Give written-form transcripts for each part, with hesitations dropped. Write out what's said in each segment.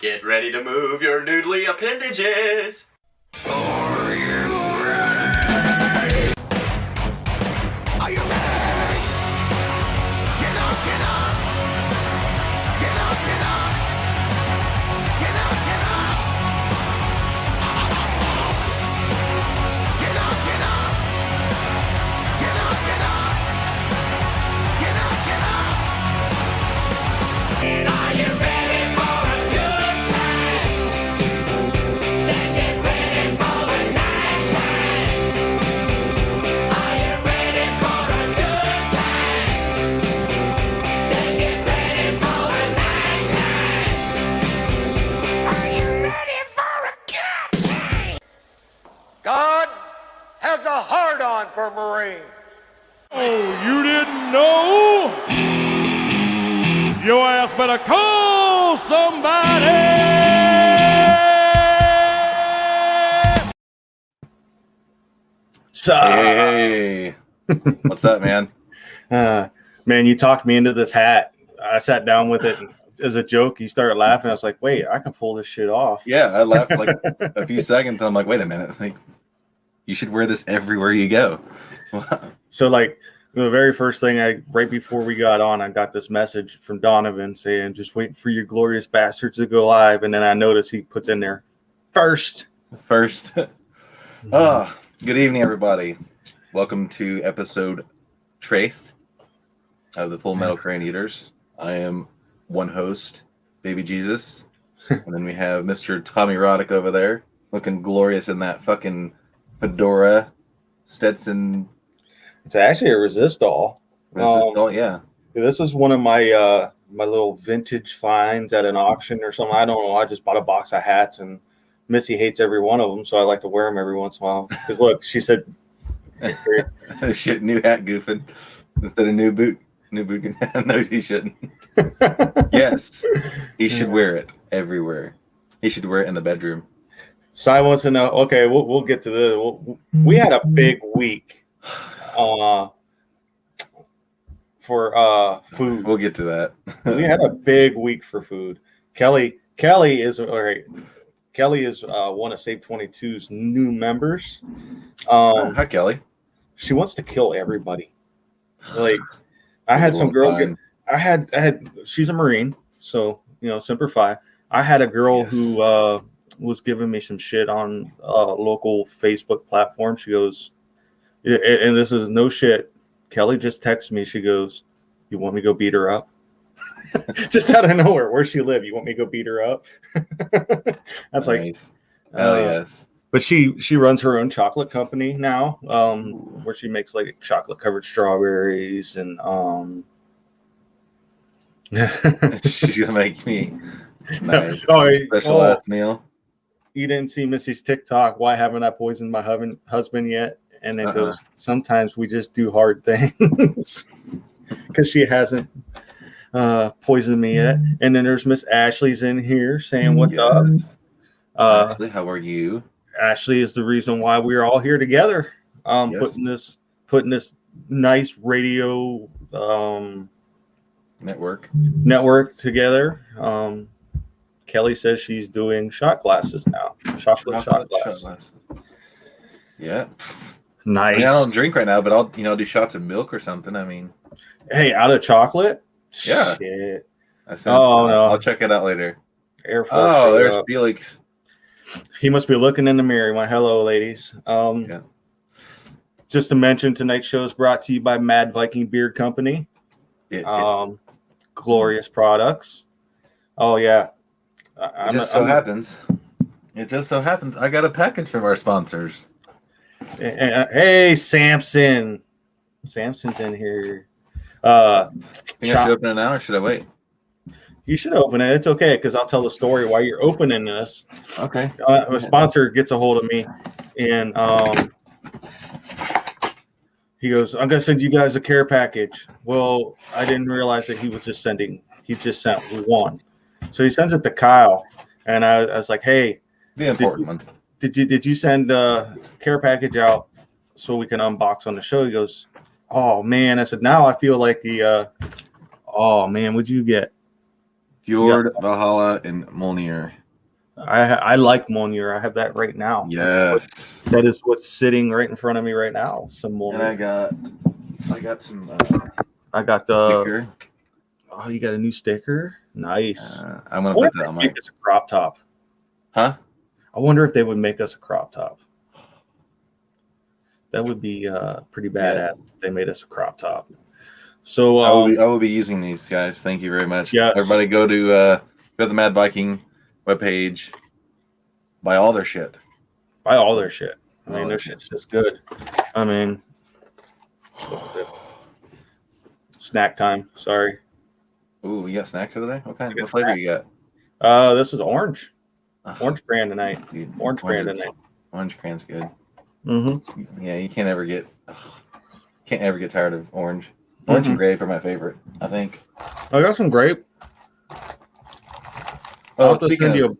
Get ready to move your noodly appendages. Are you ready? Are you ready? Get up, get up. Get up, get up. Get up, get up. Get up, get up. Get up, get up. Get up, get up. And are you ready for a good time? Then get ready for a nightlife. Are you ready for a good time? Then get ready for a nightlife. Are you ready for a good time? God has a hard-on for Marines. Oh, you didn't know? Your ass better call somebody! Hey. What's up, man? Man, you talked me into this hat. I sat down with it as a joke. You started laughing. I was like, wait, I can pull this shit off. Yeah, I laughed for like a few seconds. And I'm like, wait a minute. Like, you should wear this everywhere you go. So, like, the very first thing right before we got on, I got this message from Donovan saying, just waiting for your glorious bastards to go live. And then I noticed he puts in there first. Good evening, everybody. Welcome to episode Trace of the Full Metal Crane Eaters. I am one host, Baby Jesus. And then we have Mr. Tommy Roddick over there, looking glorious in that fucking fedora, Stetson. It's actually a Resistol. Yeah. This is one of my my little vintage finds at an auction or something. I don't know. I just bought a box of hats, and Missy hates every one of them, so I like to wear them every once in a while. Because look, she said, shit, new hat goofing instead of new boot. No, he shouldn't. Yes, he should wear it everywhere. He should wear it in the bedroom. Cy wants to know. Okay, we'll get to this. We had a big week for food. We'll get to that. We had a big week for food. Kelly is all right. Kelly is one of Save 22's new members. Hi, Kelly. She wants to kill everybody. Like, I had some girl. I had. She's a Marine, so Semper Fi. I had a girl who was giving me some shit on a local Facebook platform. She goes, and this is no shit. Kelly just texted me. She goes, "You want me to go beat her up?" Just out of nowhere. Where she live? You want me to go beat her up? That's nice. Yes. But she runs her own chocolate company now, where she makes like chocolate covered strawberries and she's gonna make me nice special ass meal. You didn't see Missy's TikTok. Why haven't I poisoned my husband yet? And it goes, sometimes we just do hard things because she hasn't poisoned me yet. And then there's Miss Ashley's in here saying, "What's up?" Ashley, how are you? Ashley is the reason why we're all here together, putting this nice radio network together. Kelly says she's doing shot glasses now. Chocolate shot glasses. Yeah. Nice. I mean, I don't drink right now, but I'll do shots of milk or something. I mean, hey, out of chocolate? Yeah. Shit. No. I'll check it out later. Air Force. Oh, there's Felix. He must be looking in the mirror. My hello, ladies. Yeah. Just to mention, tonight's show is brought to you by Mad Viking Beard Company. Glorious products. Oh yeah. It just so happens I got a package from our sponsors. Hey, Samson. Samson's in here. I should open it now, or should I wait? You should open it. It's okay, because I'll tell the story while you're opening this. Okay. A sponsor gets a hold of me, and he goes, "I'm gonna send you guys a care package." Well, I didn't realize that he just sent one. So he sends it to Kyle, and I was like, "Hey, the important one. Did you send a care package out so we can unbox on the show?" He goes, "Oh man," I said, "Now I feel like the oh man, what'd you get?" Fjord, Valhalla, and Molnir. I like Monier. I have that right now. Yes. That is what's sitting right in front of me right now. Some And Monier. I got some I got the. sticker. Oh, you got a new sticker? Nice. I'm gonna I wonder put that if on they my. make us a crop top. Huh? I wonder if they would make us a crop top. That would be pretty badass if they made us a crop top. So I will be using these, guys. Thank you very much. Yes. Everybody go to the Mad Viking webpage. Buy all their shit. buy all their shit. I All mean, their their shit's just good. I mean, snack time. Sorry. Ooh, you got snacks over there? I What got flavor you got? This is orange. Ugh, Orange cran tonight. dude, Orange cran tonight. Orange cran's good. Mm-hmm. Yeah, you can't ever get tired of orange. Orange and grape are my favorite, I think. I got some grape. I'll Oh, have to speaking send you. of,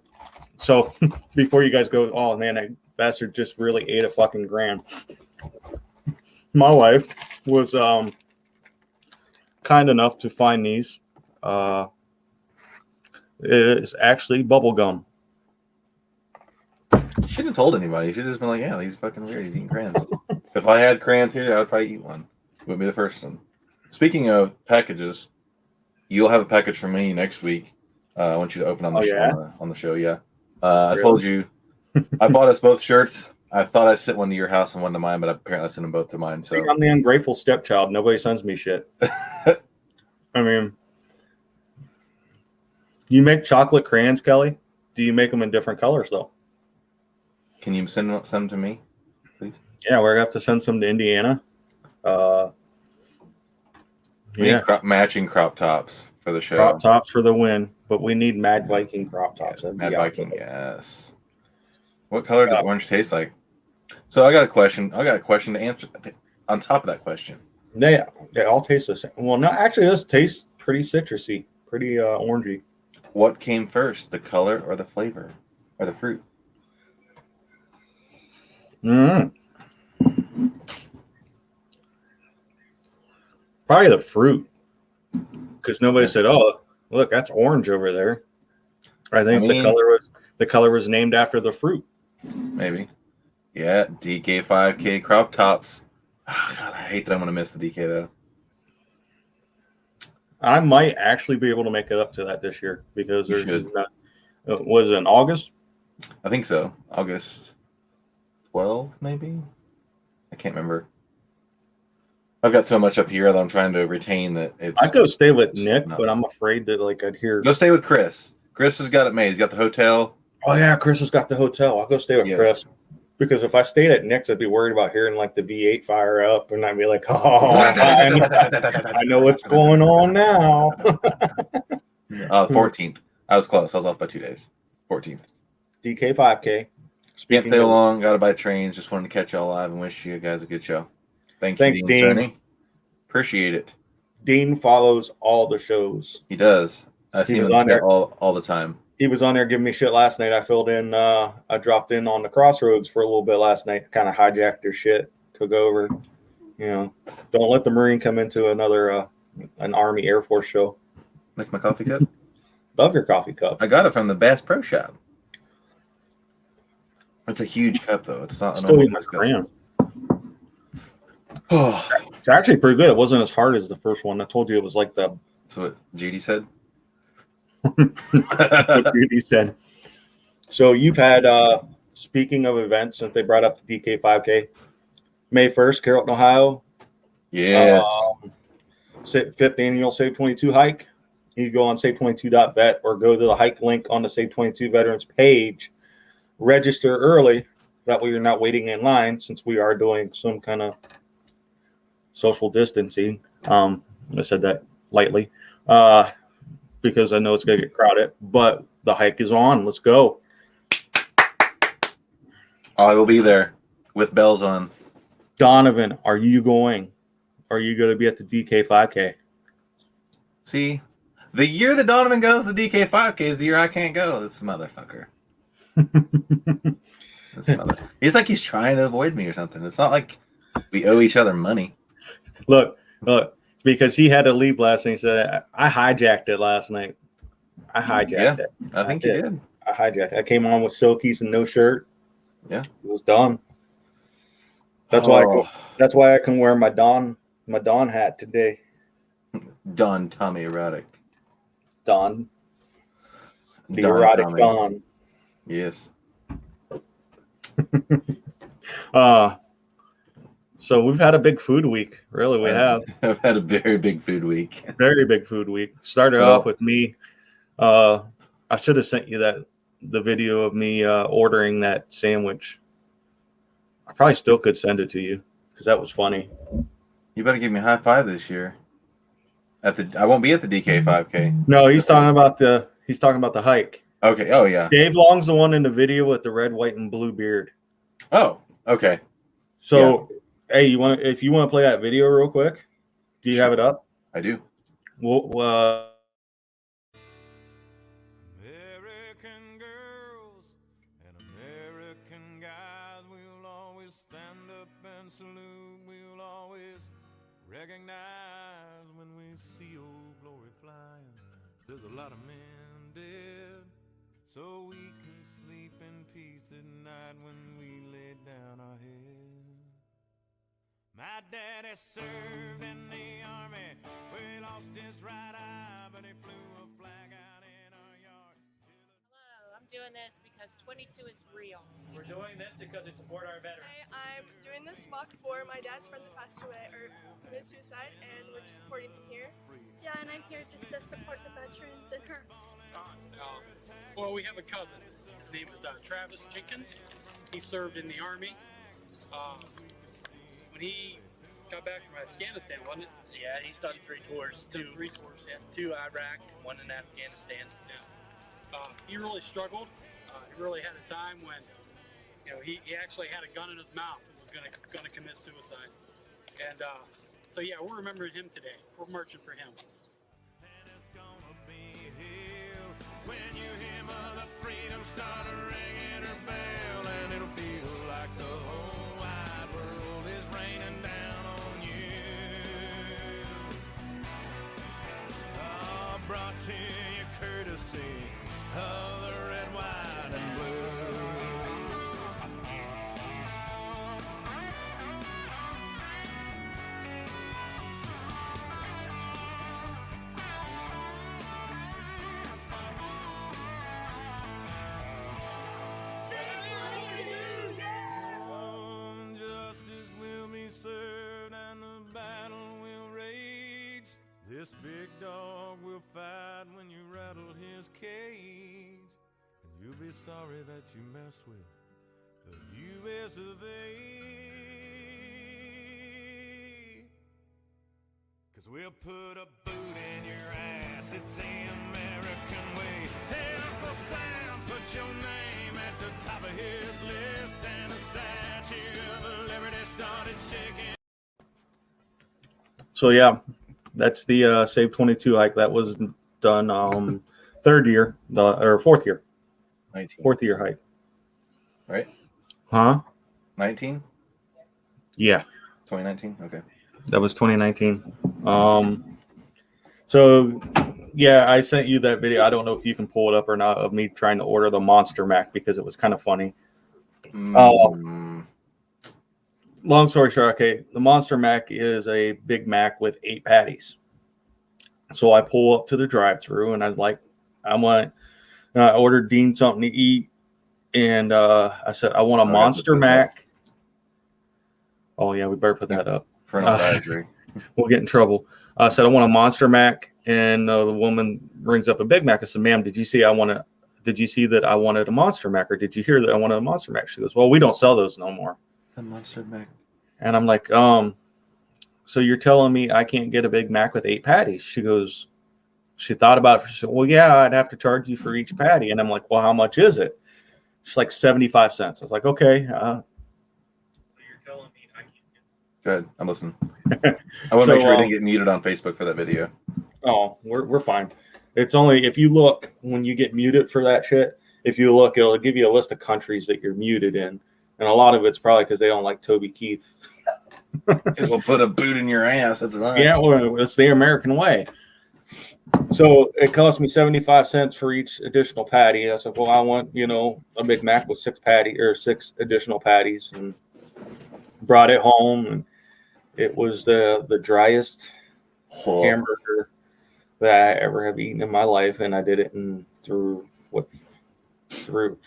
So before you guys go, oh man, that bastard just really ate a fucking gram. My wife was kind enough to find these. It's actually bubble gum. you shouldn't have told anybody. You should have just been like, yeah, he's fucking weird. He's eating crayons. If I had crayons here, I would probably eat one. It would be the first one. Speaking of packages, you'll have a package from me next week. I want you to open on the show. On the show, yeah. I told you I bought us both shirts. I thought I sent one to your house and one to mine, but apparently I sent them both to mine. So See, I'm the ungrateful stepchild. Nobody sends me shit. I mean, you make chocolate crayons, Kelly? Do you make them in different colors, though? can you send some to me, please? Yeah, we're going to have to send some to Indiana. We need matching crop tops for the show. Crop tops for the win, but we need Mad Viking crop tops. That'd Mad be Viking, awesome. yes. What color does orange taste like? So I got a question. To answer on top of that question. They all taste the same. Well, no, actually, this tastes pretty citrusy, pretty orangey. What came first, the color or the flavor or the fruit? Probably the fruit, because nobody said, "Oh, look, that's orange over there." I think the color was named after the fruit. Maybe. Yeah, DK 5K crop tops. Oh, God, I hate that I'm going to miss the DK, though. I might actually be able to make it up to that this year because You there's should. was it in August? I think so. August 12th, maybe? I can't remember. I've got so much up here that I'm trying to retain that it's... I'd go stay with Nick, no. but I'm afraid that I'd hear. Go stay with Chris. Chris has got it made. He's got the hotel. Oh yeah, Chris has got the hotel. I'll go stay with Yes. Chris. Because if I stayed at Nick's, I'd be worried about hearing the V8 fire up, and I'd be like, "Oh, I know what's going on now." 14th. I was close. I was off by 2 days. 14th. DK 5K. Can't stay long. Got to buy trains. Just wanted to catch y'all live and wish you guys a good show. Thanks, Dean. Cerny. Appreciate it. Dean follows all the shows. He does. I see him in the chat all the time. He was on there giving me shit last night. I filled in. I dropped in on the Crossroads for a little bit last night. Kind of hijacked their shit. Took over. Don't let the Marine come into another an Army Air Force show. Like my coffee cup. Love your coffee cup. I got it from the Bass Pro Shop. It's a huge cup though. It's not. Still eating my crayon. Oh, It's actually pretty good. It wasn't as hard as the first one. I told you it was like the. that's what Judy said. What Judy said. So you've had, speaking of events, since they brought up the DK 5K, May 1st, Carrollton, Ohio. Yes. 5th annual Save 22 hike. You can go on save22.vet or go to the hike link on the Save 22 Veterans page. Register early. That way you're not waiting in line since we are doing some kind of social distancing. I said that lightly because I know it's going to get crowded, but the hike is on. Let's go. I will be there with bells on. Donovan, are you going? Are you going to be at the DK 5K? See, the year that Donovan goes the DK 5K is the year I can't go. This motherfucker. He's like he's trying to avoid me or something. It's not like we owe each other money. Look, because he had to leave last night. He said, I hijacked it last night. I hijacked Yeah, it. I think you did. I hijacked it. I came on with silkies and no shirt. Yeah. It was done. That's Oh. why I can wear my Don hat today. Don Tommy Erotic. Don. The Don erotic Tommy. Don. Yes. So we've had a big food week. Really, we have. I've had a very big food week. Very big food week. Started off with me. I should have sent you the video of me ordering that sandwich. I probably still could send it to you because that was funny. You better give me a high five this year. I won't be at the DK 5K. No, he's talking about the hike. Okay. Oh yeah. Dave Long's the one in the video with the red, white, and blue beard. Oh. Okay. So, hey, if you want to play that video real quick? Do you have it up? I do. Well, American girls and American guys, we'll always stand up and salute. We'll always recognize when we see old glory flying. There's a lot of men dead, so we can sleep in peace at night when we lay down our head. My daddy served in the army. We lost his right eye, but he flew a flag out in our yard. Hello, I'm doing this because 22 is real. We're doing this because we support our veterans. I'm doing this walk for my dad's friend that passed away or committed suicide, and we're just supporting him here. Yeah, and I'm here just to support the veterans and her. Well, we have a cousin. His name is Travis Jenkins. He served in the Army. When he got back from Afghanistan, wasn't it? Yeah, he's done 3 tours. Two tours, yeah. 2 Iraq, 1 in Afghanistan. Yeah. He really struggled. He really had a time when, he actually had a gun in his mouth and was going to commit suicide. And so yeah, we're remembering him today. We're marching for him. And it's gonna be here when you hear Mother Freedom start ringing her bell, and it'll feel like the whole wide world is raining down on you. Brought to you courtesy of the red, white, and blue. Justice will be served and the battle will rage. This big dog will fight when you rattle his cage. And you'll be sorry that you messed with the U.S. of A. 'Cause we'll put a boot in your ass, it's the American way. Hey, Uncle Sam, put your name at the top of his list, and the Statue of Liberty started shaking. so yeah, that's the Save 22 hike. That was done 4th year, 19. 4th year hike. Right? Huh? 19? Yeah. 2019? Okay. That was 2019. So yeah, I sent you that video. I don't know if you can pull it up or not of me trying to order the Monster Mac because it was kind of funny. Long story short, okay, the Monster Mac is a Big Mac with 8 patties. So I pull up to the drive-thru and I ordered Dean something to eat, and I said I want a Monster Mac. Oh yeah, we better put that up. For an advisory. We'll get in trouble. I said I want a Monster Mac, and the woman brings up a Big Mac. I said, "Ma'am, did you see that I wanted a Monster Mac, or did you hear that I wanted a Monster Mac?" She goes, "Well, we don't sell those no more." The Monster Mac. And I'm like, so you're telling me I can't get a Big Mac with 8 patties? She goes, she thought about it. She said, well, yeah, I'd have to charge you for each patty. And I'm like, well, how much is it? She's like 75 cents. I was like, okay. So you're telling me I can't get. Good. I'm listening. I want to make sure I didn't get muted on Facebook for that video. Oh, we're fine. It's only if you look when you get muted for that shit. If you look, it'll give you a list of countries that you're muted in, and a lot of it's probably because they don't like Toby Keith. We'll put a boot in your ass. That's right. Yeah, well, it's the American way. So it cost me 75 cents for each additional patty. I said, well, I want, a Big Mac with 6 additional patties, and brought it home, and it was the driest hamburger that I ever have eaten in my life. And I did it through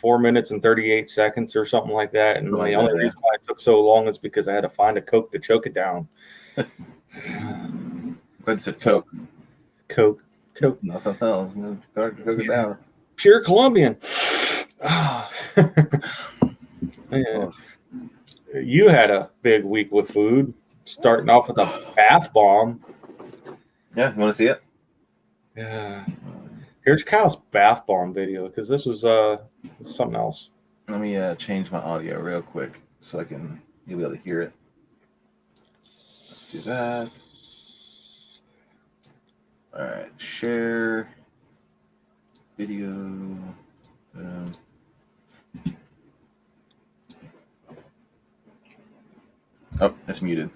4 minutes and 38 seconds or something like that. And the only reason why it took so long is because I had to find a Coke to choke it down. What's it, Coke? Coke. No, something else. Coke it down. Pure Colombian. Yeah. You had a big week with food, starting off with a bath bomb. Yeah, you want to see it? Yeah. Here's Kyle's bath bomb video, because this was something else. Let me change my audio real quick so you'll be able to hear it. Let's do that. All right, share video. Oh, it's muted.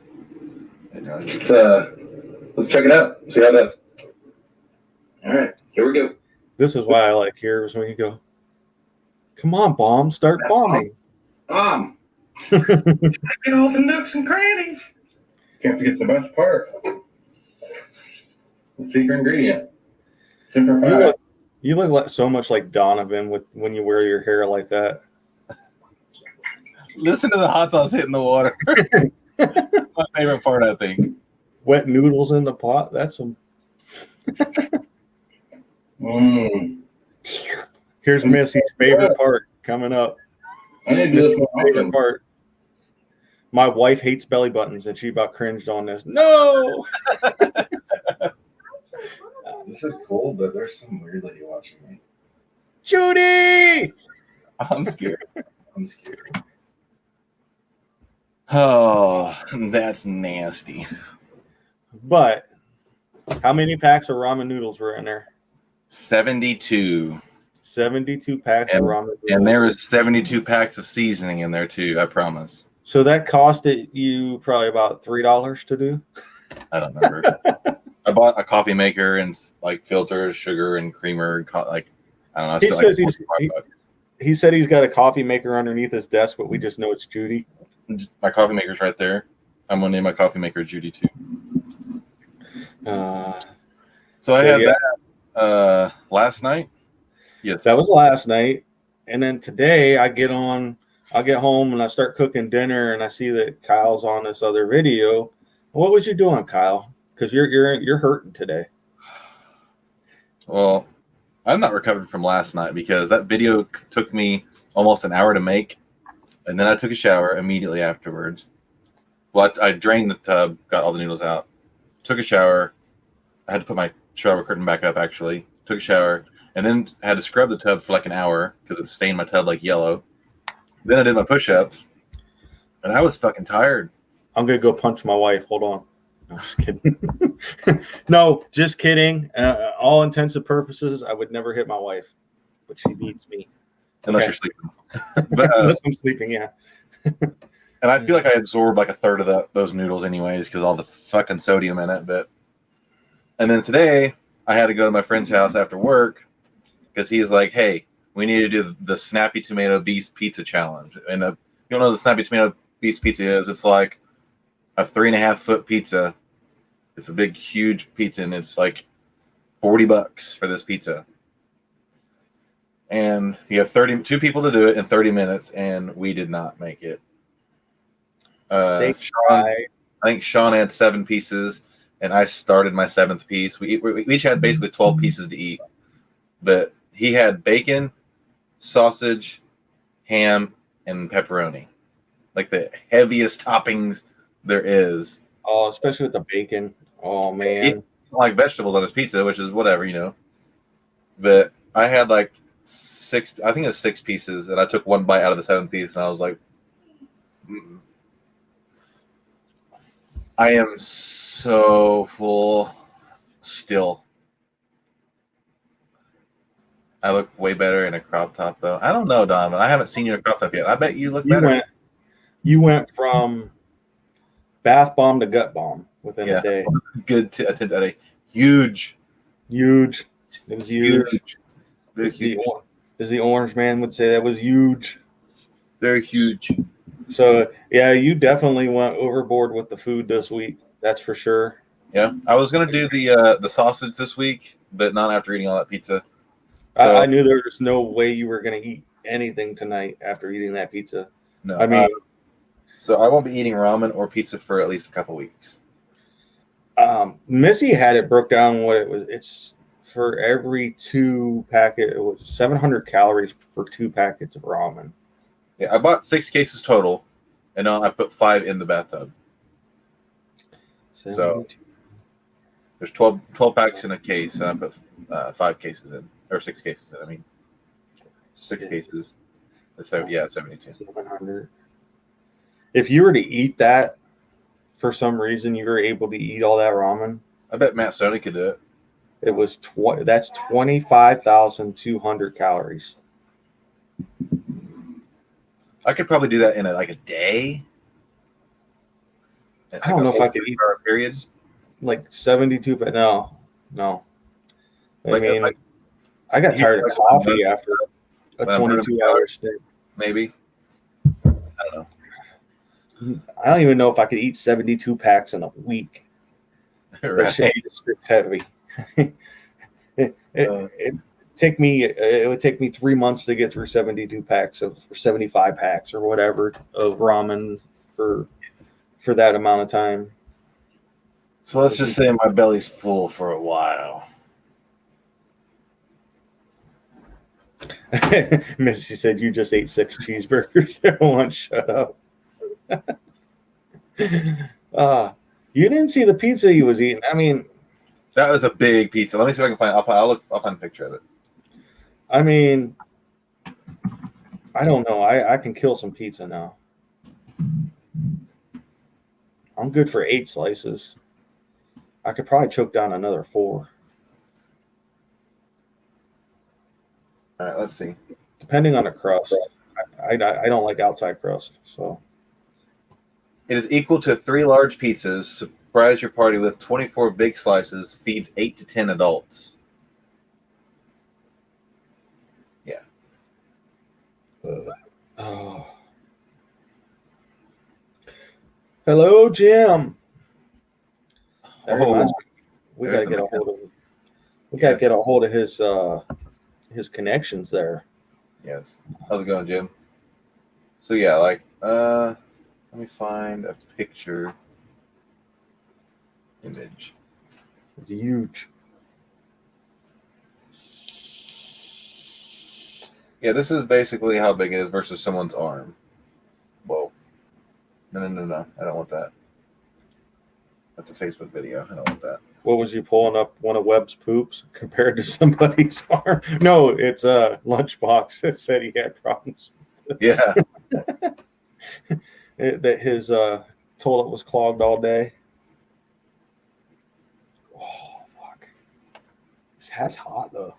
Let's check it out. See how it does. All right, here we go. This is why I like yours when you go, come on, bomb, start bombing. Checking all the nooks and crannies. Can't forget the best part. The secret ingredient. You look so much like Donovan when you wear your hair like that. Listen to the hot sauce hitting the water. My favorite part, I think. Wet noodles in the pot. That's some. Here's Missy's favorite part coming up. I need to do this favorite part. My wife hates belly buttons, and she about cringed on this. No. This is cool, but there's some weird lady watching me. Judy! I'm scared. Oh, that's nasty. But how many packs of ramen noodles were in there? 72. 72 packs of ramen noodles. And there was 72 packs of seasoning in there too, I promise. So that costed you probably about $3 to do? I don't remember. I bought a coffee maker and like filters, sugar, and creamer. I don't know. He says he said he's got a coffee maker underneath his desk, but we just know it's Judy. My coffee maker's right there. I'm gonna name my coffee maker Judy too. So I had that last night. Yes, that was last night, and then today I get home and I start cooking dinner, and I see that Kyle's on this other video. What was you doing, Kyle? Because you're hurting today. Well, I'm not recovered from last night because that video took me almost an hour to make, and then I took a shower immediately afterwards. Well, I drained the tub, got all the noodles out, took a shower. I had to put my shower curtain back up, actually. Took a shower, and then I had to scrub the tub for like an hour because it stained my tub like yellow. Then I did my push-ups, and I was fucking tired. I'm going to go punch my wife. Hold on. No, just kidding. No, just kidding. All intents and purposes, I would never hit my wife, but she beats me. Unless you're sleeping. But, unless I'm sleeping, yeah. And I feel like I absorbed like a third of those noodles anyways because all the fucking sodium in it. And then today, I had to go to my friend's house after work because he's like, hey, we need to do the Snappy Tomato Beast Pizza Challenge. And you don't know what the Snappy Tomato Beast Pizza is? It's like a 3.5-foot pizza. It's a big, huge pizza, and it's like $40 for this pizza. And you have 32 people to do it in 30 minutes, and we did not make it. I think Sean had 7 pieces, and I started my 7th piece. We each had basically 12 pieces to eat, but he had bacon, sausage, ham, and pepperoni, like the heaviest toppings there is. Oh, especially with the bacon. Oh man, he like vegetables on his pizza, which is whatever, you know. But I had like 6. I think it was 6 pieces, and I took one bite out of the 7th piece, and I was like, mm-mm. I am so full still. I look way better in a crop top, though. I don't know, Donovan. I haven't seen you in a crop top yet. I bet you look better. You went from bath bomb to gut bomb within a day. Good to attend at a huge Huge. It was huge. Very As huge. the orange man would say, that was huge. Very huge. So yeah, you definitely went overboard with the food this week. That's for sure. Yeah, I was gonna do the sausage this week, but not after eating all that pizza. So I knew there was no way you were going to eat anything tonight after eating that pizza. no, I mean, so I won't be eating ramen or pizza for at least a couple weeks. Missy had it broke down what it was. It's for every 2 packet. It was 700 calories for 2 packets of ramen. Yeah, I bought 6 cases total, and now I put 5 in the bathtub. So 72. there's 12 packs in a case, and I put 5 cases in, or 6 cases in. I mean, 6 cases. So yeah, 72. 700. If you were to eat that, for some reason you were able to eat all that ramen, I bet Matt Stoney could do it. it was that's 25,200 calories. I could probably do that in a day. I don't know if I could eat periods like 72, but no. I Like, mean, like- I got tired of coffee after a When I'm burning 22-hour stint. maybe. I don't know. I don't even know if I could eat 72 packs in a week. That Right. shit is heavy. it would take me 3 months to get through 72 packs or 75 packs or whatever of ramen for that amount of time. So let's just say my belly's full for a while. Missy said you just ate 6 cheeseburgers at once. Shut up. You didn't see the pizza he was eating. I mean, That was a big pizza. Let me see if I can find. I'll find a picture of it. I mean, I don't know. I can kill some pizza now. I'm good for 8 slices. I could probably choke down another 4. All right, let's see. Depending on the crust. I don't like outside crust. So It is equal to 3 large pizzas. Surprise your party with 24 big slices. Feeds 8 to 10 adults. Yeah. oh. Hello, Jim. That reminds me, we gotta get a hold of him. We gotta get a hold of his connections there. Yes. How's it going, Jim? So yeah, like let me find a picture image. It's huge. Yeah, this is basically how big it is versus someone's arm. Whoa. No. I don't want that. That's a Facebook video. I don't want that. What was you pulling up one of Webb's poops compared to somebody's arm? No, it's a lunchbox that said he had problems. Yeah. That his toilet was clogged all day. Oh fuck! This hat's hot though.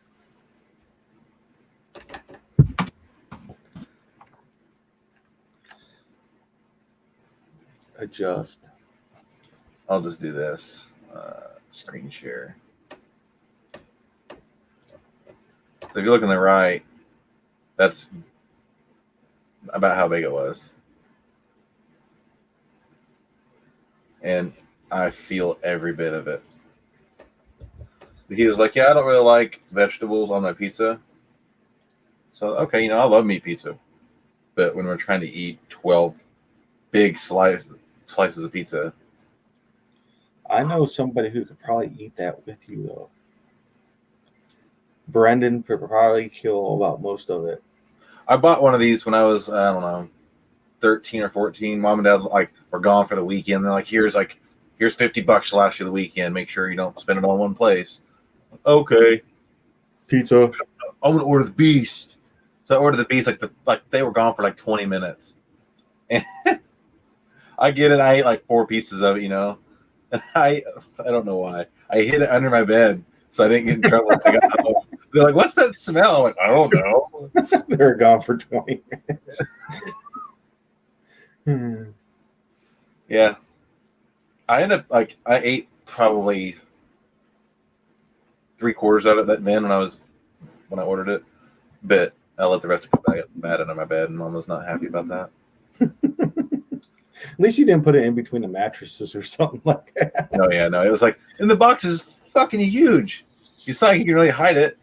Adjust. I'll just do this. Screen share. So if you look on the right, that's about how big it was. And I feel every bit of it. He was like, yeah, I don't really like vegetables on my pizza. So, okay, I love meat pizza. But when we're trying to eat 12 big slices of pizza, I know somebody who could probably eat that with you though. Brendan could probably kill about most of it. I bought one of these when I was, I don't know, 13 or 14. Mom and Dad were gone for the weekend. They're like, here's $50 to last you the weekend. Make sure you don't spend it on one place. Okay. Pizza. I'm gonna order the beast. So I ordered the beast. They were gone for 20 minutes. And I get it. I ate 4 pieces of it, And I don't know why. I hid it under my bed so I didn't get in trouble. I got home. They're like, "What's that smell?" I'm like, "I don't know." They were gone for 20 minutes. Yeah. I ended up I ate probably 3/4 of it then when I ordered it, but I let the rest of it bad under my bed, and Mom was not happy about that. At least you didn't put it in between the mattresses or something like that. No, yeah, no. It was like, and the box is fucking huge. You thought you could really hide it.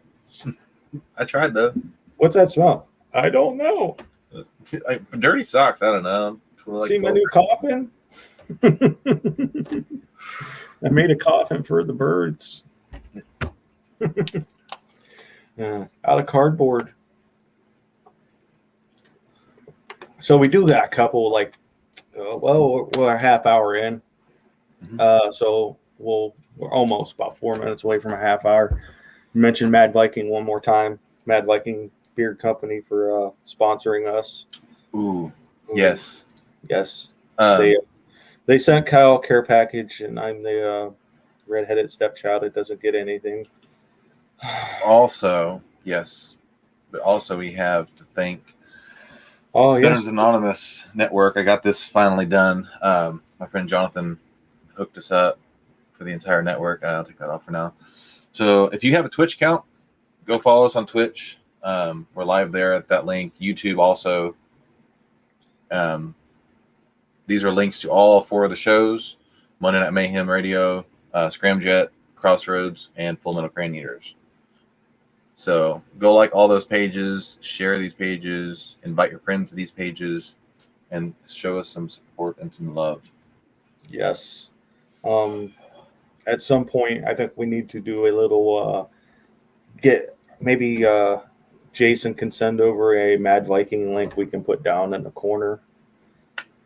I tried though. What's that smell? I don't know. Like, dirty socks. I don't know. See my new coffin? I made a coffin for the birds. Out of cardboard. So we do got a couple, like, we're a half hour in. So we're almost about 4 minutes away from a half hour. You mentioned Mad Viking one more time. Mad Viking Beard Company for sponsoring us. Ooh, yes. Yes. They sent Kyle a care package, and I'm the redheaded stepchild that doesn't get anything. Also, yes. But also we have to thank Veterans Anonymous Network. I got this finally done. My friend Jonathan hooked us up for the entire network. I'll take that off for now. So if you have a Twitch account, go follow us on Twitch. We're live there at that link. YouTube also. These are links to all 4 of the shows: Monday Night Mayhem Radio, Scramjet, Crossroads, and Full Metal Crane Eaters. So go like all those pages, share these pages, invite your friends to these pages, and show us some support and some love. Yes. At some point, I think we need to do a little Jason can send over a Mad Viking link we can put down in the corner.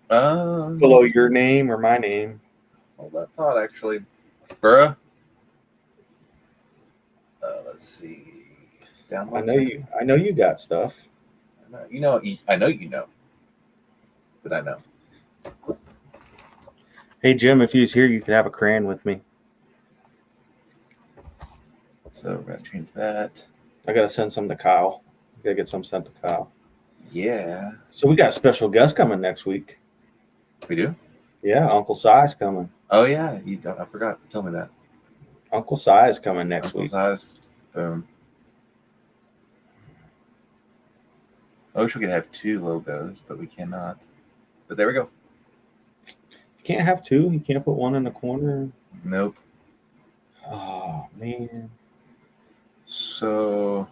Below your name or my name. Hold that thought, actually. Bruh. Let's see. I know you got stuff. I know you know. But I know. Hey Jim, if you was here, you could have a crayon with me. So we're gonna change that. I gotta send some to Kyle. I gotta get some sent to Kyle. Yeah. So we got a special guest coming next week. We do? Yeah, Uncle Si's coming. Oh yeah, I forgot. Tell me that. Uncle Si's coming next week. Si's. Boom. I wish we could have 2 logos, but we cannot. But there we go. You can't have 2. You can't put one in the corner. Nope. Oh man. So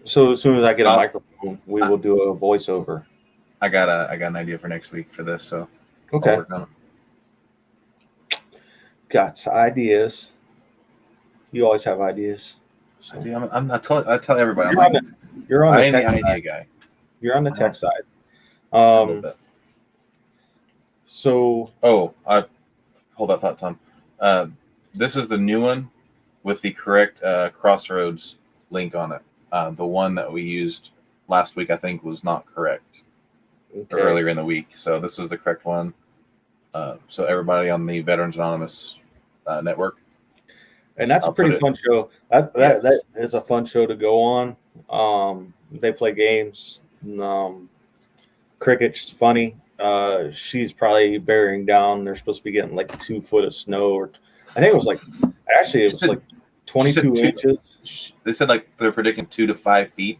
as soon as I get a microphone, we will do a voiceover. I got an idea for next week for this. So okay. I'll work on it. Got ideas. You always have ideas. So. I tell everybody. You're on the tech idea guy. You're on the tech side. So. Oh, hold that thought, Tom. This is the new one with the correct Crossroads link on it. The one that we used last week, I think, was not correct. Okay. Earlier in the week. So this is the correct one. So everybody on the Veterans Anonymous network. And that's a pretty fun show. That is a fun show to go on. They play games. Cricket's funny. She's probably bearing down. They're supposed to be getting like 2 foot of snow, or I think it was like 22 inches. They said like they're predicting 2 to 5 feet.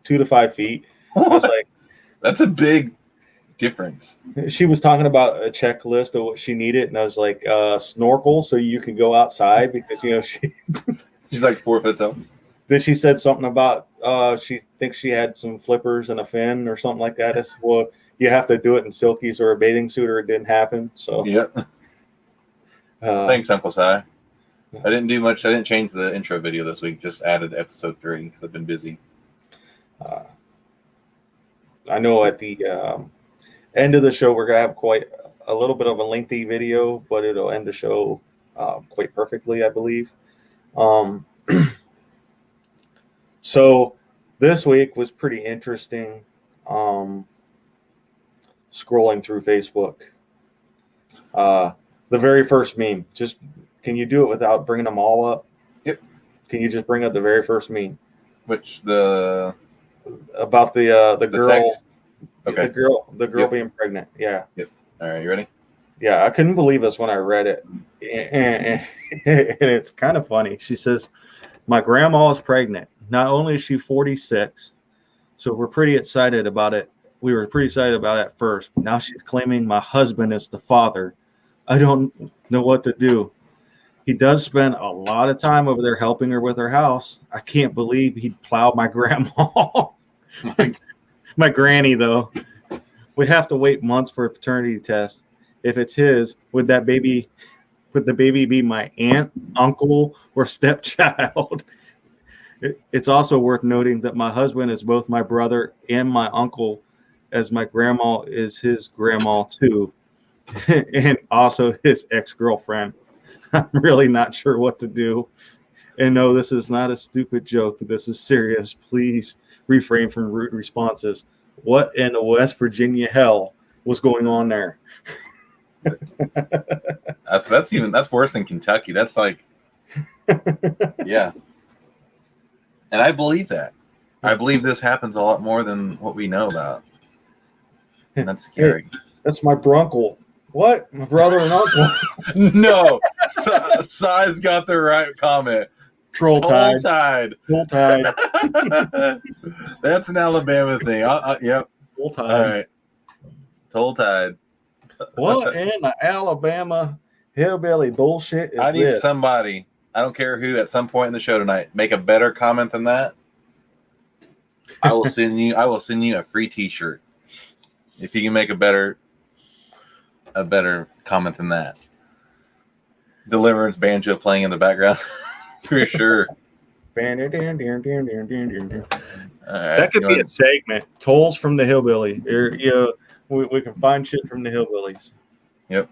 2 to 5 feet. I was like, that's a big difference. She was talking about a checklist of what she needed, and I was like, snorkel so you can go outside, because she's like 4 foot tall. Then she said something about she thinks she had some flippers and a fin or something like that. I said, well, you have to do it in silkies or a bathing suit, or it didn't happen. So yeah. Thanks, Uncle Si. I didn't do much. I didn't change the intro video this week. Just added episode 3 because I've been busy. I know at the end of the show, we're going to have quite a little bit of a lengthy video, but it'll end the show quite perfectly, I believe. So this week was pretty interesting. Scrolling through Facebook. The very first meme. Just, can you do it without bringing them all up? Yep. Can you just bring up the very first meme? Which about the girl. Text? Okay. The girl being pregnant. Yeah. Yep. All right, you ready? Yeah, I couldn't believe this when I read it. it's kind of funny. She says, my grandma is pregnant. Not only is she 46, so we're pretty excited about it. We were pretty excited about it at first. Now she's claiming my husband is the father. I don't know what to do. He does spend a lot of time over there helping her with her house. I can't believe he'd plow my grandma. My granny, though, would have to wait months for a paternity test. If it's his, would the baby be my aunt, uncle, or stepchild? It's also worth noting that my husband is both my brother and my uncle, as my grandma is his grandma too, and also his ex-girlfriend. I'm really not sure what to do. And no, this is not a stupid joke. This is serious. Please refrain from rude responses. What in the West Virginia hell was going on there? That's worse than Kentucky. That's like, yeah. And I believe that. I believe this happens a lot more than what we know about. And that's scary. Hey, that's my brunkle. What? My brother and uncle? No. Size got the right comment. Troll tide. Troll tide. That's an Alabama thing. Yep. Troll tide. All right. Toll tide. What in the Alabama hillbilly bullshit is I need this? somebody, I don't care who, at some point in the show tonight, make a better comment than that. I will send you a free T-shirt if you can make a better comment than that. Deliverance banjo playing in the background. For sure. That Right, could be a segment. Tolls from the hillbilly. We can find shit from the hillbillies. Yep.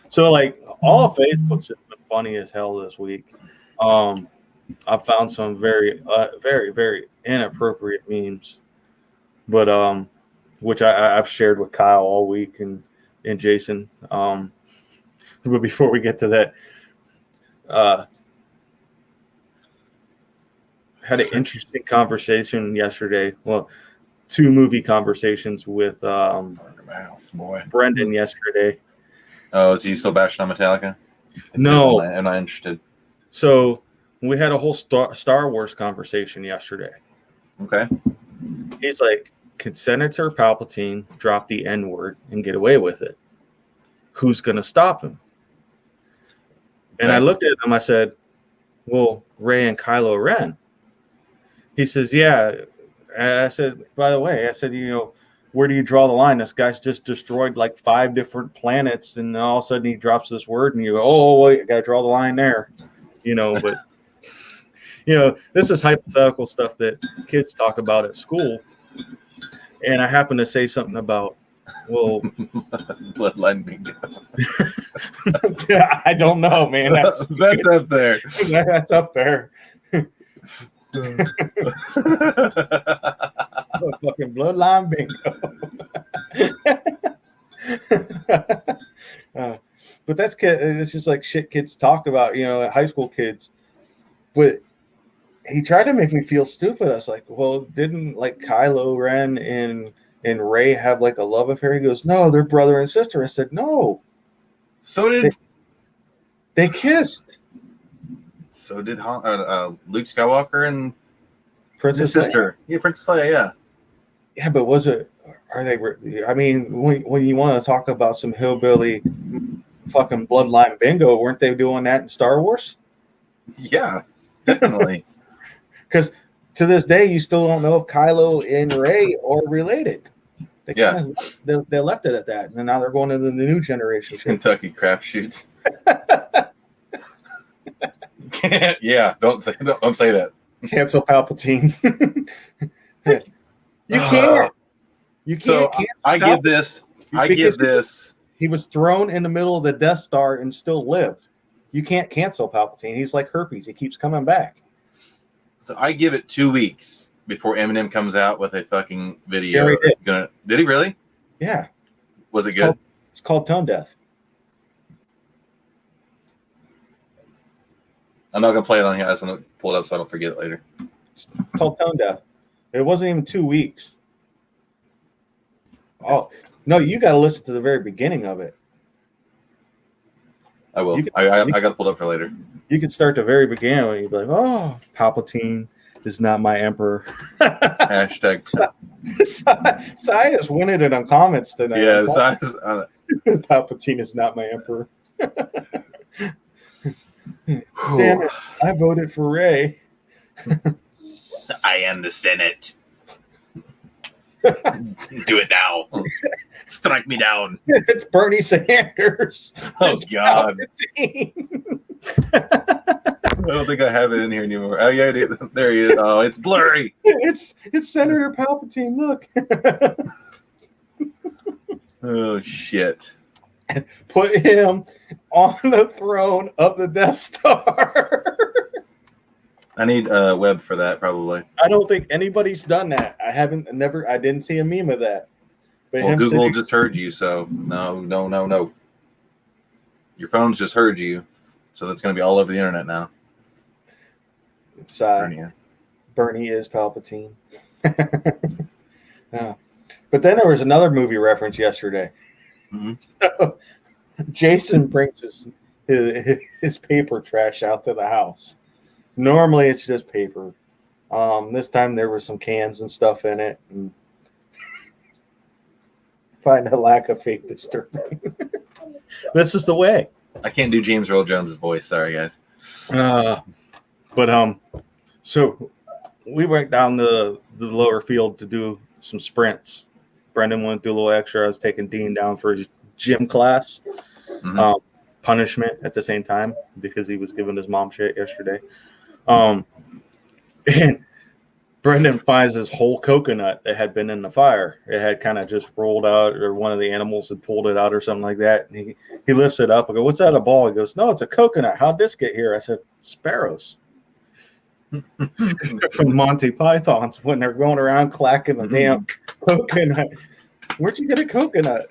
So like all of Facebook's just been funny as hell this week. I found some very, very, very inappropriate memes, but which I've shared with Kyle all week and Jason. But before we get to that, had an interesting conversation yesterday. Well, 2 movie conversations with Brendan yesterday. Oh, is he still bashing on Metallica? No. I'm not interested. So we had a whole Star Wars conversation yesterday. Okay. He's like, could Senator Palpatine drop the N-word and get away with it? Who's going to stop him? And I looked at him, I said, well, Rey and Kylo Ren. He says, yeah. I said, by the way, where do you draw the line? This guy's just destroyed like 5 different planets, and all of a sudden he drops this word, and you go, oh, wait, I got to draw the line there. But, this is hypothetical stuff that kids talk about at school. And I happen to say something about, well, bloodline bingo. I don't know, man. That's up there. That's up there. Fucking bloodline bingo. But that's it's just like shit kids talk about, high school kids. But he tried to make me feel stupid. I was like, well, didn't like Kylo Ren and Rey have like a love affair? He goes, no, they're brother and sister. I said, no. So did they kissed. So did Luke Skywalker and Princess his sister. Leia. Yeah, Princess Leia, yeah. Yeah, but are they? I mean, when you want to talk about some hillbilly fucking bloodline bingo, weren't they doing that in Star Wars? Yeah, definitely. Because to this day, you still don't know if Kylo and Rey are related. They left it at that, and now they're going into the new generation. Kentucky crapshoots. Yeah, don't say that. Cancel Palpatine. You can't. You can't. So cancel I Palpatine give this. He was thrown in the middle of the Death Star and still lived. You can't cancel Palpatine. He's like herpes. He keeps coming back. So I give it 2 weeks before Eminem comes out with a fucking video. Yeah, did he really? Yeah. Was it good? It's called Tone Deaf. I'm not gonna play it on here. I just want to pull it up so I don't forget it later. It's called Tone Deaf. It wasn't even 2 weeks. Oh no, you got to listen to the very beginning of it. I will. You can- I got it pulled up for later. You could start the very beginning when you'd be like, "Oh, Palpatine is not my emperor." Hashtag. Sai is winning it on comments tonight. Yeah, I'm size. telling you, Palpatine is not my emperor. Damn it! I voted for Rey. I am the Senate. Do it now. Strike me down. It's Bernie Sanders. Oh It's God! Palpatine. I don't think I have it in here anymore. Oh yeah, there he is. Oh, it's blurry. It's Senator Palpatine. Look. Oh shit! Put him on the throne of the Death Star. I need web for that probably. I don't think anybody's done that. I didn't see a meme of that. But Well, him Google sitting- just heard you, so no. Your phone's just heard you, so that's going to be all over the internet now. Bernie is Palpatine. Yeah. But then there was another movie reference yesterday. Mhm. So Jason brings his paper trash out to the house. Normally it's just paper. This time there was some cans and stuff in it. And find a lack of faith disturbing. This is the way. I can't do James Earl Jones's voice. Sorry, guys. So we went down the lower field to do some sprints. Brendan went through a little extra. I was taking Dean down for his gym class. Mhm. Punishment at the same time because he was giving his mom shit yesterday. And Brendan finds this whole coconut that had been in the fire. It had kind of just rolled out, or one of the animals had pulled it out or something like that. And he lifts it up. I go, "What's that, a ball?" He goes, "No, it's a coconut. How'd this get here?" I said, "Sparrows." From Monty Python's when they're going around clacking the damn coconut. Where'd you get a coconut?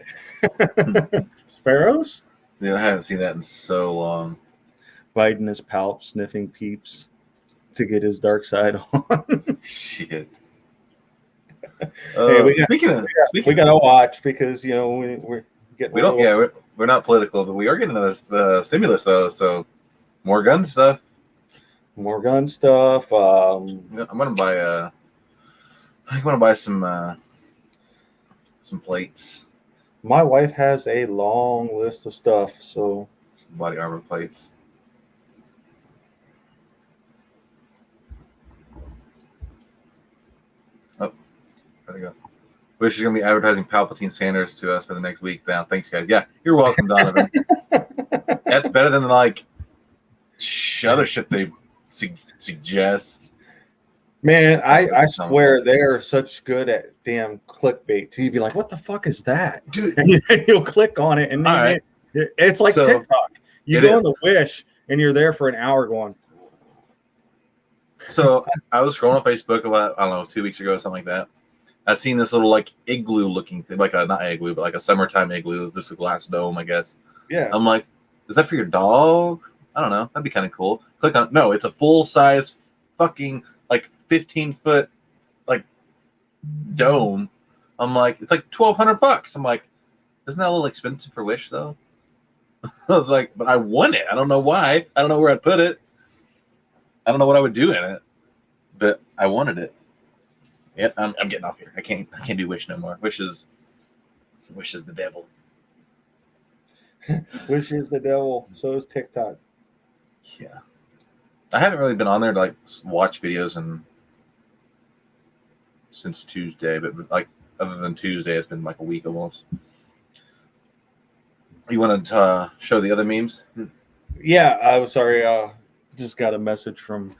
Sparrows? Yeah, I haven't seen that in so long. Biting his palp, sniffing peeps to get his dark side on. Shit. Hey, we gotta watch because we're getting. We don't. Yeah, we're not political, but we are getting another stimulus though. So more gun stuff. More gun stuff. I'm gonna buy I want to buy some plates. My wife has a long list of stuff, so Some body armor plates. Oh, there we go. Wish is gonna be advertising Palpatine Sanders to us for the next week. Now, thanks, guys. Yeah, you're welcome, Donovan. That's better than like other shit they suggest. man, I swear they're such good at damn clickbait too. You'd be like, "What the fuck is that?" Dude. And you'll click on it, and then All right. it's like So, TikTok. You it go is. on the Wish, and you're there for an hour going. So I was scrolling on Facebook about, I don't know, 2 weeks ago or something like that. I seen this little like igloo looking thing, like a not igloo, but like a summertime igloo. It's just a glass dome, I guess. Yeah. I'm like, is that for your dog? I don't know. That'd be kind of cool. Click on. No, it's a full size fucking like 15-foot like dome. I'm like, it's like $1,200. I'm like, isn't that a little expensive for Wish though? I was like, but I want it. I don't know why. I don't know where I'd put it. I don't know what I would do in it, but I wanted it. Yeah, I'm getting off here. I can't do Wish no more. Wish is the devil. Wish is the devil. So is TikTok. Yeah, I haven't really been on there to like watch videos since Tuesday, but like other than Tuesday, it's been like a week almost. You want to show the other memes? Yeah, I was sorry. Just got a message from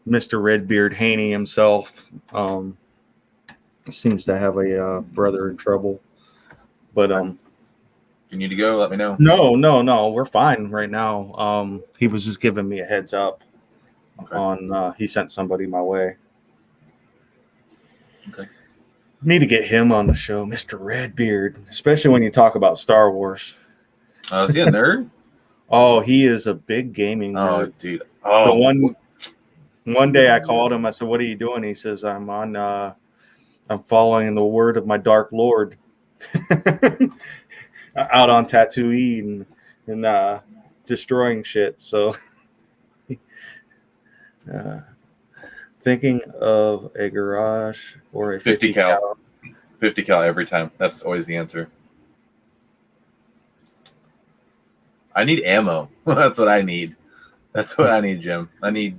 Mr. Redbeard Haney himself. Seems to have a brother in trouble, but You need to go. Let me know. no, we're fine right now. He was just giving me a heads up Okay. on he sent somebody my way. Okay. Need to get him on the show, Mr. Redbeard, especially when you talk about Star Wars. Is he a nerd? Oh, he is a big gaming Oh, nerd. dude. The Oh, one day I called him. I said, "What are you doing?" He says, I'm following the word of my Dark Lord out on Tatooine and destroying shit. So, thinking of a garage or a 50 cal. 50 cal every time. That's always the answer. I need ammo. That's what I need. That's what I need, Jim. I need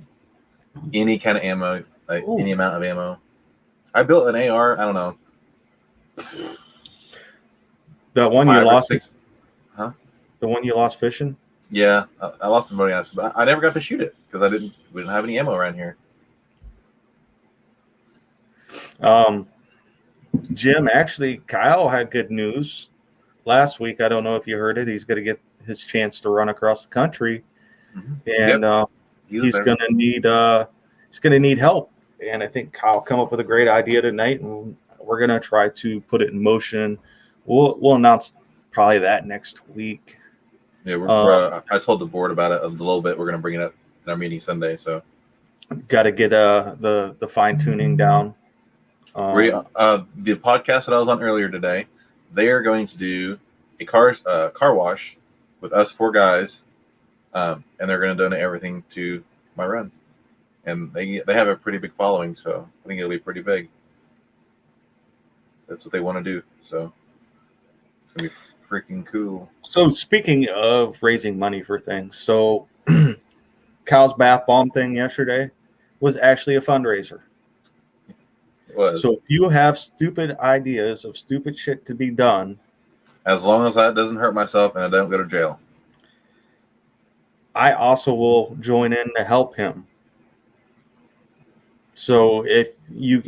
any kind of ammo, like any amount of ammo. I built an AR. I don't know. The one you lost, huh? The one you lost fishing? Yeah, I lost somebody else, but I never got to shoot it because we didn't have any ammo around here. Jim, actually, Kyle had good news last week. I don't know if you heard it. He's going to get his chance to run across the country, and he's going to need help. And I think Kyle come up with a great idea tonight, and we're going to try to put it in motion. We'll announce probably that next week. Yeah, I told the board about it a little bit. We're going to bring it up in our meeting Sunday. So, got to get the fine tuning down. The podcast that I was on earlier today, they are going to do a car wash with us 4 guys, and they're going to donate everything to my run. And they have a pretty big following, so I think it'll be pretty big. That's what they want to do. So it's going to be freaking cool. So speaking of raising money for things, so Kyle's bath bomb thing yesterday was actually a fundraiser. It was. So if you have stupid ideas of stupid shit to be done, as long as that doesn't hurt myself and I don't go to jail, I also will join in to help him. So if you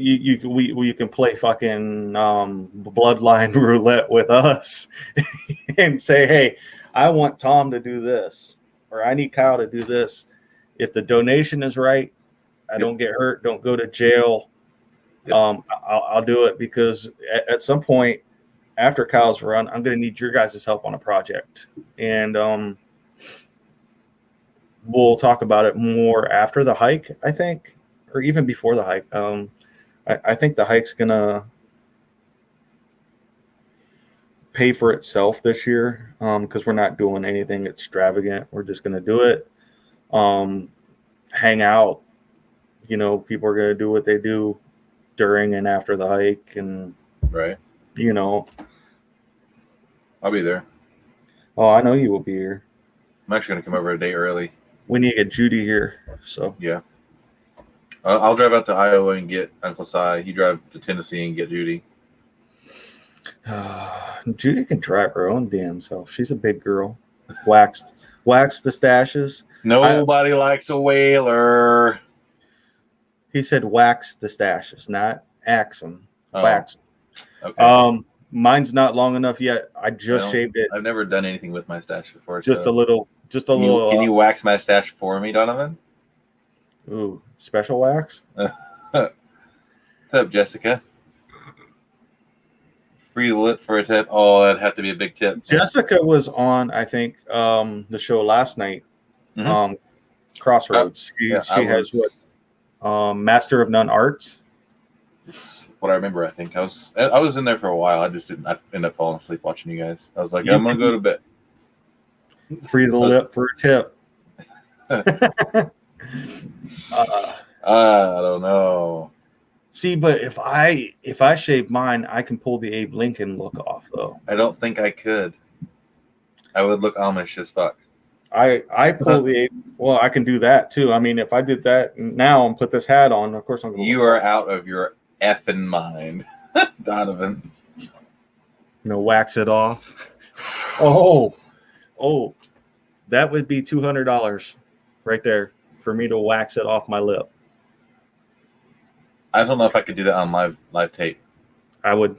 can play fucking bloodline roulette with us and say, hey, I want Tom to do this, or I need Kyle to do this. If the donation is right, I don't get hurt, don't go to jail. I'll do it, because at some point after Kyle's run, I'm going to need your guys' help on a project, and we'll talk about it more after the hike, I think, or even before the hike. I think the hike's going to pay for itself this year, because we're not doing anything extravagant. We're just going to do it, hang out. You know, people are going to do what they do during and after the hike, and right. You know, I'll be there. Oh, I know you will be here. I'm actually going to come over a day early. We need to get Judy here. So yeah, I'll drive out to Iowa and get Uncle Si. You drive to Tennessee and get Judy. Judy can drive her own damn self. She's a big girl. Wax the stashes. Nobody likes a whaler. He said wax the stashes, not axe them. Oh, wax. Okay. Mine's not long enough yet. I just shaved it. I've never done anything with my stash before. Just a little. Can you wax my stash for me, Donovan? Ooh, special wax. What's up, Jessica? Free lip for a tip. Oh, it'd have to be a big tip. Jessica was on, I think, the show last night. Mm-hmm. Crossroads. She has what? Master of None Arts. It's what I remember. I think I was in there for a while. I just didn't. I ended up falling asleep watching you guys. I was like, I'm gonna go to bed. Free the lip for a tip. I don't know. See, but if I shave mine, I can pull the Abe Lincoln look off, though. I don't think I could. I would look Amish as fuck. I pull the Abe. Well, I can do that too. I mean, if I did that now and put this hat on, of course I'm going. You are out of your effing mind, Donovan. Wax it off. Oh, that would be $200 right there for me to wax it off my lip. I don't know if I could do that on live tape. I would.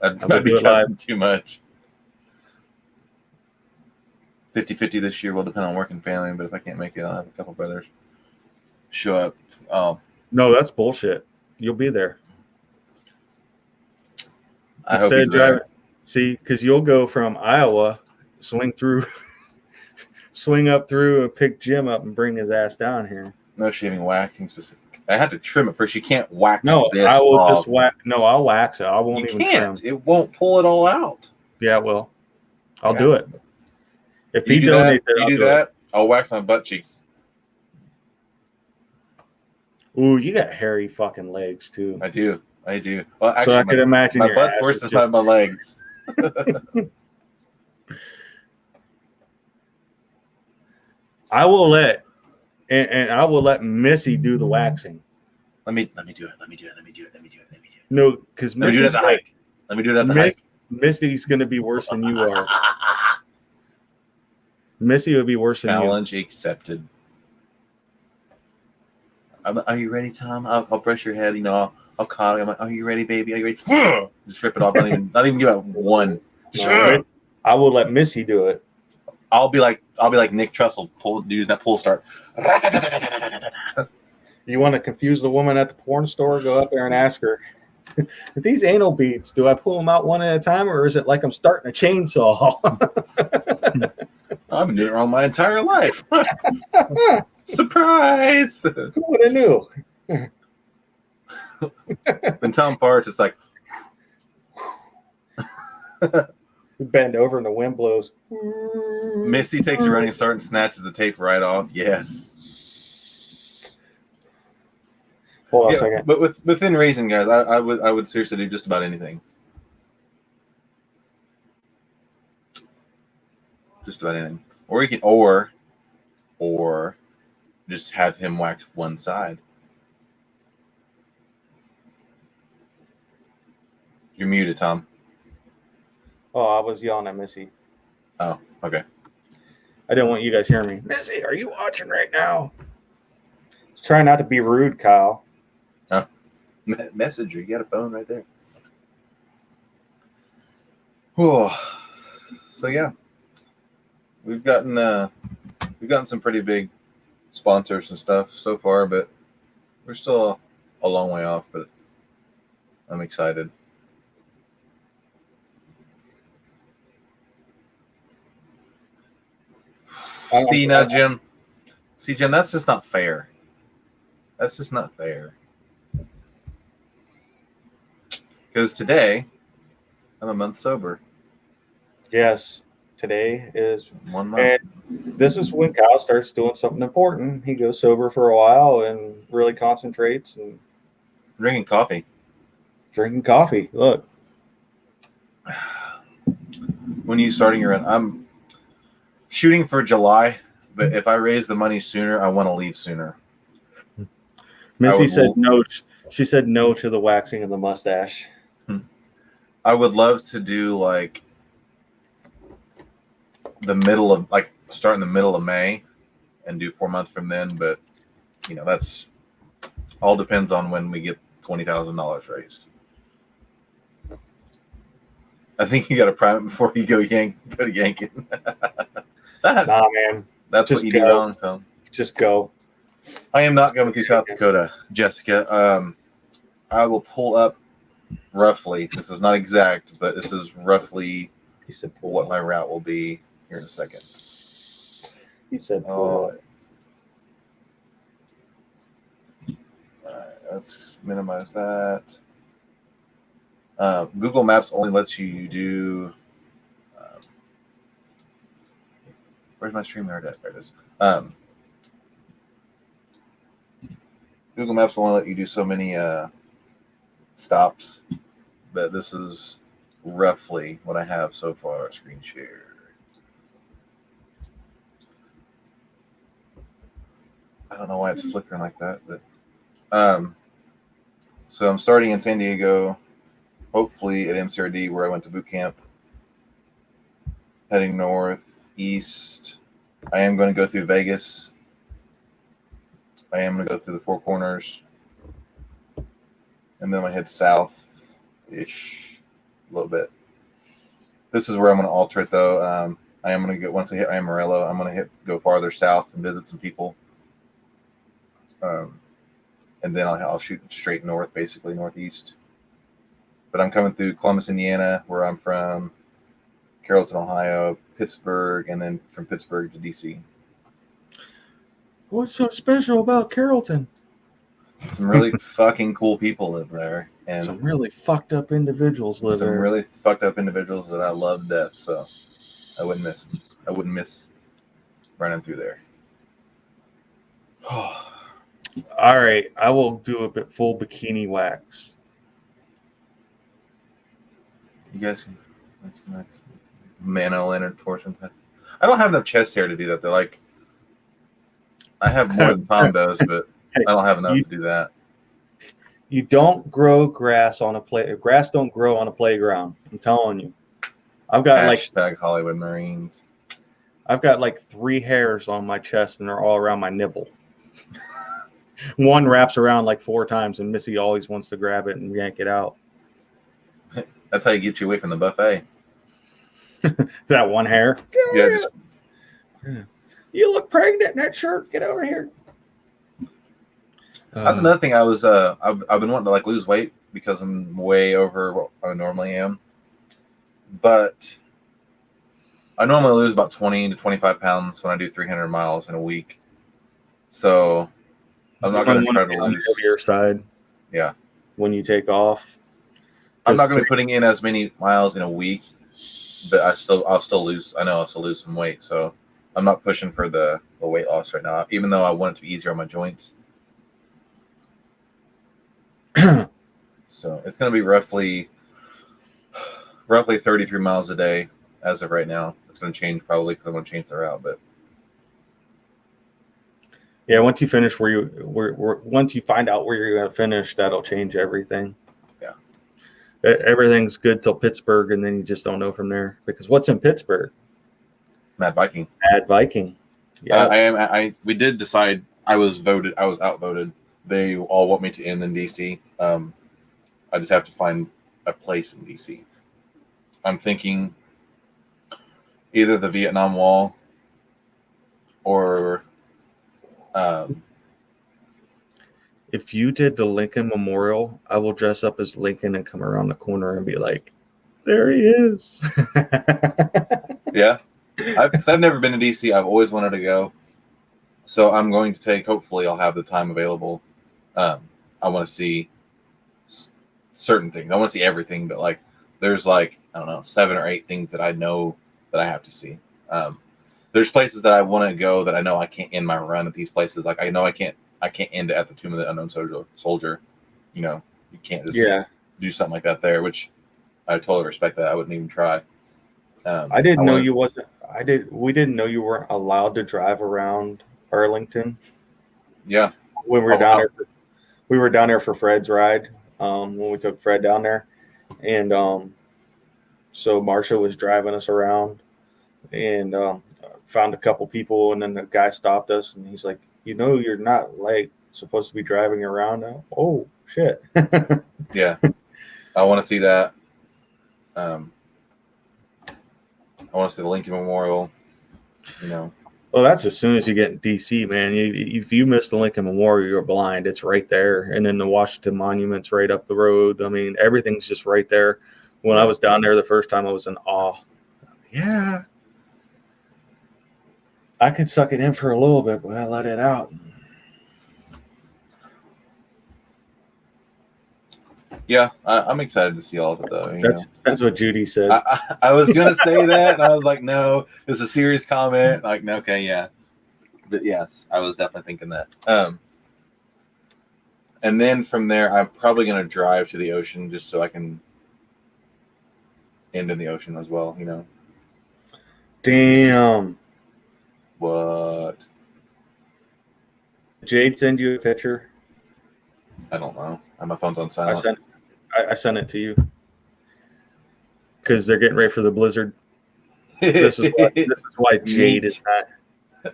I'd be cussing too much. 50-50 this year will depend on work and family, but if I can't make it, I'll have a couple brothers show up. Oh. No, that's bullshit. You'll be there. I hope he's there. See, because you'll go from Iowa, swing up through and pick Jim up and bring his ass down here. No shaving, waxing specific. I had to trim it first. You can't wax this I will off. just wax. No, I'll wax it. I won't even trim. It won't pull it all out. Yeah, it will. I'll do it. If You he do that, donates it, you I'll do do it. that, I'll wax my butt cheeks. Ooh, you got hairy fucking legs too. I do. Well, So actually, I could imagine my your butt's ass worse is than my just- legs. I will let and I will let Missy do the waxing. Let me do it. No, because Let me do it at the hike. Let me do it at the hike. Missy's gonna be worse than you are. Missy would be worse than you. Challenge accepted. Are you ready, Tom? I'll brush your head. I'll call you. I'm like, are you ready, baby? Are you ready? Just rip it off. Not even give out one. No, I will let Missy do it. I'll be like Nick Trussell, use that pull start. You want to confuse the woman at the porn store? Go up there and ask her. These anal beads, do I pull them out one at a time, or is it like I'm starting a chainsaw? I've been doing it wrong my entire life. Surprise! Who would have knew? When Tom farts, it's like We bend over and the wind blows. Missy takes a running start and snatches the tape right off. Yes. Hold on a Yeah, second. but within reason, guys, I would seriously do just about anything. Just about anything. Or you can or just have him wax one side. You're muted, Tom. Oh, I was yelling at Missy. Oh, okay. I didn't want you guys hearing me. Missy, are you watching right now? Try not to be rude, Kyle. Messenger, you got a phone right there. Oh, so yeah, we've gotten some pretty big sponsors and stuff so far, but we're still a long way off. But I'm excited. See now, Jim. See, Jim, that's just not fair. That's just not fair. Because today, I'm a month sober. Yes, today is 1 month. And this is when Kyle starts doing something important. He goes sober for a while and really concentrates and Drinking coffee. drinking coffee. Look, When are you starting your run? I'm shooting for July, but if I raise the money sooner, I want to leave sooner. Missy would said love- no. She said no to the waxing of the mustache. I would love to do like start in the middle of May and do 4 months from then, but that's all depends on when we get $20,000 raised. I think you got to prime it before you go to yanking. Nah, man, That's just what you do go. wrong, Tom. just go. I am not going to South Dakota, Jessica. I will pull up roughly. This is not exact, but this is roughly He said, what my route will be here in a second. He said, All right, let's minimize that. Google Maps only lets you do. Where's my stream there? There it is. Google Maps will only let you do so many stops, but this is roughly what I have so far. Screen share. I don't know why it's flickering like that, but so I'm starting in San Diego, hopefully at MCRD where I went to boot camp. Heading northeast. I am going to go through Vegas. I am going to go through the Four Corners. And then I head south-ish a little bit. This is where I'm going to alter it, though. I am going to once I hit Amarillo, I'm going to go farther south and visit some people. And then I'll shoot straight north, basically northeast. But I'm coming through Columbus, Indiana, where I'm from, Carrollton, Ohio, Pittsburgh, and then from Pittsburgh to DC. What's so special about Carrollton? Some really fucking cool people live there, and Some really fucked up individuals live some there. really fucked up individuals that I love to death. So I wouldn't miss them. I wouldn't miss running through there. All right, I will do a bit full bikini wax. You guys, Mana Leonard portion. I don't have enough chest hair to do that. They're like, I have more than Tom does, but I don't have enough to do that. You don't grow grass on a play. Grass don't grow on a playground. I'm telling you. I've got Hashtag Hollywood Marines. I've got like 3 hairs on my chest, and they're all around my nipple. One wraps around like 4 times, and Missy always wants to grab it and yank it out. That's how you get you away from the buffet. That one hair. Yeah, just, You look pregnant in that shirt. Get over here. that's another thing. I've been wanting to like lose weight because I'm way over what I normally am. But I normally lose about 20 to 25 pounds when I do 300 miles in a week. So I'm not going to try to lose. On your side. Yeah. When you take off. I'm not going to be putting in as many miles in a week, but I'll still lose. I know I'll still lose some weight. So I'm not pushing for the weight loss right now, even though I want it to be easier on my joints. So it's going to be roughly 33 miles a day as of right now. It's going to change probably because I'm going to change the route, but yeah, once you finish once you find out where you're going to finish, that'll change everything. Yeah, everything's good till Pittsburgh, and then you just don't know from there because what's in Pittsburgh? Mad Viking. Mad Viking. Yes. We did decide. I was outvoted. They all want me to end in DC. I just have to find a place in DC. I'm thinking either the Vietnam Wall or if you did the Lincoln Memorial, I will dress up as Lincoln and come around the corner and be like, there he is. Yeah. Because I've never been to DC. I've always wanted to go. So I'm going to take, hopefully I'll have the time available. I want to see certain things. I want to see everything, but like there's like, I don't know, 7 or 8 things that I know that I have to see. There's places that I want to go that I know I can't end my run at these places. Like I know I can't end it at the Tomb of the Unknown Soldier. You know, you can't just do something like that there, which I totally respect that. I wouldn't even try. I didn't know you wasn't. We didn't know you weren't allowed to drive around Arlington. Yeah, when we were down there, we were down there for Fred's ride. When we took Fred down there, and so Marsha was driving us around, and found a couple people, and then the guy stopped us, and he's like, "You know, you're not like supposed to be driving around now." Oh shit! Yeah, I want to see that. I want to see the Lincoln Memorial. You know. Well, that's as soon as you get in DC, man. If you miss the Lincoln Memorial, you're blind. It's right there, and then the Washington Monument's right up the road. I mean, everything's just right there. When I was down there the first time, I was in awe. Yeah, I could suck it in for a little bit, but I let it out. Yeah, I'm excited to see all of it, though. That's what Judy said. I was gonna say that, and I was like, no, it's a serious comment. Like, no, okay, yeah, but yes, I was definitely thinking that. And then from there, I'm probably gonna drive to the ocean just so I can end in the ocean as well. You know. Damn. What? Jade send you a picture? I don't know. My phone's on silent. I sent it to you because they're getting ready for the blizzard. This is why Jade is not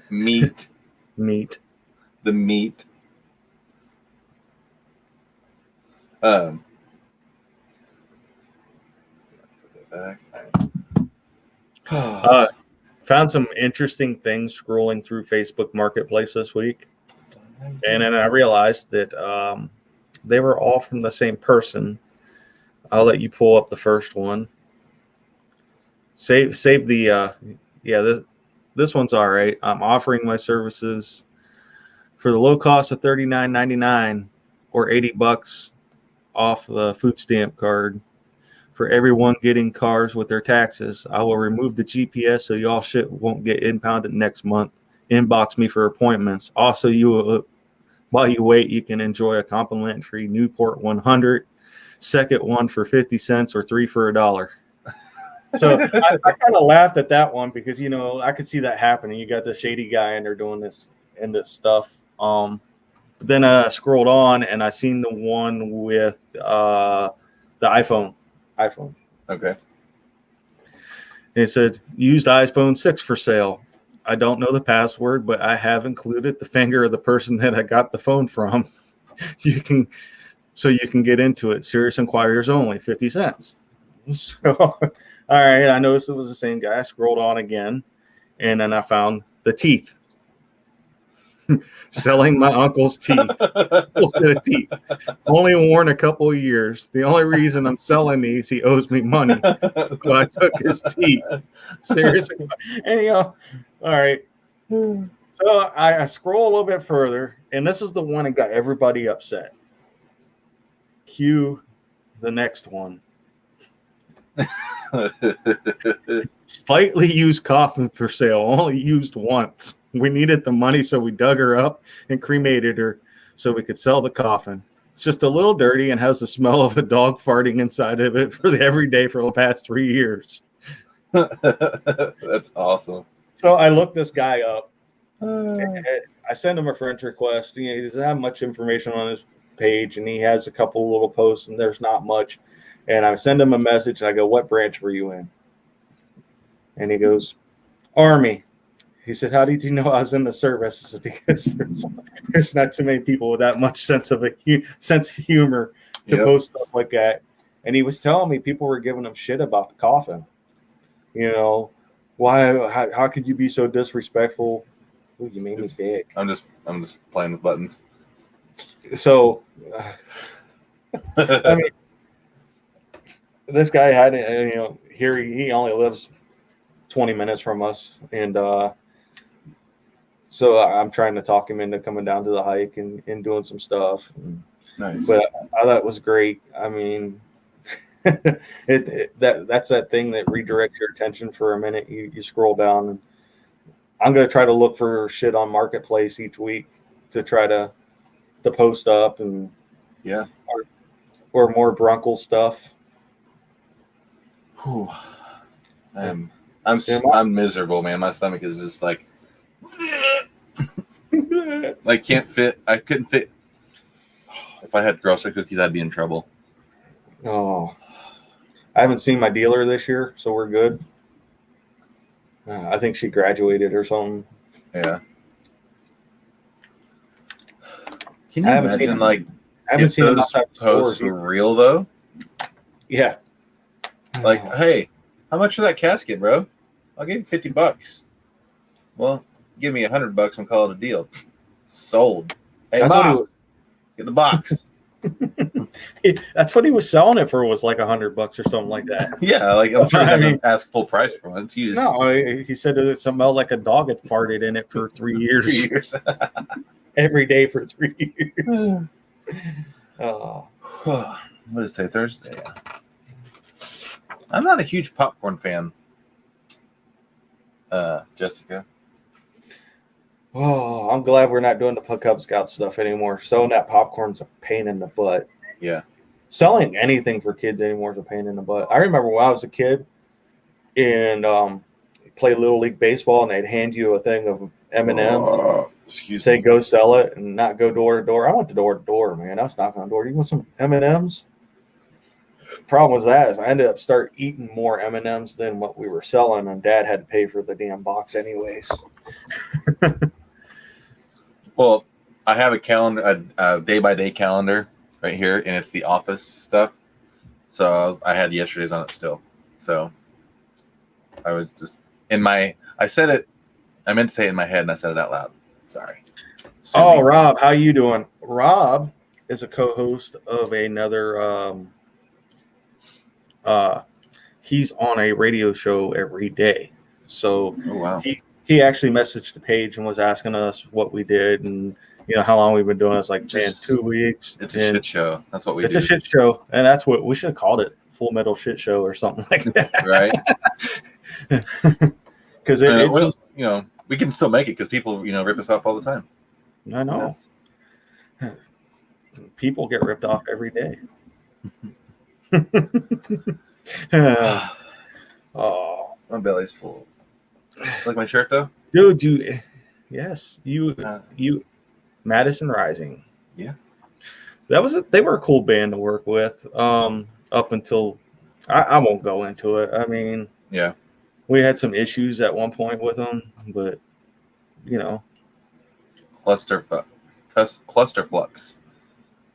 meat. The meat. Put that back. Found some interesting things scrolling through Facebook Marketplace this week, and then I realized that they were all from the same person. I'll let you pull up the first one. Save the this one's all right. I'm offering my services for the low cost of $39.99 or $80 off the food stamp card for everyone getting cars with their taxes. I will remove the GPS so y'all shit won't get impounded next month. Inbox me for appointments. Also, while you wait, you can enjoy a complimentary Newport 100, second one for 50 cents or 3 for $1. So I kind of laughed at that one because, you know, I could see that happening. You got the shady guy and they're doing this stuff. But then I scrolled on and I seen the one with the iPhone. Okay. And it said used iPhone 6 for sale. I don't know the password, but I have included the finger of the person that I got the phone from. You can get into it. Serious inquirers only, 50 cents. So, all right, I noticed it was the same guy. I scrolled on again, and then I found the teeth. Selling my uncle's teeth. Uncle's set of teeth. Only worn a couple of years. The only reason I'm selling these, he owes me money. So I took his teeth. Seriously. Anyhow, all right. So I scroll a little bit further, and this is the one that got everybody upset. Cue the next one. Slightly used coffin for sale, only used once. We needed the money, so we dug her up and cremated her so we could sell the coffin. It's just a little dirty and has the smell of a dog farting inside of it for every day for the past 3 years. That's awesome. So I looked this guy up. I sent him a friend request. He doesn't have much information on his page, and he has a couple little posts, and there's not much. And I send him a message, and I go, "What branch were you in?" And he goes, "Army." He said, "How did you know I was in the service?" I said, "Because there's not too many people with that much sense of humor to post stuff like that." And he was telling me people were giving him shit about the coffin. You know, how could you be so disrespectful? Ooh, you made me big. I'm just playing with buttons. So, I mean, this guy had, you know, here he only lives 20 minutes from us, and so I'm trying to talk him into coming down to the hike and doing some stuff. Nice. But I thought it was great. I mean, that's that thing that redirects your attention for a minute. You scroll down, and I'm going to try to look for shit on Marketplace each week to try to post up, and or more Brunkle stuff. Whew. I'm miserable, man. My stomach is just like can't fit. I couldn't fit. If I had grocery cookies, I'd be in trouble. Oh, I haven't seen my dealer this year, so we're good. I think she graduated or something. Yeah. Can you imagine, I haven't seen those posts were real though? Yeah. Like, hey, how much for that casket, bro? I'll give you $50. Well, give me $100 and call it a deal. Sold. Hey, Bob, get the box. That's what he was selling it for, was like $100 or something like that. Yeah, like I'm sure he didn't ask full price for it. It's used. No, he said it smelled like a dog had farted in it for 3 years. 3 years. Every day for 3 years. What did it say? Thursday? I'm not a huge popcorn fan. Jessica. Oh, I'm glad we're not doing the Cub Scout stuff anymore. Selling that popcorn's a pain in the butt. Yeah. Selling anything for kids anymore is a pain in the butt. I remember when I was a kid and play Little League Baseball, and they'd hand you a thing of M&Ms. Say go sell it and not go door to door. I went to door to door, man. I was knocking on the door. You want some M&Ms? Problem was that is I ended up eating more M&Ms than what we were selling, and Dad had to pay for the damn box anyways. Well, I have a calendar, a day-by-day calendar right here, and it's the office stuff. So I had yesterday's on it still. So I was just I said it. I meant to say it in my head, and I said it out loud. Sorry. Oh, Rob, how you doing? Rob is a co-host of another. He's on a radio show every day. So he actually messaged the page and was asking us what we did and how long we've been doing. It's like 2 weeks. It's a shit show. That's what we do. It's a shit show, and that's what we should have called it Full Metal Shit Show or something like that. Right. Because it's just, you know, we can still make it because people, you know, rip us off all the time. I know. People get ripped off every day. Oh, my belly's full. Like my shirt though, dude. Yes, you Madison Rising. Yeah, they were a cool band to work with. Up until I won't go into it. I mean, yeah, we had some issues at one point with them, but you know, clusterfucks.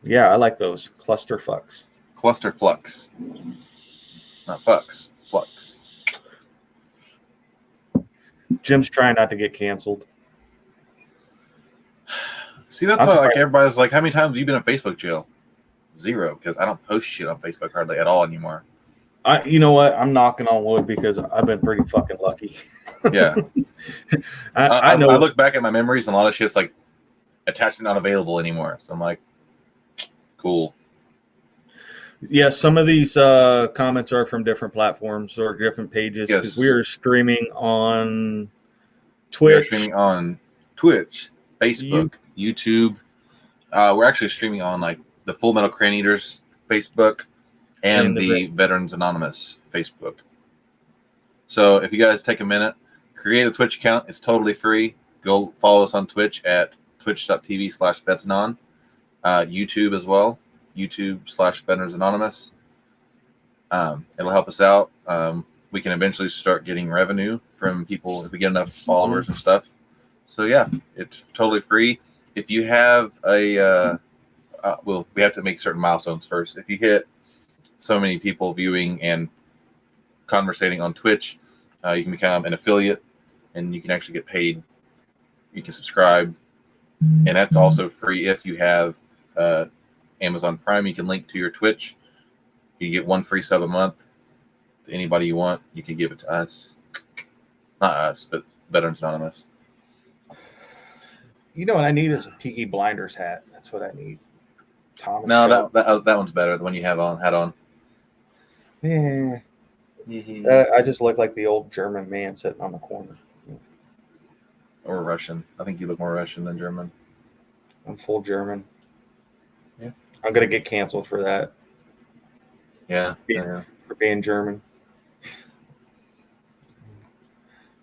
Yeah, I like those clusterfucks. Clusterflux, not fucks, flux. Jim's trying not to get canceled. See, that's why like everybody's like, how many times have you been in Facebook jail? 0, because I don't post shit on Facebook hardly at all anymore. You know what? I'm knocking on wood because I've been pretty fucking lucky. Yeah. I know. I look back at my memories and a lot of shit's like attachment not available anymore. So I'm like, cool. Yeah, some of these comments are from different platforms or different pages because we are streaming on Twitch. We are streaming on Twitch, Facebook, YouTube. We're actually streaming on like the Full Metal Crane Eaters Facebook and the Veterans Anonymous Facebook. So if you guys take a minute, create a Twitch account. It's totally free. Go follow us on Twitch at twitch.tv/vetsanon. YouTube as well. YouTube/Veterans Anonymous. It'll help us out. We can eventually start getting revenue from people if we get enough followers and stuff. So yeah, it's totally free. If you have a, well, we have to make certain milestones first. If you hit so many people viewing and conversating on Twitch, you can become an affiliate, and you can actually get paid. You can subscribe, and that's also free if you have Amazon Prime. You can link to your Twitch. You get 1 free sub a month to anybody you want. You can give it to us. Not us, but Veterans Anonymous. You know what I need is a Peaky Blinders hat. That's what I need. Thomas No, that one's better. The one you have on had on. Yeah. I just look like the old German man sitting on the corner. Or Russian. I think you look more Russian than German. I'm full German. Yeah. I'm gonna get canceled for that. Yeah. For being German.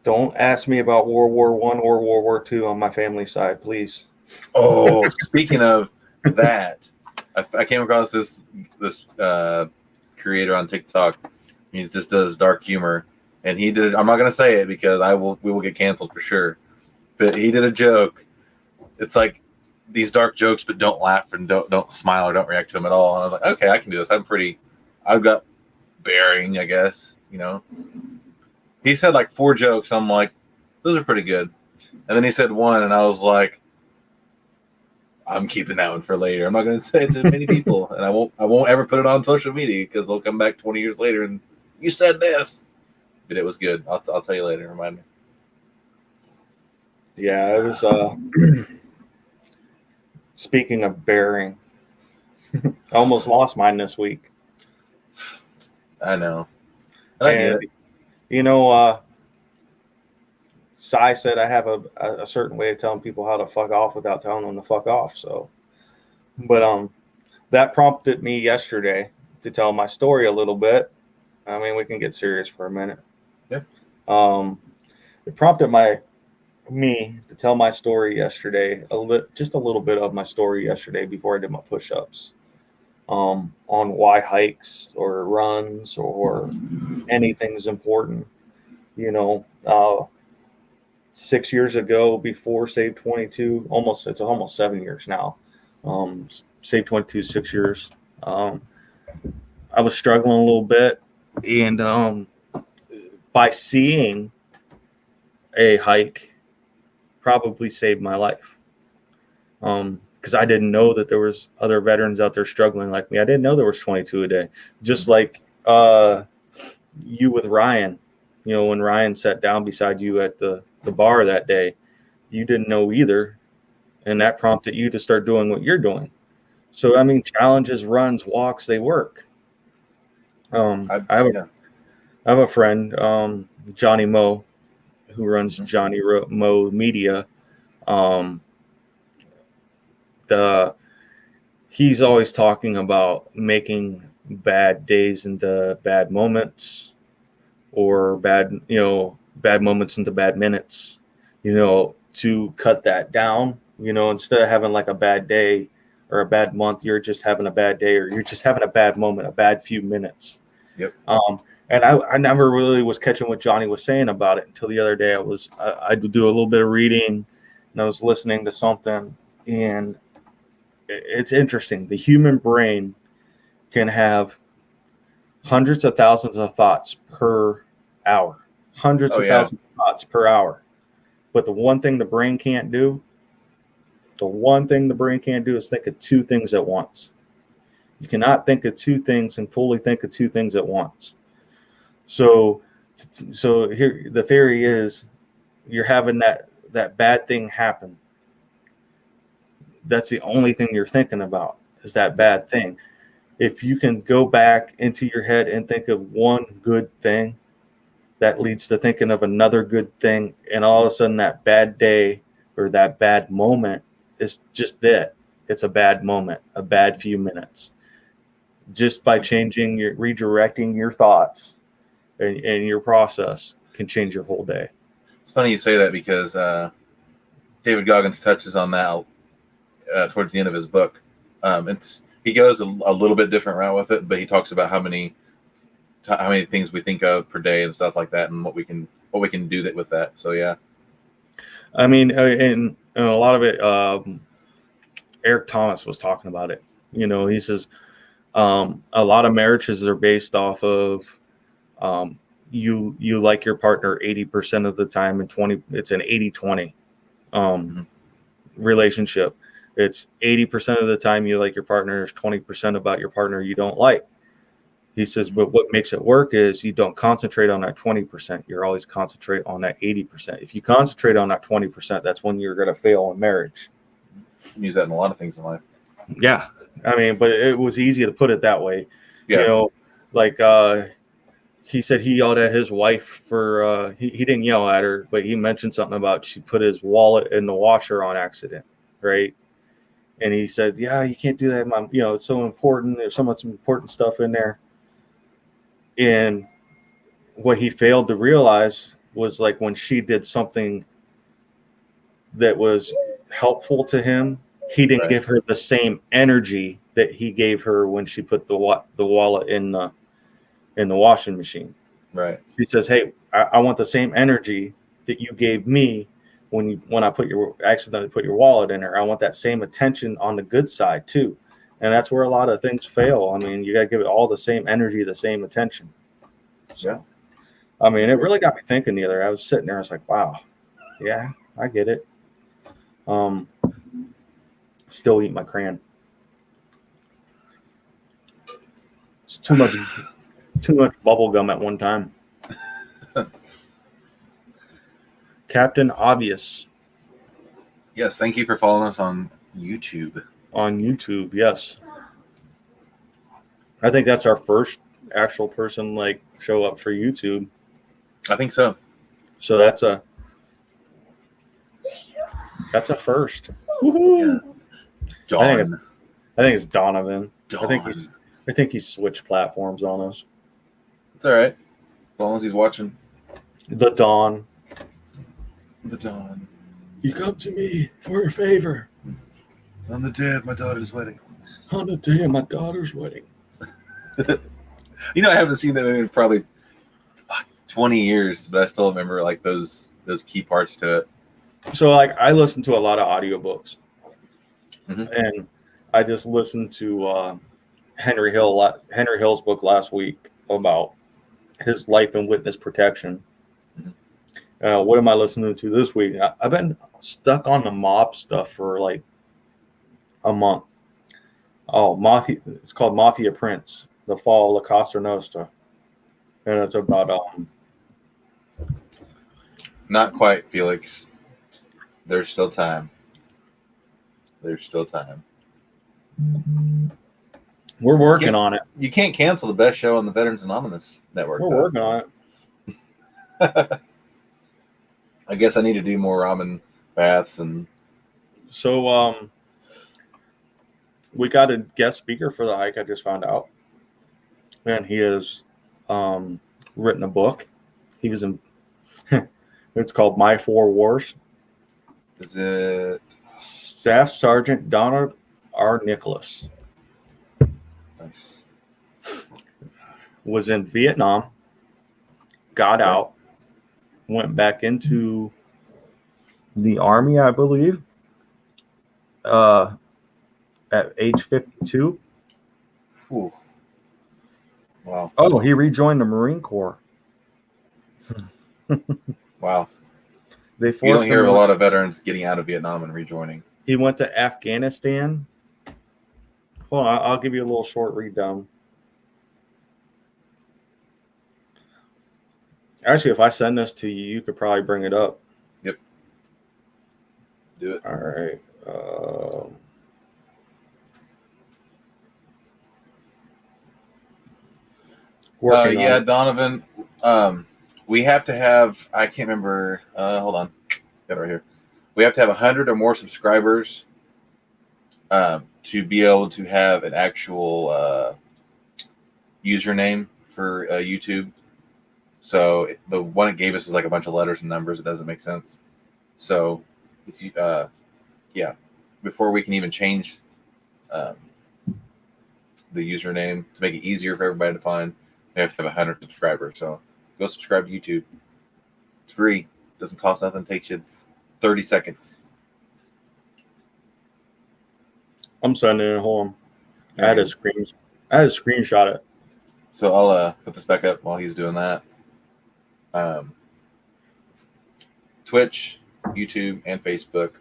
Don't ask me about World War I or World War II on my family side, please. Oh, speaking of that, I came across this creator on TikTok. He just does dark humor, and he did. I'm not gonna say it because we will get canceled for sure. But he did a joke. It's like these dark jokes, but don't laugh and don't smile or don't react to them at all. And I was like, okay, I can do this. I've got bearing, I guess. You know. He said like 4 jokes. And I'm like, those are pretty good. And then he said one, and I was like, I'm keeping that one for later. I'm not going to say it to many people, and I won't ever put it on social media because they'll come back 20 years later and you said this, but it was good. I'll tell you later. Remind me. Yeah, it was. Speaking of bearing, I almost lost mine this week. I know. I get it. You know, Sai said I have a certain way of telling people how to fuck off without telling them to fuck off. So, but that prompted me yesterday to tell my story a little bit. I mean, we can get serious for a minute. Yeah. It prompted me to tell my story yesterday, just a little bit of my story yesterday before I did my push-ups. On why hikes or runs or anything's important. You know, 6 years ago before Save 22, it's almost 7 years now. Save 22, 6 years. I was struggling a little bit, and by seeing a hike probably saved my life. Because I didn't know that there was other veterans out there struggling like me. I didn't know there was 22 a day. Just like you with Ryan. You know, when Ryan sat down beside you at the bar that day, you didn't know either. And that prompted you to start doing what you're doing. So, I mean, challenges, runs, walks, they work. I have a friend, Johnny Moe, who runs Johnny Moe Media. He's always talking about making bad days into bad moments, or bad moments into bad minutes, to cut that down. Instead of having like a bad day or a bad month, you're just having a bad day, or you're just having a bad moment, a bad few minutes. Yep. And I never really was catching what Johnny was saying about it until the other day. I do a little bit of reading, and I was listening to something, and it's interesting. The human brain can have hundreds of thousands of thoughts per hour, thousands of thoughts per hour. But the one thing the brain can't do is think of two things at once. You cannot think of two things and fully think of two things at once. So here, the theory is you're having that bad thing happen. That's the only thing you're thinking about, is that bad thing. If you can go back into your head and think of one good thing, that leads to thinking of another good thing. And all of a sudden that bad day or that bad moment is just it. It's a bad moment, a bad few minutes. Just by redirecting your thoughts and your process can change your whole day. It's funny you say that, because David Goggins touches on that towards the end of his book. He goes a little bit different route with it, but he talks about how many things we think of per day and stuff like that, and what we can do with that. So yeah, I mean, and a lot of it, Eric Thomas was talking about it. He says a lot of marriages are based off of you like your partner 80% of the time, and 20. It's an 80-20 relationship. It's 80% of the time you like your partner. There's 20% about your partner you don't like. He says, but what makes it work is you don't concentrate on that 20%. You're always concentrate on that 80%. If you concentrate on that 20%, that's when you're going to fail in marriage. You use that in a lot of things in life. Yeah. I mean, but it was easy to put it that way. Yeah. He said he yelled at his wife for, he didn't yell at her, but he mentioned something about she put his wallet in the washer on accident. Right. And he said, yeah, you can't do that, Mom. It's so important. There's so much important stuff in there. And what he failed to realize was, like, when she did something that was helpful to him, he didn't give her the same energy that he gave her when she put the wallet in the washing machine. Right. She says, hey, I want the same energy that you gave me when I accidentally put your wallet in there. I want that same attention on the good side too. And that's where a lot of things fail. I mean, you got to give it all the same energy, the same attention. So, yeah. I mean, it really got me thinking the other day. I was sitting there, I was like, wow, yeah, I get it. Still eat my crayon. It's too much bubble gum at one time. Captain Obvious. Yes, thank you for following us on YouTube. On YouTube, yes. I think that's our first actual person show up for YouTube. I think so. So that's a first. Woohoo! Yeah. I think it's Donovan. Dawn. I think he's switched platforms on us. It's all right, as long as he's watching. The Dawn. The Dawn. You come to me for a favor. On the day of my daughter's wedding. On the day of my daughter's wedding. I haven't seen that in probably 20 years, but I still remember those key parts to it. So I listen to a lot of audiobooks. And I just listened to Henry Hill's book last week about his life and witness protection. What am I listening to this week? I've been stuck on the mob stuff for a month. Oh, Mafia! It's called Mafia Prince: The Fall of La Costa Nostra, and it's about Not quite, Felix. There's still time. There's still time. We're working on it. You can't cancel the best show on the Veterans Anonymous network. We're though. working on it. I guess I need to do more ramen baths and. So we got a guest speaker for the hike. I just found out, and he has written a book. He was in. It's called My Four Wars. Is it Staff Sergeant Donald R. Nicholas nice? was in Vietnam, got out, went back into the Army, I believe, at age 52. Ooh. Wow. Oh, he rejoined the Marine Corps. Wow. They You forced don't hear him. of a lot of veterans getting out of Vietnam and rejoining. He went to Afghanistan. Hold on, I'll give you a little short read down. Actually, if I send this to you, you could probably bring it up. Yep. Do it. All right. Working on Yeah, it. Donovan. We have to have. I can't remember. Hold on. Got it right here. We have to have 100 or more subscribers to be able to have an actual username for YouTube. So the one it gave us is like a bunch of letters and numbers. It doesn't make sense. So if you, before we can even change the username to make it easier for everybody to find, we have to have 100 subscribers. So go subscribe to YouTube. It's free. Doesn't cost nothing. Takes you 30 seconds. I'm sending it home. I had a screenshot it. So I'll put this back up while he's doing that. Twitch, YouTube, and Facebook.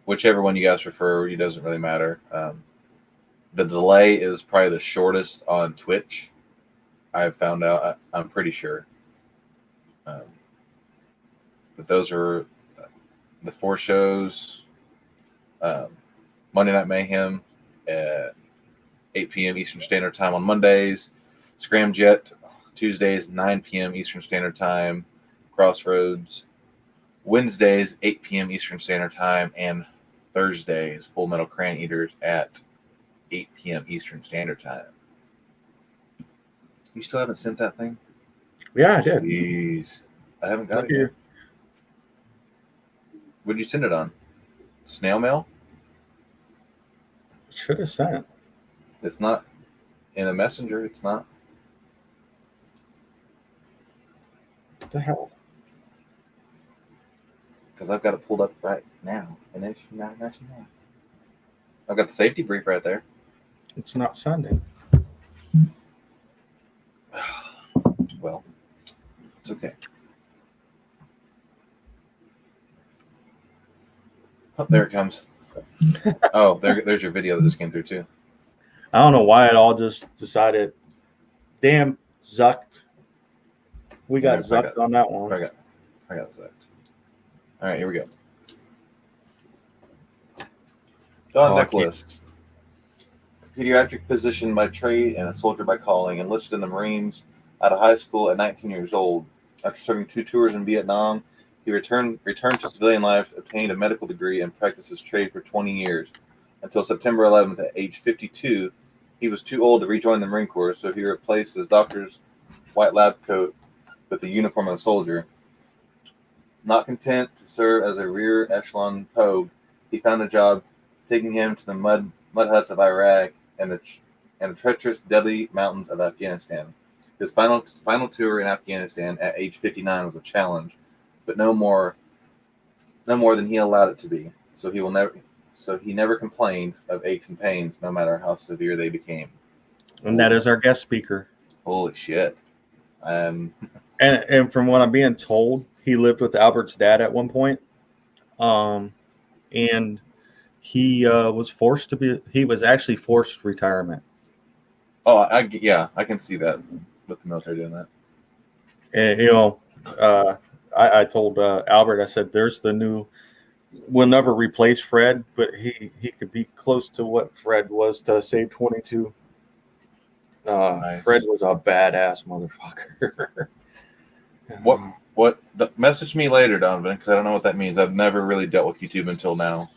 Whichever one you guys prefer, it doesn't really matter. The delay is probably the shortest on Twitch. I've found out. I'm pretty sure. But those are the 4 shows. Monday Night Mayhem at 8 p.m. Eastern Standard Time on Mondays. Scramjet Tuesdays, 9 p.m. Eastern Standard Time. Crossroads Wednesdays, 8 p.m. Eastern Standard Time. And Thursdays, Full Metal Crayon Eaters at 8 p.m. Eastern Standard Time. You still haven't sent that thing? Yeah, I did. Jeez. I haven't got Look it yet. here. What did you send it on? Snail mail? Should have sent. It's not in a messenger. It's not. What the hell? Because I've got it pulled up right now. And it's not. I've got the safety brief right there. It's not sending. Well, it's okay. Oh, there it comes. Oh, there's your video that just came through too. I don't know why it all just decided. Damn, zucked. We got zucked on that one. I got zucked. All right, here we go. Don Nicholas, pediatric physician by trade and a soldier by calling, enlisted in the Marines out of high school at 19 years old. After serving 2 tours in Vietnam, he returned to civilian life, obtained a medical degree, and practiced his trade for 20 years. Until September 11th, at age 52, he was too old to rejoin the Marine Corps, so he replaced his doctor's white lab coat with the uniform of a soldier. Not content to serve as a rear echelon pogue, he found a job taking him to the mud huts of Iraq and the treacherous, deadly mountains of Afghanistan. His final tour in Afghanistan at age 59 was a challenge, but no more than he allowed it to be. So he never complained of aches and pains, no matter how severe they became. And that is our guest speaker. Holy shit! And from what I'm being told, he lived with Albert's dad at one point, and he was forced to be. He was actually forced retirement. Oh, I can see that with the military doing that. And I told Albert, I said, "There's the new will never replace Fred, but he could be close to what Fred was to Save 22. Nice. Fred was a badass motherfucker. Message me later, Donovan, because I don't know what that means. I've never really dealt with YouTube until now,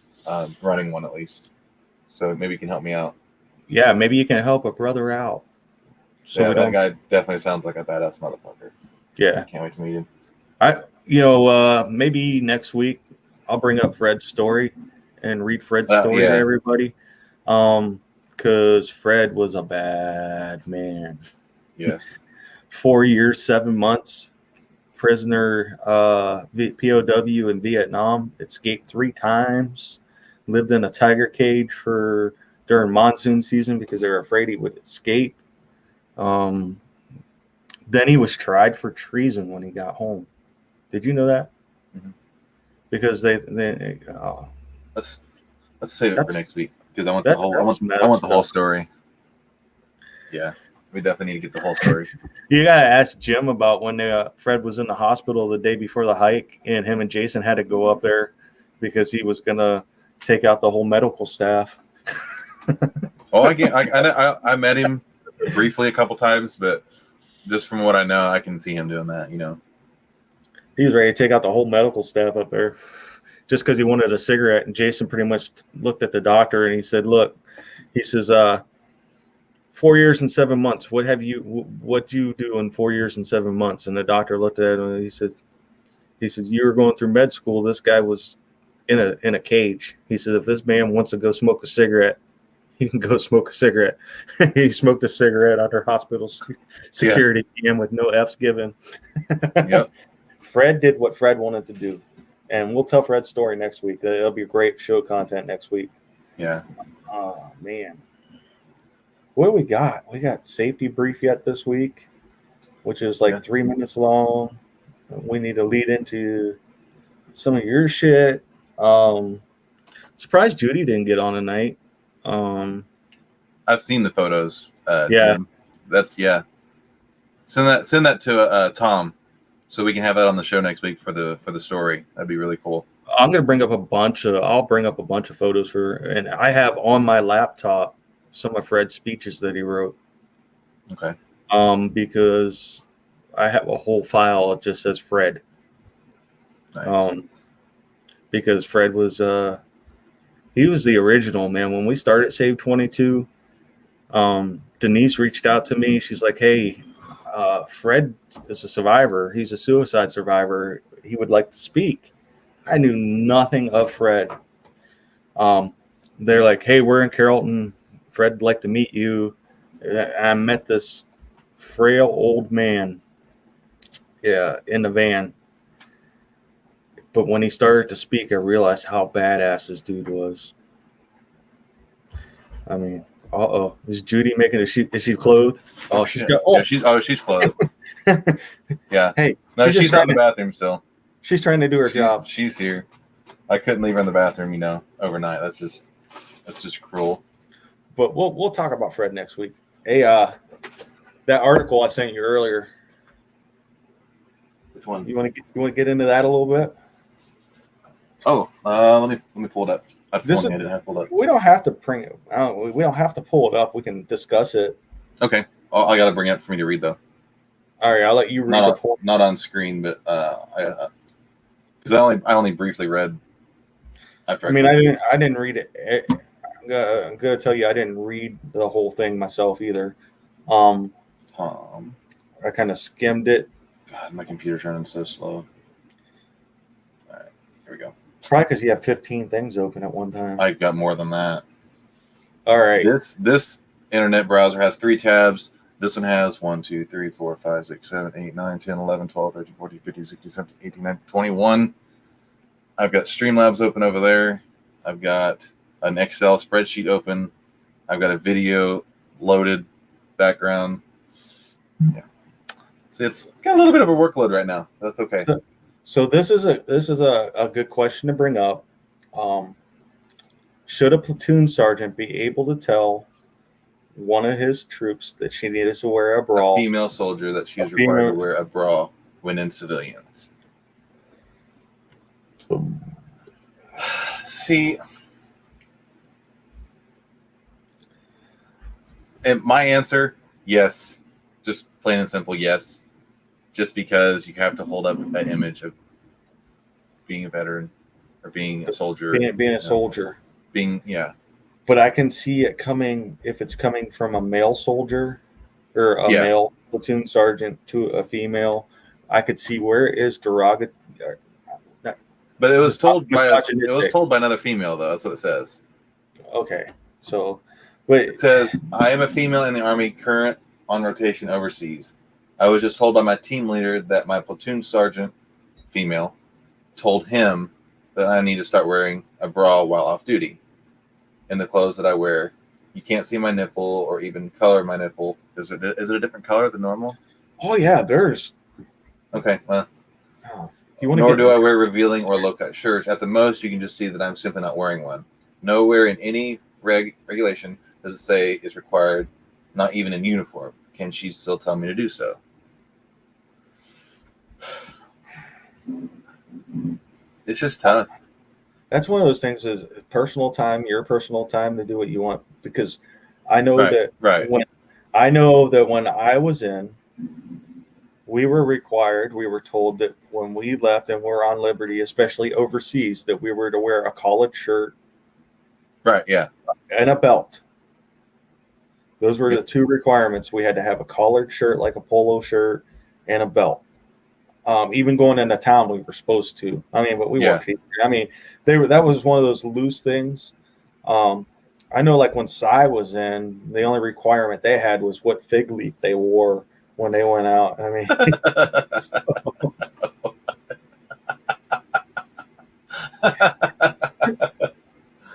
running one at least. So maybe you can help me out. Yeah, maybe you can help a brother out. So yeah, we that don't. guy definitely sounds like a badass motherfucker. Yeah, I can't wait to meet him. Maybe next week I'll bring up Fred's story and read Fred's story to yeah. everybody. Because Fred was a bad man. Yes. 4 years, 7 months, prisoner, POW in Vietnam. Escaped 3 times. Lived in a tiger cage during monsoon season because they were afraid he would escape. Then he was tried for treason when he got home. Did you know that? Mm-hmm. Because let's save it for next week because I want the whole story. Yeah, we definitely need to get the whole story. You gotta ask Jim about when Fred was in the hospital the day before the hike, and him and Jason had to go up there because he was gonna take out the whole medical staff. I met him briefly a couple times, but just from what I know, I can see him doing that. He was ready to take out the whole medical staff up there just because he wanted a cigarette. And Jason pretty much looked at the doctor and he said, "Look," he says, 4 years and 7 months. What'd you do in 4 years and 7 months? And the doctor looked at him and he says, "You were going through med school. This guy was in a cage." He said, "If this man wants to go smoke a cigarette, he can go smoke a cigarette." He smoked a cigarette under hospital security cam with no F's given. Yep. Fred did what Fred wanted to do. And we'll tell Fred's story next week. It'll be great show content next week. Yeah. Oh, man. What do we got? We got safety brief yet this week, which is like 3 minutes long. We need to lead into some of your shit. Surprised Judy didn't get on tonight. I've seen the photos. Yeah. Jim. Send that to Tom, so we can have that on the show next week for the story. That'd be really cool. I'm gonna bring up I'll bring up a bunch of photos and I have on my laptop some of Fred's speeches that he wrote. Okay. Because I have a whole file that just says Fred. Nice. Because Fred was he was the original, man. When we started Save 22, Denise reached out to me. She's like, "Hey, Fred is a survivor. He's a suicide survivor. He would like to speak." I knew nothing of Fred. They're like, "Hey, we're in Carrollton. Fred'd like to meet you." I met this frail old man, in the van. But when he started to speak, I realized how badass this dude was. I mean, is Judy making is she clothed? Oh, she's she's clothed. Yeah. Hey, no, she's in the bathroom still. She's trying to do her job. She's here. I couldn't leave her in the bathroom, overnight. That's just cruel. But we'll talk about Fred next week. Hey, that article I sent you earlier. Which one? You want to get into that a little bit? Oh, let me pull it up. We don't have to bring it. We don't have to pull it up. We can discuss it. Okay. I got to bring it up for me to read though. All right, I'll let you read it. Not on screen, but because I only briefly read. After I didn't read it. I'm gonna tell you, I didn't read the whole thing myself either. I kind of skimmed it. God, my computer's running so slow. All right, here we go. Probably because you have 15 things open at one time. I got more than that. All right. This internet browser has 3 tabs. This one has 1, 2, 3, 4, 5, 6, 7, 8, 9, 10, 11, 12, 13, 14, 15, 16, 17, 18, 19, 21. I've got Streamlabs open over there. I've got an Excel spreadsheet open. I've got a video loaded background. Yeah. So it's got a little bit of a workload right now. That's okay. So this is a good question to bring up. Should a platoon sergeant be able to tell one of his troops that she needed to wear a bra? A female soldier that she was required to wear a bra when in civilians. See, and my answer, yes, just plain and simple, yes. Just because you have to hold up that image of being a veteran or being a soldier, being a soldier. Yeah. But I can see it coming if it's coming from a male soldier or a Yeah. male platoon sergeant to a female. I could see where it is derogatory. But it was told by misogynistic. another female though. That's what it says. Okay, so but It says, "I am a female in the Army, current on rotation overseas. I was just told by my team leader that my platoon sergeant, female, told him that I need to start wearing a bra while off duty. In the clothes that I wear, you can't see my nipple or even color my nipple. Is it a different color than normal? oh yeah, there's Okay, well, you want nor do I wear revealing or low-cut shirts. At the most, you can just see that I'm simply not wearing one. Nowhere in any regulation does it say it's required, not even in uniform. Can she still tell me to do so?" It's just tough. That's one of those things is personal time, your personal time to do what you want. Because I know Right. when I was in, we were told that when we left and we're on liberty, especially overseas, that we were to wear a collared shirt, Right, yeah. and a belt. Those were the two requirements. We had to have a collared shirt, like a polo shirt, and a belt. Even going into town, we were supposed to. I mean, but we weren't. I mean, that was one of those loose things. I know, like when Cy was in, the only requirement they had was what fig leaf they wore when they went out. I mean,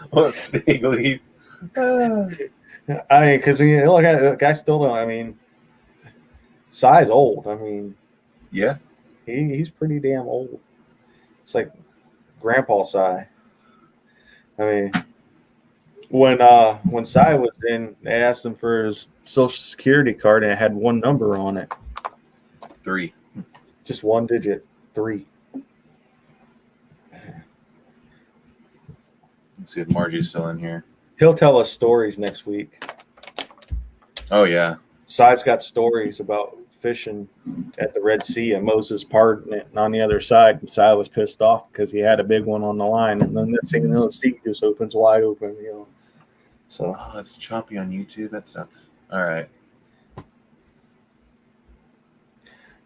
What fig leaf? I mean, because like I still don't. I mean, Cy's old. I mean, yeah, he's pretty damn old. It's like Grandpa Cy. I mean, when Cy was in, they asked him for his social security card, and it had one number on it. 3. Just one digit. 3. Let's see if Margie's still in here. He'll tell us stories next week. Oh yeah. Cy's got stories about fishing at the Red Sea and Moses parting it, and on the other side, Cy was pissed off because he had a big one on the line, and then the sea just opens wide open, you know. So it's choppy on YouTube. That sucks. All right.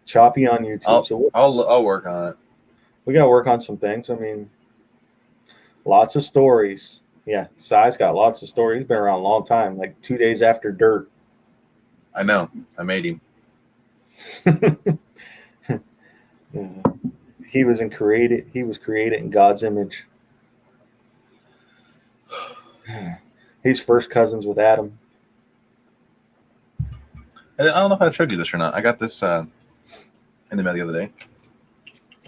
Choppy on YouTube. I'll work on it. We got to work on some things. I mean, lots of stories. Yeah, Cy's got lots of stories. He's been around a long time, like 2 days after Dirt. I know. I made him. He was created in God's image. He's first cousins with Adam. I don't know if I showed you this or not. I got this in the mail the other day.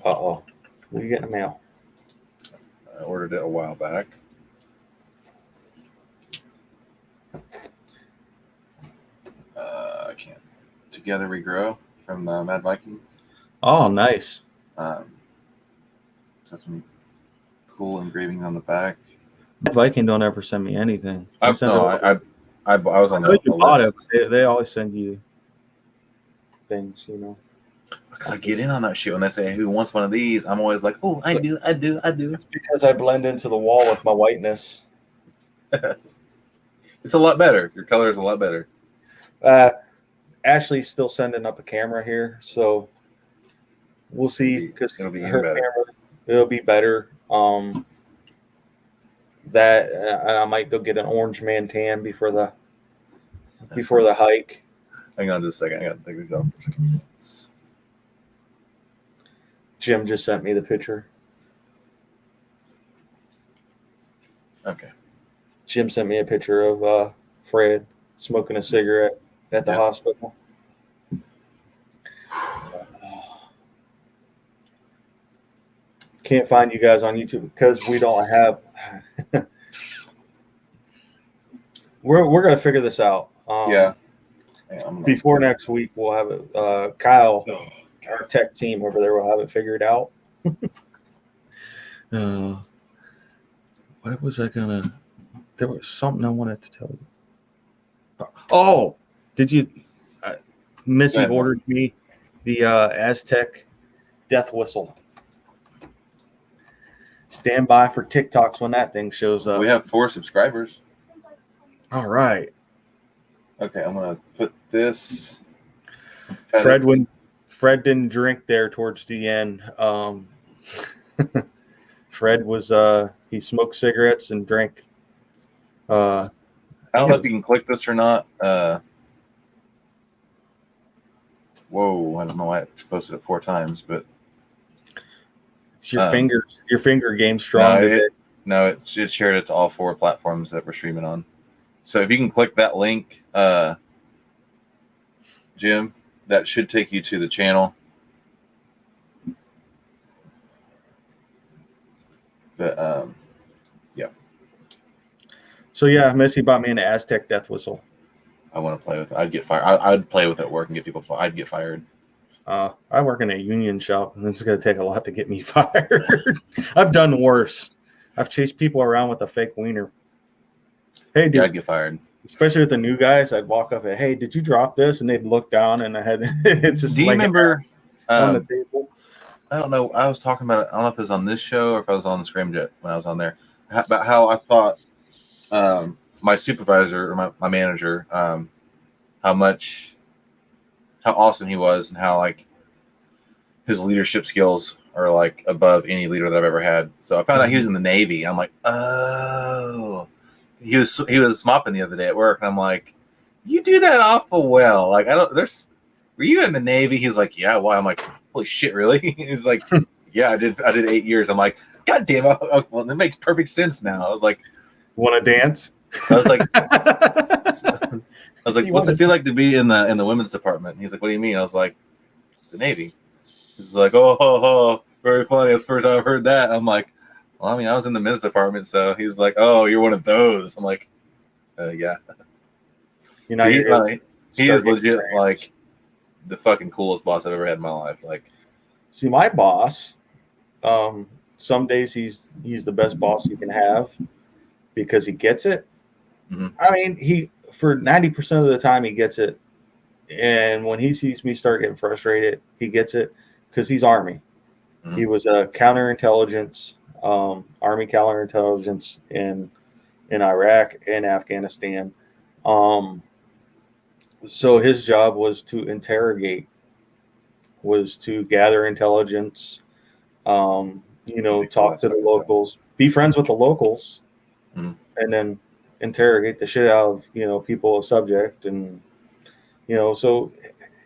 Uh-oh. What do you get in the mail? I ordered it a while back. I can't. Together We Grow from Mad Vikings. Oh, nice. Got some cool engravings on the back. Viking don't ever send me anything. I was on the list. They always send you things, you know. Because I get in on that shit when they say, "Who wants one of these?" I'm always like, "Oh, I do." It's because I blend into the wall with my whiteness. It's a lot better. Your color is a lot better. Ashley's still sending up a camera here, so we'll see. Because it'll be her better. camera, it'll be better. That I might go get an orange man tan before the hike. Hang on just a second. I got to take these off for a second. Jim just sent me the picture. Okay. Jim sent me a picture of Fred smoking a cigarette at the hospital. Can't find you guys on YouTube because we don't have. We're gonna figure this out. Yeah. Before next week, we'll have it. Kyle, our tech team over there, will have it figured out. what was I gonna? There was something I wanted to tell you. Oh, did you? Missy ordered me the Aztec death whistle. Stand by for TikToks when that thing shows up. We have 4 subscribers. All right. Okay, I'm gonna put this. Fred didn't drink there towards the end. Fred was he smoked cigarettes and drank. I don't know if you can click this or not. Whoa, I don't know why I posted it 4 times, but it's your fingers. Your finger game strong. It shared it to all 4 platforms that we're streaming on. So if you can click that link, Jim, that should take you to the channel. But yeah. So yeah, Missy bought me an Aztec death whistle. I want to play with it. I'd get fired. I'd play with it at work and get people fired. I'd get fired. I work in a union shop, and it's going to take a lot to get me fired. I've done worse. I've chased people around with a fake wiener. Hey, dude. Yeah, I'd get fired. Especially with the new guys, I'd walk up and, hey, did you drop this? And they'd look down, and I had it's just. Do you remember on the table? I don't know. I was talking about it. I don't know if it was on this show or if I was on the Scramjet when I was on there. About how I thought my supervisor or my manager, how awesome he was, and how like his leadership skills are like above any leader that I've ever had. So I found out he was in the Navy. I'm like, oh, he was mopping the other day at work, and I'm like, you do that awful well. Like were you in the Navy? He's like, yeah. Why? I'm like, holy shit, really? He's like, yeah, I did 8 years. I'm like, God damn it. Well, that makes perfect sense now. I was like, want to dance? I was like, what's it feel like to be in the women's department? And he's like, what do you mean? I was like, the Navy. He's like, oh, very funny. That's the first time I've heard that. I'm like, well, I mean, I was in the men's department. So he's like, oh, you're one of those. I'm like, yeah. You know, he is legit like the fucking coolest boss I've ever had in my life. Like, see, my boss, some days he's the best boss you can have because he gets it. Mm-hmm. I mean, for 90% of the time he gets it. And when he sees me start getting frustrated, he gets it because he's Army. Mm-hmm. He was a counterintelligence, Army counterintelligence in Iraq and Afghanistan. So his job was to interrogate, was to gather intelligence, talk to the locals, be friends with the locals, mm-hmm. and then interrogate the shit out of, people of subject. And, so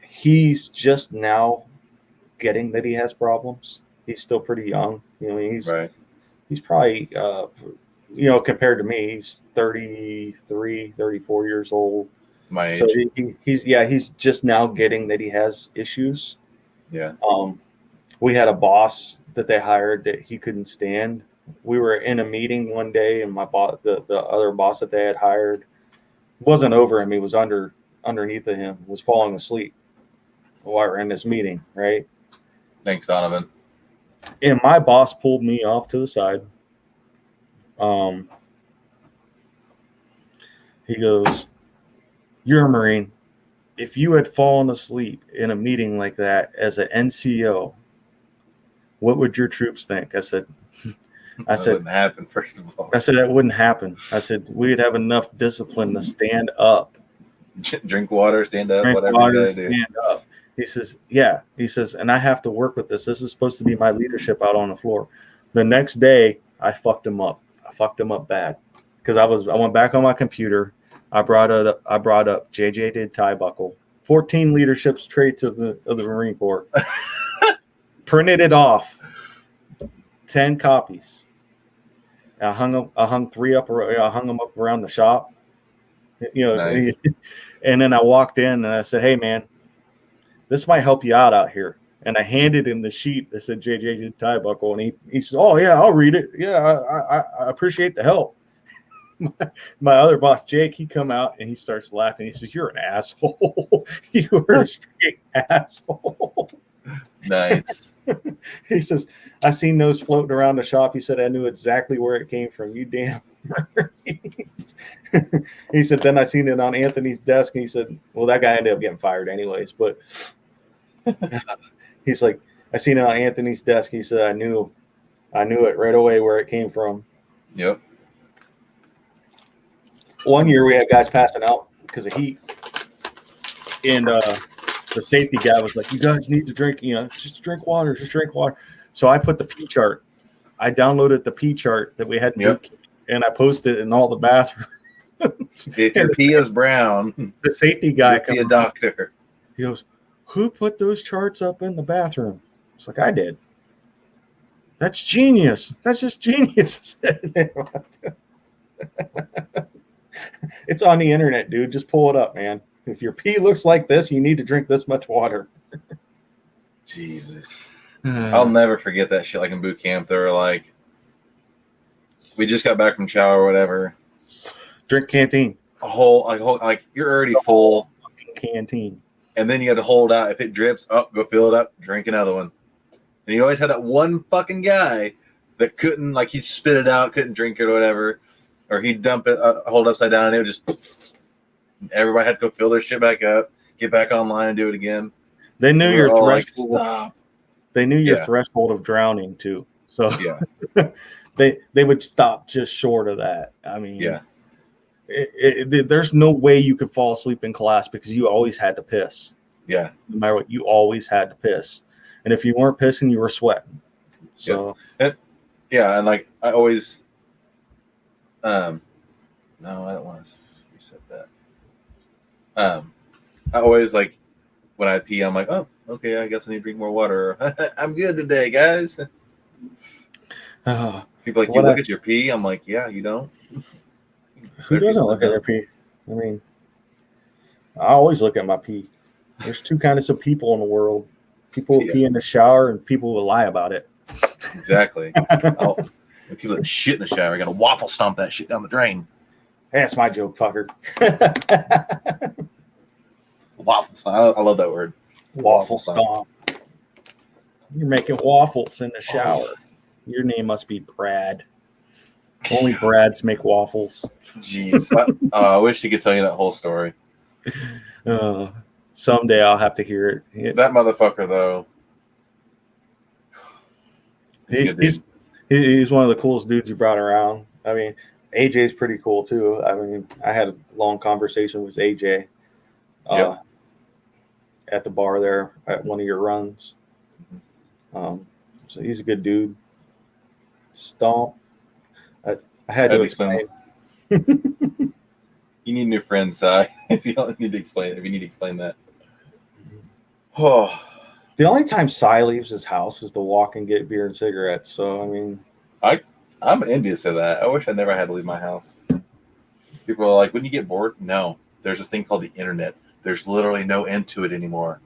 he's just now getting that he has problems. He's still pretty young. He's probably, compared to me, he's 33, 34 years old. My age. So he's just now getting that he has issues. Yeah. We had a boss that they hired that he couldn't stand. We were in a meeting one day, and my boss, the other boss that they had hired, wasn't over him. He was underneath of him, was falling asleep while we were in this meeting, right? Thanks, Donovan. And my boss pulled me off to the side. He goes, "You're a Marine. If you had fallen asleep in a meeting like that as an NCO, what would your troops think?" I said, That wouldn't happen, first of all. I said, that wouldn't happen. I said, we'd have enough discipline to stand up. Drink water, stand up, whatever you gotta do. Stand up. He says, yeah. He says, and I have to work with this. This is supposed to be my leadership out on the floor. The next day, I fucked him up. I fucked him up bad. Because I went back on my computer. I brought up JJ did tie buckle. 14 leadership traits of the Marine Corps. Printed it off. 10 copies. I hung them up around the shop. Nice. And then I walked in and I said, "Hey man, this might help you out here." And I handed him the sheet that said JJ did tie buckle, and he said, "Oh yeah, I'll read it. Yeah, I appreciate the help." My other boss, Jake, he come out and he starts laughing. He says, "You're an asshole. You were a straight asshole." Nice. He says, I seen those floating around the shop. He said, I knew exactly where it came from. You damn Marines. He said, then I seen it on Anthony's desk. And he said, well, that guy ended up getting fired anyways. But he's like, I seen it on Anthony's desk. He said, I knew it right away where it came from. Yep. One year we had guys passing out because of heat. And the safety guy was like, you guys need to drink, just drink water. So I put the P chart. I downloaded the P chart that we had in boot camp, and I posted it in all the bathrooms. If your pee is brown, the safety guy see a doctor. He goes, who put those charts up in the bathroom? It's like, I did. That's genius. That's just genius. It's on the internet, dude. Just pull it up, man. If your pee looks like this, you need to drink this much water. Jesus. I'll never forget that shit. Like in boot camp, they were like, we just got back from chow or whatever. Drink canteen. Like you're already full. Canteen. And then you had to hold out. If it drips, go fill it up, drink another one. And you always had that one fucking guy that couldn't, like, he spit it out, couldn't drink it or whatever. Or he'd dump it, hold it upside down, and it would just, everybody had to go fill their shit back up, get back online and do it again. They knew your threshold. Stop. They knew your threshold of drowning too. So yeah, they would stop just short of that. I mean, there's no way you could fall asleep in class because you always had to piss. Yeah, no matter what, you always had to piss, and if you weren't pissing, you were sweating. So and like I always, no, I don't want to reset that. I always, like, when I pee, I'm like, oh, okay, I guess I need to drink more water. I'm good today, guys. People are like, you look at your pee? I'm like, yeah, you don't. Who doesn't look at their pee? I mean, I always look at my pee. There's two kinds of people in the world. People who pee in the shower and people who lie about it. Exactly. People that shit in the shower, got to waffle stomp that shit down the drain. Hey, that's my joke, fucker. Waffle stomp. I love that word. Waffle stomp. You're making waffles in the shower. Your name must be Brad. Only Brads make waffles. Jeez. I wish he could tell you that whole story. Someday I'll have to hear it. That motherfucker, though. He's one of the coolest dudes you brought around. I mean, AJ's pretty cool, too. I mean, I had a long conversation with AJ at the bar there at one of your runs. So he's a good dude. Stomp. I had to explain. You need new friends, Si. If you don't need to explain, if you need to explain that. Oh, the only time Si leaves his house is to walk and get beer and cigarettes. So I mean, I'm envious of that. I wish I never had to leave my house. People are like, "When you get bored?" No, there's this thing called the internet. There's literally no end to it anymore.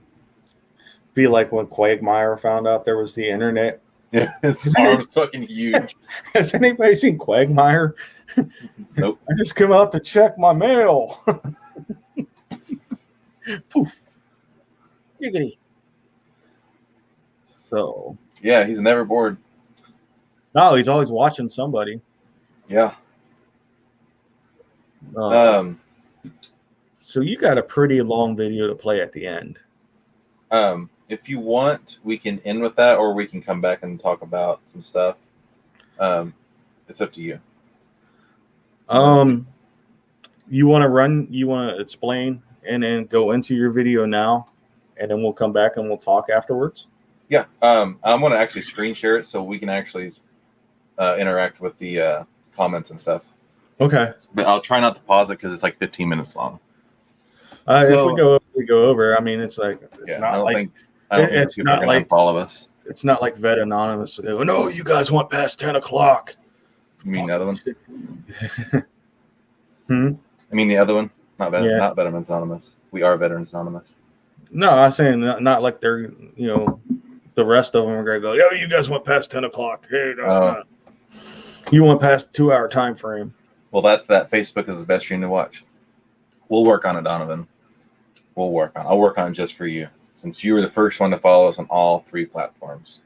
Be like when Quagmire found out there was the internet. Yeah, his arm's fucking huge. Has anybody seen Quagmire? Nope. I just come out to check my mail. Poof. Giggity. So. Yeah, he's never bored. No, he's always watching somebody. Yeah. So you got a pretty long video to play at the end. If you want, we can end with that, or we can come back and talk about some stuff. It's up to you. You want to explain and then go into your video now, and then we'll come back and we'll talk afterwards? Yeah. I'm going to actually screen share it so we can actually interact with the comments and stuff. Okay. But I'll try not to pause it because it's like 15 minutes long. If we go over, I mean, it's like, it's not like, it's not like all of us. It's not like Vet Anonymous. Go, no, you guys went past 10 o'clock. You mean the other one? I mean the other one? Not Veterans Anonymous. We are Veterans Anonymous. No, I'm saying not like they're, the rest of them are going to go, yo, you guys went past 10 o'clock. Hey, no. You went past the 2-hour time frame. Well, that's that. Facebook is the best stream to watch. We'll work on it, Donovan. I'll work on it just for you. since you were the first one to follow us on all 3 platforms.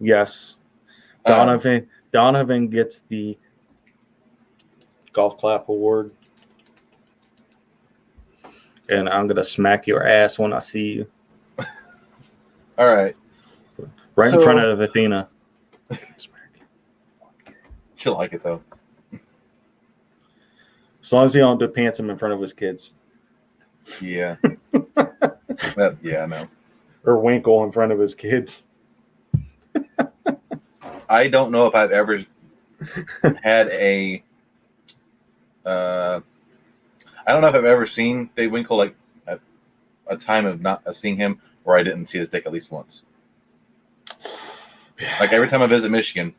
Yes. Donovan gets the golf clap award. And I'm going to smack your ass when I see you. All right. Right in front of Athena. She'll like it, though. As long as he don't do pants him in front of his kids. Yeah. Yeah, no. Or winkle in front of his kids. I don't know if I've ever had a... I don't know if I've ever seen Dave Winkle like at a time of seeing him where I didn't see his dick at least once. Like every time I visit Michigan,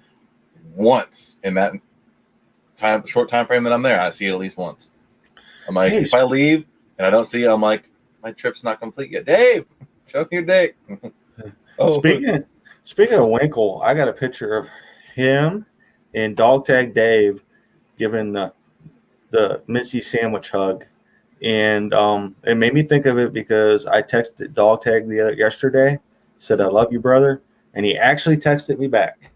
once in that short time frame that I'm there, I see it at least once. I'm like, if I leave and I don't see it, I'm like, my trip's not complete yet. Dave, show me your dick. Speaking of Winkle, I got a picture of him and Dog Tag Dave giving the Missy sandwich hug, and it made me think of it because I texted Dog Tag yesterday, said I love you, brother, and he actually texted me back.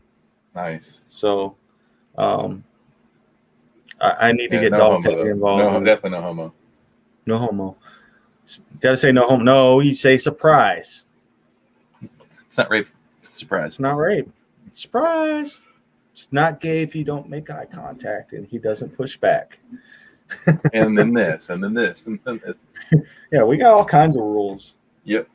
Nice. So I need to get no Dog homo, Tag involved. No, definitely no homo. No homo. Gotta say no homo. No, you say surprise. It's not rape. It's surprise. It's not rape. Surprise. It's not gay if you don't make eye contact and he doesn't push back. And then this, and then this, and then this. Yeah, we got all kinds of rules. Yep.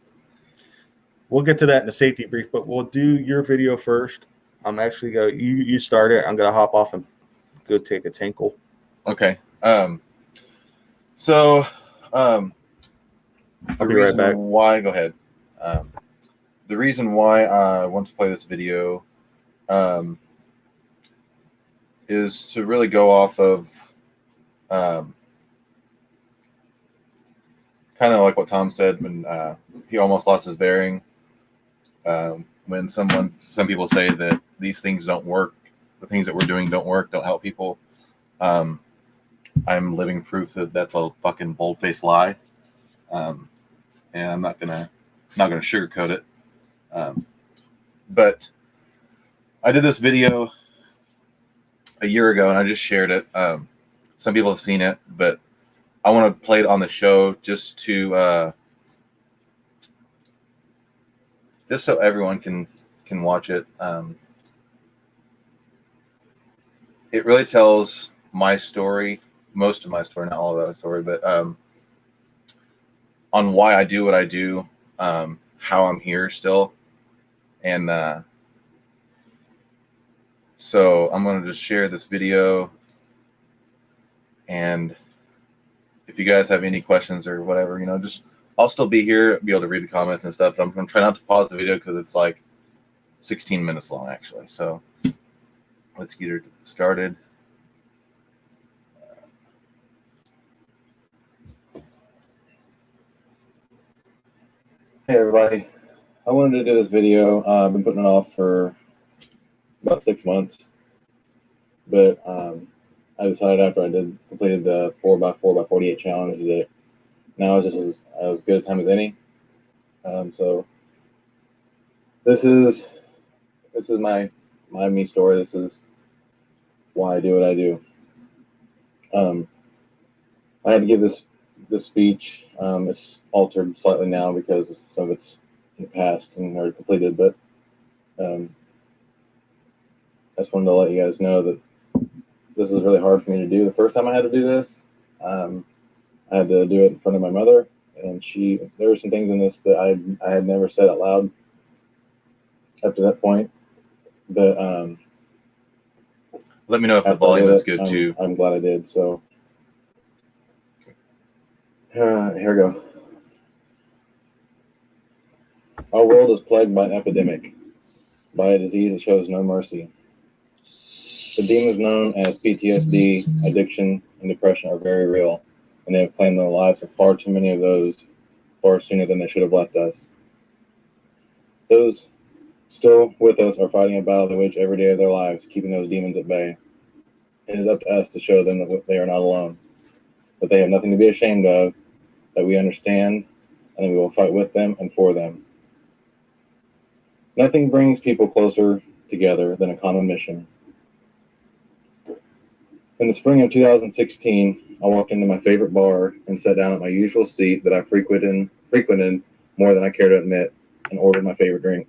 We'll get to that in the safety brief, but we'll do your video first. I'm actually going to, you start it. I'm going to hop off and go take a tinkle. Okay. I'll be right back. Why, go ahead. The reason why I want to play this video is to really go off of kind of like what Tom said when he almost lost his bearing. When some people say that these things don't work, the things that we're doing don't work, don't help people. I'm living proof that that's a fucking bold-faced lie, and I'm not gonna sugarcoat it. But I did this video a year ago, and I just shared it. Some people have seen it, but I want to play it on the show just so everyone can watch it. It really tells my story, most of my story, not all of my story, but on why I do what I do, how I'm here still, and so I'm going to just share this video, and if you guys have any questions or whatever, just I'll still be here, be able to read the comments and stuff. But I'm going to try not to pause the video because it's like 16 minutes long, actually. So let's get it started. Hey, everybody. I wanted to do this video. I've been putting it off for about 6 months. But I decided after I completed the 4x4x48 challenge that now is just as good a time as any. So this is my me story. This is why I do what I do. I had to give this speech. It's altered slightly now because some of it's in the past and already completed, but I just wanted to let you guys know that this was really hard for me to do. The first time I had to do this, I had to do it in front of my mother, and there were some things in this that I had never said out loud up to that point. But let me know if the volume is good too. I'm glad I did. So here we go. Our world is plagued by an epidemic, by a disease that shows no mercy. The demons known as PTSD, addiction, and depression are very real, and they have claimed the lives of far too many of those far sooner than they should have left us. Those still with us are fighting a battle they wage every day of their lives, keeping those demons at bay. It is up to us to show them that they are not alone, that they have nothing to be ashamed of, that we understand and we will fight with them and for them. Nothing brings people closer together than a common mission. In the spring of 2016, I walked into my favorite bar and sat down at my usual seat that I frequented more than I care to admit, and ordered my favorite drink.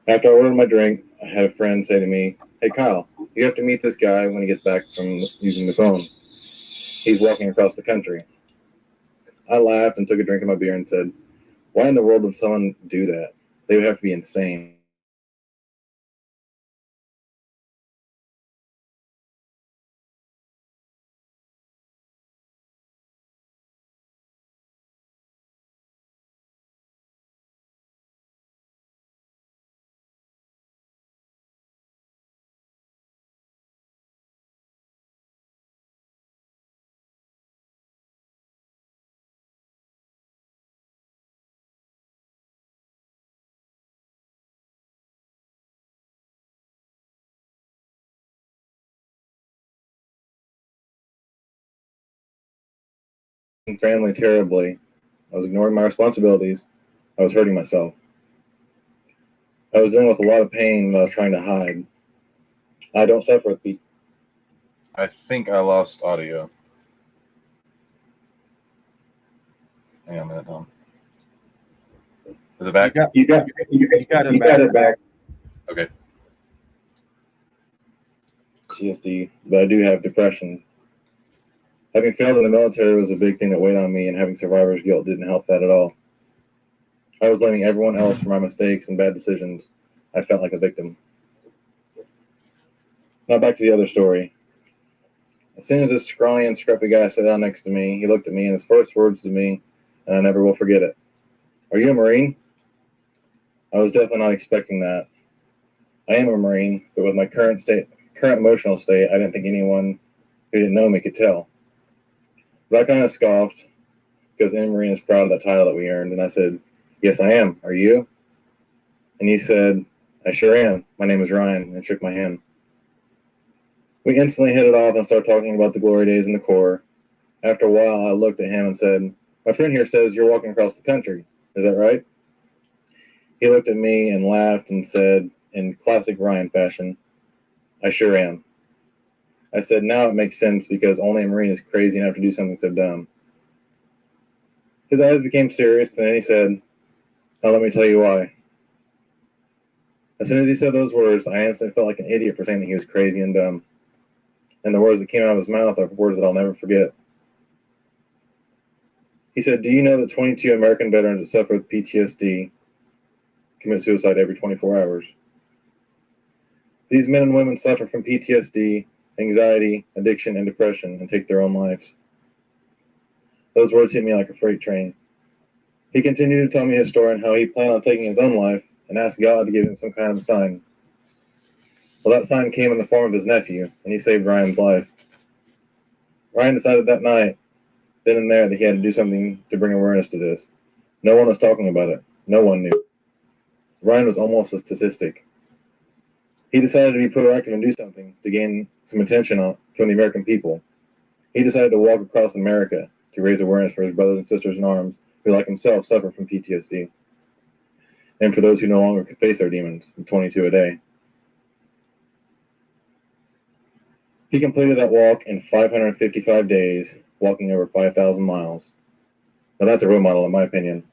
After I ordered my drink, I had a friend say to me, "Hey Kyle, you have to meet this guy when he gets back from using the phone. He's walking across the country." I laughed and took a drink of my beer and said, "Why in the world would someone do that? They would have to be insane." Family terribly. I was ignoring my responsibilities. I was hurting myself. I was dealing with a lot of pain that I was trying to hide. I don't suffer with people. I think I lost audio. Hang on a minute, Tom. Is it back? You got it back. Okay. PTSD, but I do have depression. Having failed in the military was a big thing that weighed on me, and having survivor's guilt didn't help that at all. I was blaming everyone else for my mistakes and bad decisions. I felt like a victim. Now back to the other story. As soon as this scrawny and scruffy guy sat down next to me, he looked at me, and his first words to me, and I never will forget it: "Are you a Marine?" I was definitely not expecting that. I am a Marine, but with my current emotional state, I didn't think anyone who didn't know me could tell. But I kind of scoffed, because any Marine is proud of that title that we earned, and I said, "Yes, I am. Are you?" And he said, "I sure am. My name is Ryan," and shook my hand. We instantly hit it off and started talking about the glory days in the Corps. After a while, I looked at him and said, "My friend here says you're walking across the country. Is that right?" He looked at me and laughed and said, in classic Ryan fashion, "I sure am." I said, "Now it makes sense, because only a Marine is crazy enough to do something so dumb." His eyes became serious, and then he said, "Now let me tell you why." As soon as he said those words, I instantly felt like an idiot for saying that he was crazy and dumb. And the words that came out of his mouth are words that I'll never forget. He said, "Do you know that 22 American veterans that suffer with PTSD commit suicide every 24 hours? These men and women suffer from PTSD, anxiety, addiction, and depression, and take their own lives." Those words hit me like a freight train. He continued to tell me his story and how he planned on taking his own life and asked God to give him some kind of a sign. Well, that sign came in the form of his nephew, and he saved Ryan's life. Ryan decided that night, then and there, that he had to do something to bring awareness to this. No one was talking about it. No one knew. Ryan was almost a statistic. He decided to be proactive and do something to gain some attention from the American people. He decided to walk across America to raise awareness for his brothers and sisters in arms who, like himself, suffer from PTSD, and for those who no longer could face their demons, with 22 a day. He completed that walk in 555 days, walking over 5,000 miles. Now that's a role model, in my opinion.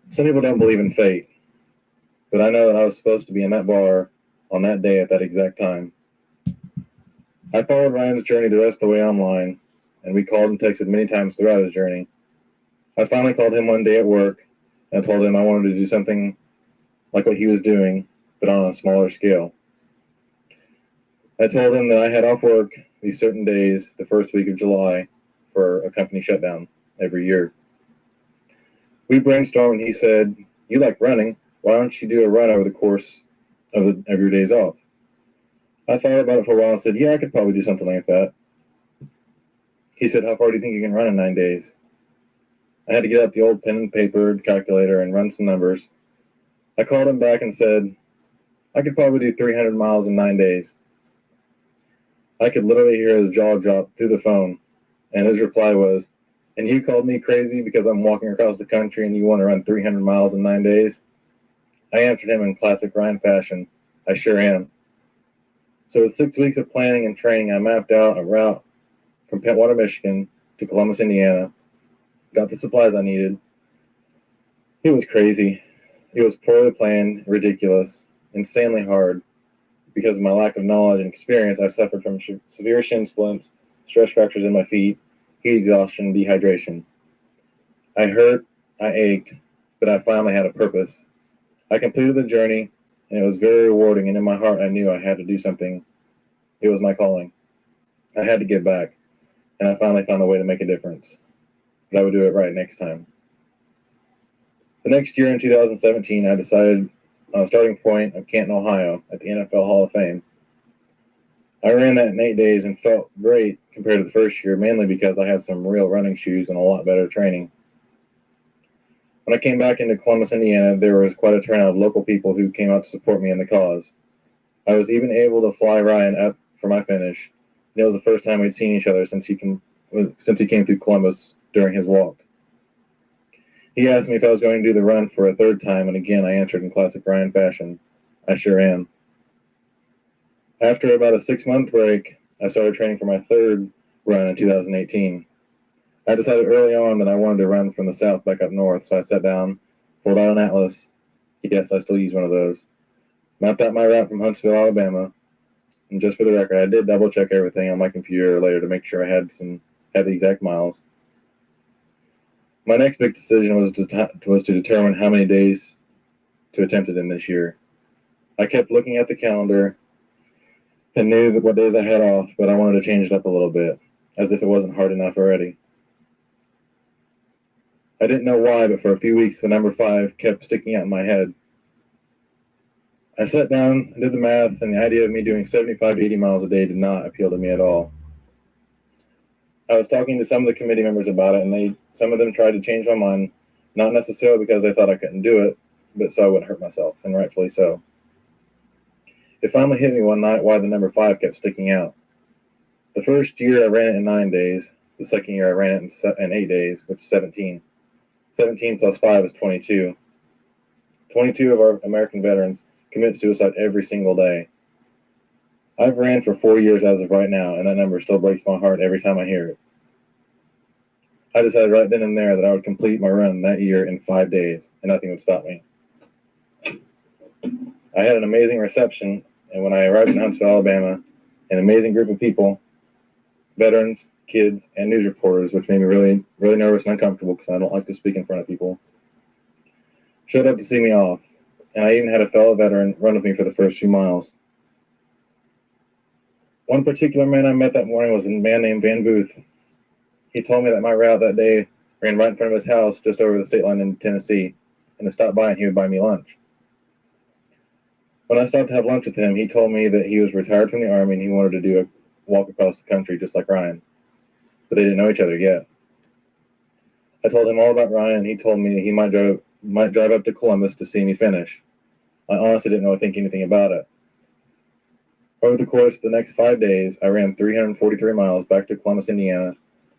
Some people don't believe in fate, but I know that I was supposed to be in that bar on that day at that exact time. I followed Ryan's journey the rest of the way online, and we called and texted many times throughout his journey. I finally called him one day at work, and I told him I wanted to do something like what he was doing, but on a smaller scale. I told him that I had off work these certain days, the first week of July, for a company shutdown every year. We brainstormed, and he said, "You like running. Why don't you do a run over the course of your days off?" I thought about it for a while and said, "Yeah, I could probably do something like that." He said, "How far do you think you can run in 9 days?" I had to get out the old pen and paper calculator and run some numbers. I called him back and said, "I could probably do 300 miles in 9 days." I could literally hear his jaw drop through the phone, and his reply was, and you called me crazy because I'm walking across the country and you want to run 300 miles in 9 days? I answered him in classic Ryan fashion, I sure am. So with 6 weeks of planning and training, I mapped out a route from Pentwater, Michigan to Columbus, Indiana, got the supplies I needed. It was crazy. It was poorly planned, ridiculous, insanely hard. Because of my lack of knowledge and experience, I suffered from severe shin splints, stress fractures in my feet, heat exhaustion, and dehydration. I hurt, I ached, but I finally had a purpose. I completed the journey, and it was very rewarding, and in my heart I knew I had to do something. It was my calling. I had to give back, and I finally found a way to make a difference. But I would do it right next time. The next year in 2017, I decided on a starting point of Canton, Ohio, at the NFL Hall of Fame. I ran that in 8 days and felt great compared to the first year, mainly because I had some real running shoes and a lot better training. When I came back into Columbus, Indiana, there was quite a turnout of local people who came out to support me in the cause. I was even able to fly Ryan up for my finish, and it was the first time we'd seen each other since he came through Columbus during his walk. He asked me if I was going to do the run for a third time, and again I answered in classic Ryan fashion, I sure am. After about a 6-month break, I started training for my third run in 2018. I decided early on that I wanted to run from the south back up north, so I sat down, pulled out an atlas. Yes, I still use one of those. Mapped out my route from Huntsville, Alabama. And just for the record, I did double check everything on my computer later to make sure I had the exact miles. My next big decision was to determine how many days to attempt it in this year. I kept looking at the calendar and knew what days I had off, but I wanted to change it up a little bit, as if it wasn't hard enough already. I didn't know why, but for a few weeks the number 5 kept sticking out in my head. I sat down and did the math, and the idea of me doing 75 to 80 miles a day did not appeal to me at all. I was talking to some of the committee members about it, and some of them tried to change my mind, not necessarily because they thought I couldn't do it, but so I wouldn't hurt myself, and rightfully so. It finally hit me one night why the number 5 kept sticking out. The first year I ran it in 9 days. The second year I ran it in 8 days, which is 17. 17 plus 5 is 22. 22 of our American veterans commit suicide every single day. I've ran for 4 years as of right now, and that number still breaks my heart every time I hear it. I decided right then and there that I would complete my run that year in 5 days, and nothing would stop me. I had an amazing reception, and when I arrived in Huntsville, Alabama, an amazing group of people, veterans, kids, and news reporters, which made me really, really nervous and uncomfortable because I don't like to speak in front of people, showed up to see me off, and I even had a fellow veteran run with me for the first few miles. One particular man I met that morning was a man named Van Booth. He told me that my route that day ran right in front of his house just over the state line in Tennessee, and to stop by and he would buy me lunch. When I stopped to have lunch with him, he told me that he was retired from the Army and he wanted to do a walk across the country just like Ryan, but they didn't know each other yet. I told him all about Ryan, and he told me he might drive up to Columbus to see me finish. I honestly didn't think anything about it. Over the course of the next 5 days, I ran 343 miles back to Columbus, Indiana,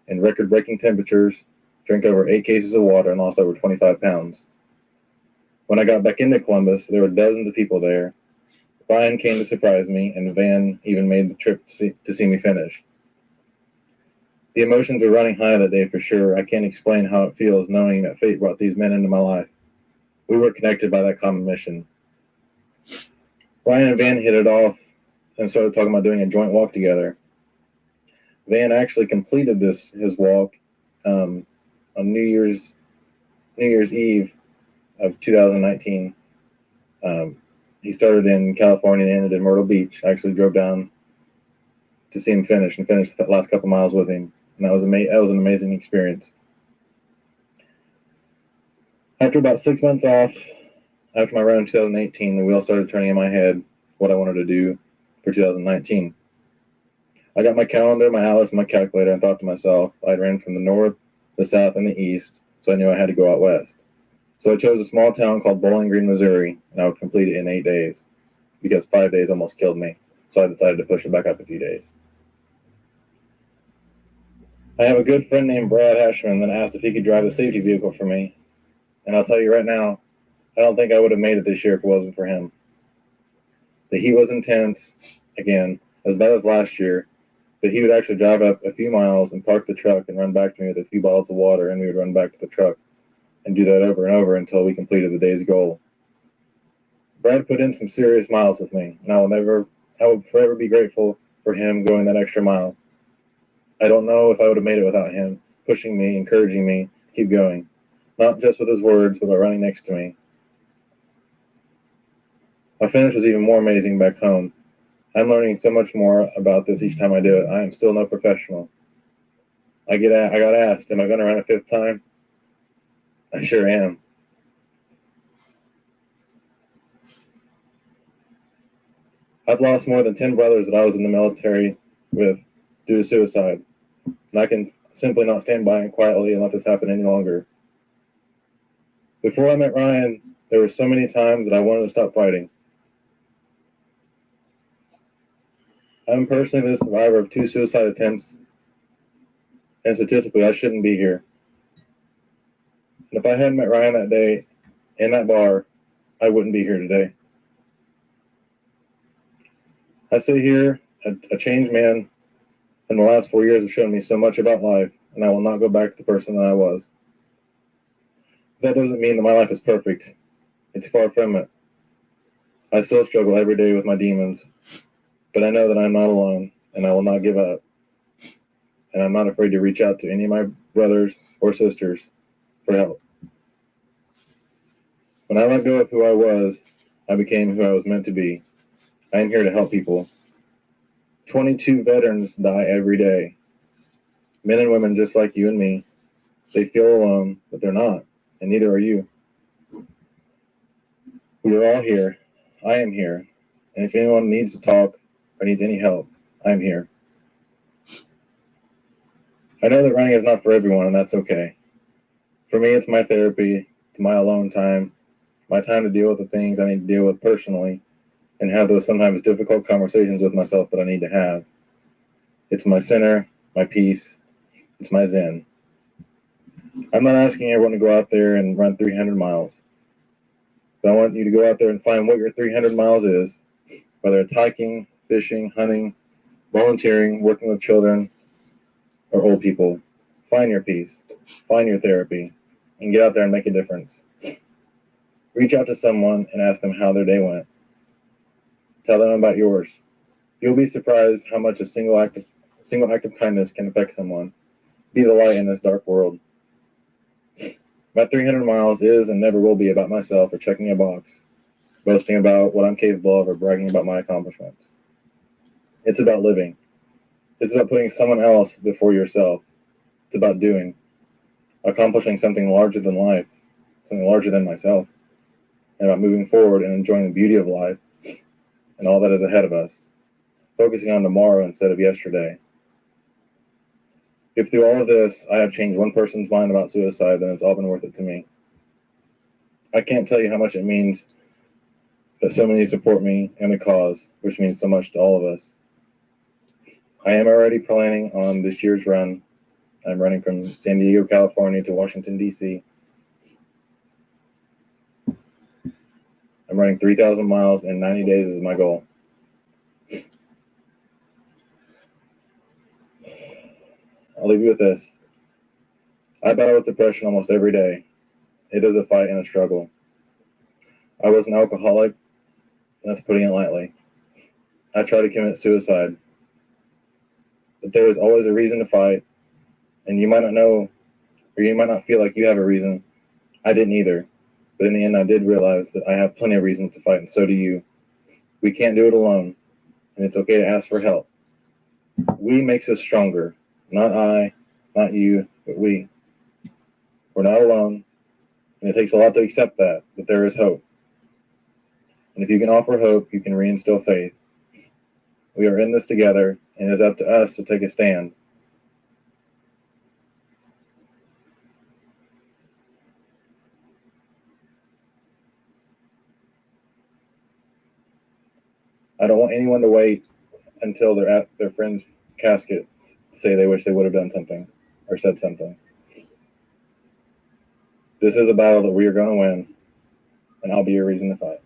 in record-breaking temperatures, drank over 8 cases of water, and lost over 25 pounds. When I got back into Columbus, there were dozens of people there. Ryan came to surprise me, and Van even made the trip to see me finish. The emotions were running high that day for sure. I can't explain how it feels knowing that fate brought these men into my life. We were connected by that common mission. Ryan and Van hit it off and started talking about doing a joint walk together. Van actually completed his walk on New Year's Eve of 2019. He started in California and ended in Myrtle Beach. I actually drove down to see him finish and finished the last couple miles with him. And that was an amazing experience. After about 6 months off, after my run in 2018, the wheel started turning in my head what I wanted to do for 2019. I got my calendar, my atlas, and my calculator and thought to myself, I'd ran from the north, the south, and the east, so I knew I had to go out west. So I chose a small town called Bowling Green, Missouri, and I would complete it in 8 days, because 5 days almost killed me, so I decided to push it back up a few days. I have a good friend named Brad Hashman that asked if he could drive the safety vehicle for me. And I'll tell you right now, I don't think I would have made it this year if it wasn't for him. The heat was intense, again, as bad as last year, but he would actually drive up a few miles and park the truck and run back to me with a few bottles of water, and we would run back to the truck and do that over and over until we completed the day's goal. Brad put in some serious miles with me, and I will forever be grateful for him going that extra mile. I don't know if I would have made it without him pushing me, encouraging me to keep going, not just with his words, but by running next to me. My finish was even more amazing back home. I'm learning so much more about this each time I do it. I am still no professional. I got asked, am I going to run a fifth time? I sure am. I've lost more than 10 brothers that I was in the military with due to suicide. And I can simply not stand by and quietly and let this happen any longer. Before I met Ryan, there were so many times that I wanted to stop fighting. I'm personally the survivor of 2 suicide attempts, and statistically, I shouldn't be here. And if I hadn't met Ryan that day in that bar, I wouldn't be here today. I sit here, a changed man, and the last 4 years have shown me so much about life, and I will not go back to the person that I was. That doesn't mean that my life is perfect. It's far from it. I still struggle every day with my demons, but I know that I'm not alone, and I will not give up. And I'm not afraid to reach out to any of my brothers or sisters for help. When I let go of who I was, I became who I was meant to be. I am here to help people. 22 veterans die every day. Men and women just like you and me. They feel alone, but they're not, and neither are you. We are all here. I am here. And if anyone needs to talk or needs any help, I'm here. I know that running is not for everyone, and that's okay. For me, it's my therapy, it's my alone time, my time to deal with the things I need to deal with personally, and have those sometimes difficult conversations with myself that I need to have. It's my center, my peace, it's my zen. I'm not asking everyone to go out there and run 300 miles, but I want you to go out there and find what your 300 miles is, whether it's hiking, fishing, hunting, volunteering, working with children, or old people. Find your peace, find your therapy, and get out there and make a difference. Reach out to someone and ask them how their day went. Tell them about yours. You'll be surprised how much a single act of kindness can affect someone. Be the light in this dark world. My 300 miles is and never will be about myself or checking a box, boasting about what I'm capable of, or bragging about my accomplishments. It's about living. It's about putting someone else before yourself. It's about doing, accomplishing something larger than life, something larger than myself, and about moving forward and enjoying the beauty of life and all that is ahead of us, focusing on tomorrow instead of yesterday. If through all of this I have changed one person's mind about suicide, then it's all been worth it to me. I can't tell you how much it means that so many support me and the cause, which means so much to all of us. I am already planning on this year's run. I'm running from San Diego, California to Washington, D.C. I'm running 3,000 miles in 90 days is my goal. I'll leave you with this. I battle with depression almost every day. It is a fight and a struggle. I was an alcoholic, and that's putting it lightly. I tried to commit suicide. But there is always a reason to fight, and you might not know, or you might not feel like you have a reason. I didn't either. But in the end, I did realize that I have plenty of reasons to fight, and so do you. We can't do it alone, and it's okay to ask for help. We makes us stronger. Not I, not you, but we. We're not alone, and it takes a lot to accept that, but there is hope. And if you can offer hope, you can reinstill faith. We are in this together, and it is up to us to take a stand. I don't want anyone to wait until they're at their friend's casket to say they wish they would have done something. or said something. This is a battle that we are going to win, and I'll be your reason to fight.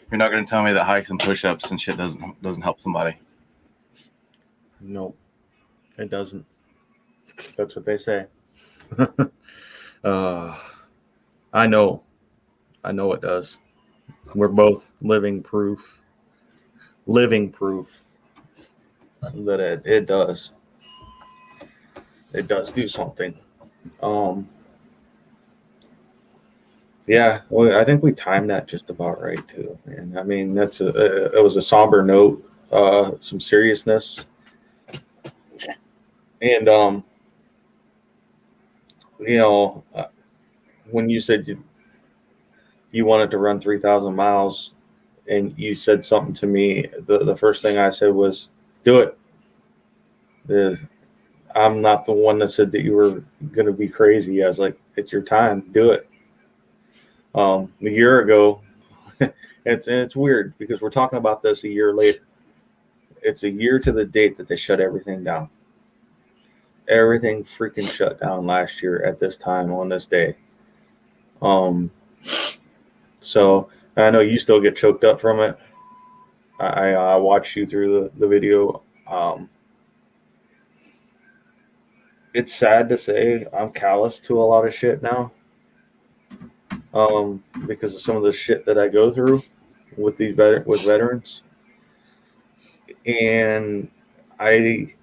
You're not going to tell me that hikes and push-ups and shit doesn't help somebody. Nope, it doesn't. That's what they say. I know it does. We're both living proof that it does. It does do something. Yeah, well, I think we timed that just about right too. And I mean, it was a somber note, some seriousness, and when you said you wanted to run 3,000 miles, and you said something to me, the first thing I said was, "Do it." I'm not the one that said that you were going to be crazy. I was like, "It's your time. Do it." A year ago, it's weird because we're talking about this a year later. It's a year to the date that they shut everything down. Everything freaking shut down last year at this time on this day. So I know you still get choked up from it. I watched you through the video. It's sad to say I'm callous to a lot of shit now. Because of some of the shit that I go through with with veterans, and I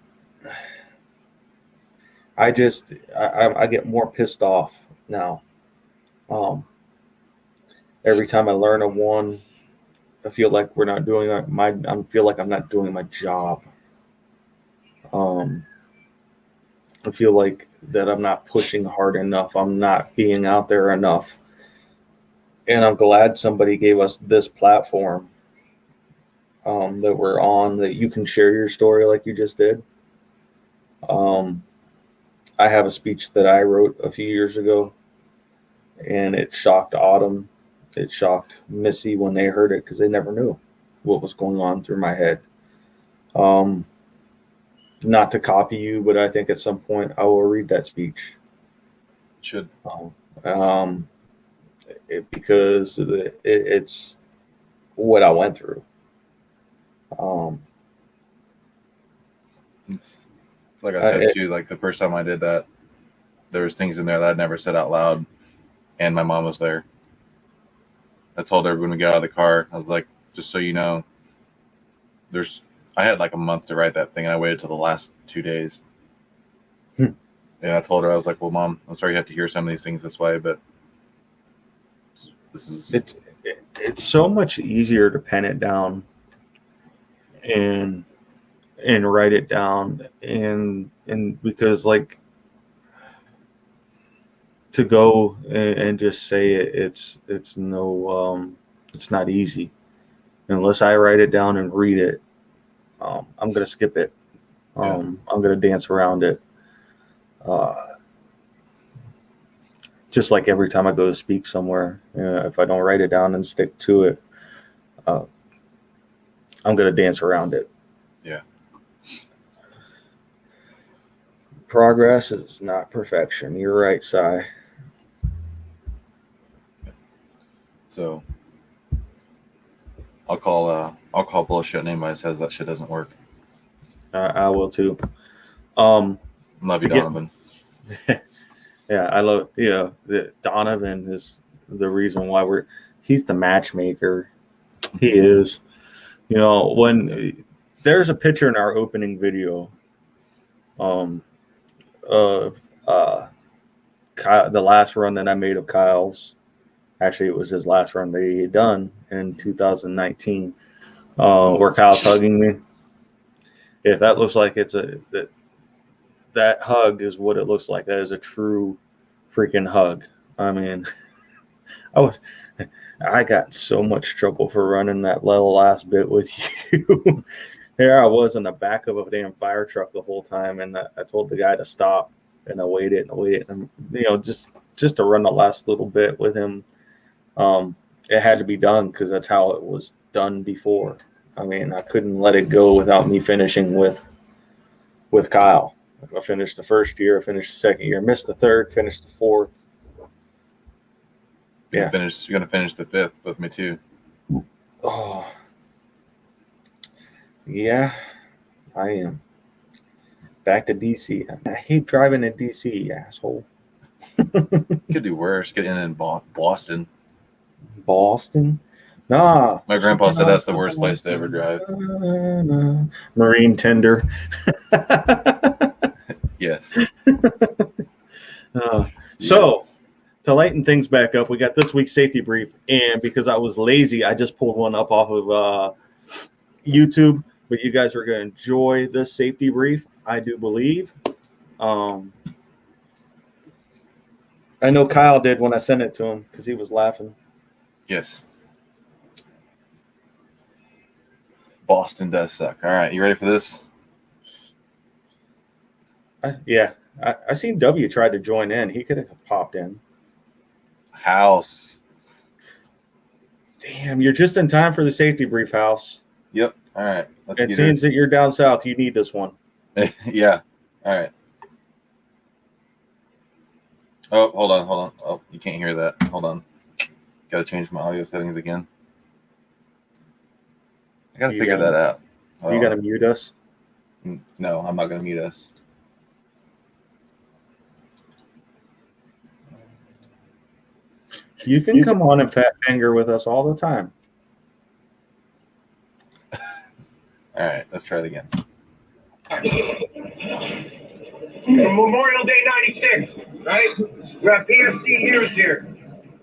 get more pissed off now. Every time I learn of one, I feel like we're not doing I feel like I'm not doing my job. I feel like that I'm not pushing hard enough. I'm not being out there enough. And I'm glad somebody gave us this platform that we're on, that you can share your story like you just did. I have a speech that I wrote a few years ago, and it shocked Autumn. It shocked Missy when they heard it because they never knew what was going on through my head. Not to copy you, but I think at some point I will read that speech. Should. Because it's what I went through. It's like I said too, like the first time I did that, there was things in there that I'd never said out loud, and my mom was there. I told her when we got out of the car, I was like, just so you know, I had like a month to write that thing, and I waited till the last 2 days. And I told her, I was like, well, Mom, I'm sorry you have to hear some of these things this way, but this is... It's so much easier to pen it down and write it down, and because like to go and just say it, it's not easy unless I write it down and read it. I'm gonna skip it. I'm gonna dance around it. Just like every time I go to speak somewhere, if I don't write it down and stick to it, I'm gonna dance around it. Yeah. Progress is not perfection. You're right, Cy. So I'll call bullshit and anybody says that shit doesn't work. I will too. Love you, Donovan. Yeah, I love. Yeah, Donovan is the reason why he's the matchmaker. He is. When there's a picture in our opening video, of Kyle, the last run that I made of Kyle's. Actually, it was his last run that he had done in 2019, where Kyle's hugging me. If that looks like that hug is what it looks like. That is a true freaking hug. I mean, I got so much trouble for running that little last bit with you. There I was in the back of a damn fire truck the whole time, and I told the guy to stop, and I waited, and just to run the last little bit with him. It had to be done because that's how it was done before. I mean, I couldn't let it go without me finishing with Kyle. I finished the first year, I finished the second year, missed the third, finished the fourth. You're gonna finish the fifth with me too. Oh, yeah, I am. Back to DC. I hate driving in DC, you asshole. Could do worse. Get in Boston. Boston? Nah. My grandpa said that's the worst place to ever drive. Marine tender. Yes. So, to lighten things back up, we got this week's safety brief, and because I was lazy, I just pulled one up off of YouTube. But you guys are going to enjoy this safety brief, I do believe. I know Kyle did when I sent it to him because he was laughing. Yes. Boston does suck. All right, you ready for this? I seen W tried to join in. He could have popped in. House. Damn, you're just in time for the safety brief, House. Yep. All right. It seems that you're down south. You need this one. Yeah. All right. Oh, hold on. Oh, you can't hear that. Hold on. Got to change my audio settings again. I got to figure that out. You got to mute us? No, I'm not going to mute us. You can come on and fat finger with us all the time. All right, let's try it again. Memorial Day '96, right? We have PFC years here.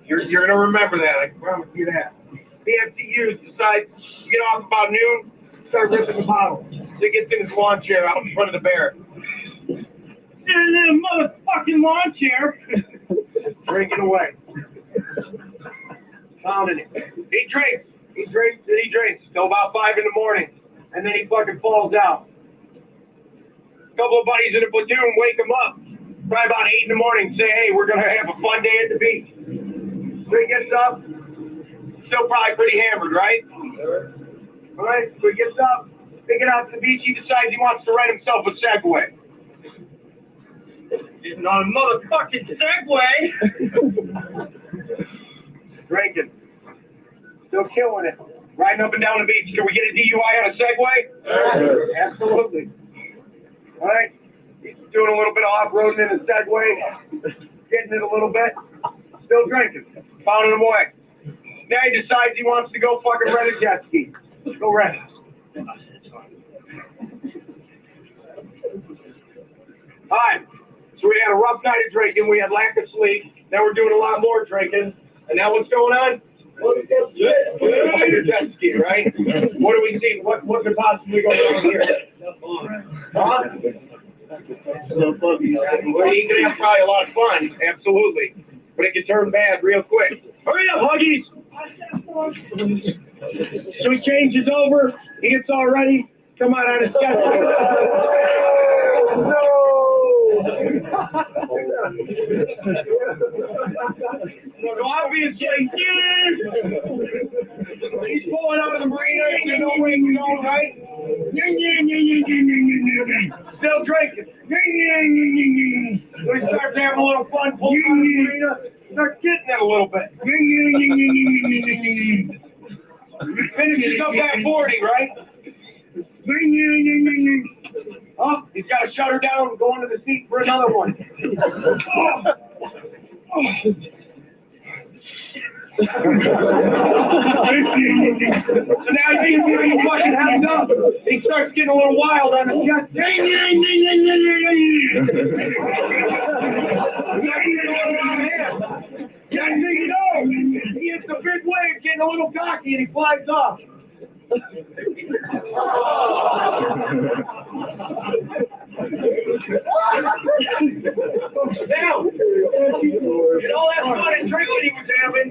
You're going to remember that. I promise you that. PFC years decides to get off about noon, start ripping the bottle. So he gets in his lawn chair out in front of the bear. And then motherfucking lawn chair. Drinking away. Pounding it. He drinks till about 5 in the morning. And then he fucking falls out. A couple of buddies in the platoon wake him up. Probably about 8 in the morning, say, hey, we're going to have a fun day at the beach. So he gets up, still probably pretty hammered, right? All right, so he gets up, they get out to the beach, he decides he wants to rent himself a Segway. Getting on a motherfucking Segway! Drinking. Still killing it. Riding up and down the beach. Can we get a DUI on a Segway? Absolutely. All right. He's doing a little bit of off-roading in a Segway. Getting it a little bit. Still drinking. Pounding him away. Now he decides he wants to go fucking rent a jet ski. Go rent it. All right. So we had a rough night of drinking. We had lack of sleep. Now we're doing a lot more drinking. And now what's going on? Jet ski, right? What do we see? What could possibly go wrong here? Huh? Well, you can have probably a lot of fun, absolutely. But it can turn bad real quick. Hurry up, Huggies! So he changes over, he gets all ready, come out on his jet ski. No! So obviously, he's pulling out of the marina, you know where he's going, right? Still drinking. So he starts having a little fun, pulling out of the marina, starts getting it a little bit. Finishes up that 40, right? Oh, he's got to shut her down and go into the seat for another one. So now he fucking has up. He starts getting a little wild on the jet. He hits the big wave, getting a little cocky, and he flies off. Now, and all that fun and drinking he was having,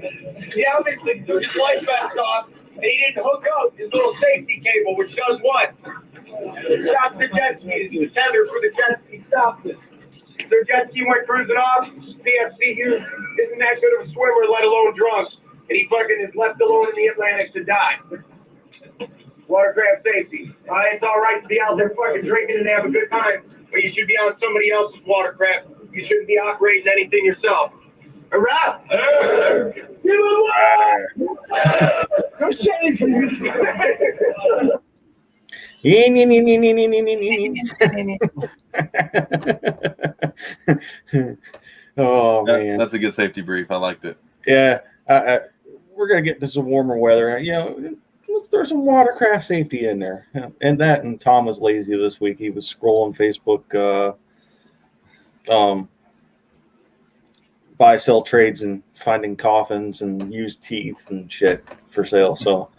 he obviously took his life vest off, and he didn't hook up his little safety cable, which does what? Stops the jet ski. The tender for the jet ski stops it. Their jet ski went cruising off. PFC here isn't that good of a swimmer, let alone drunk. And he fucking is left alone in the Atlantic to die. Watercraft Safety. It's all right to be out there fucking drinking and have a good time, but you should be on somebody else's watercraft. You shouldn't be operating anything yourself. Hurrah! No shame for Oh man, that's a good safety brief. I liked it. yeah. We're gonna get to some warmer weather. You know, let's throw some watercraft safety in there. And Tom was lazy this week. He was scrolling Facebook, buy sell trades and finding coffins and used teeth and shit for sale. So,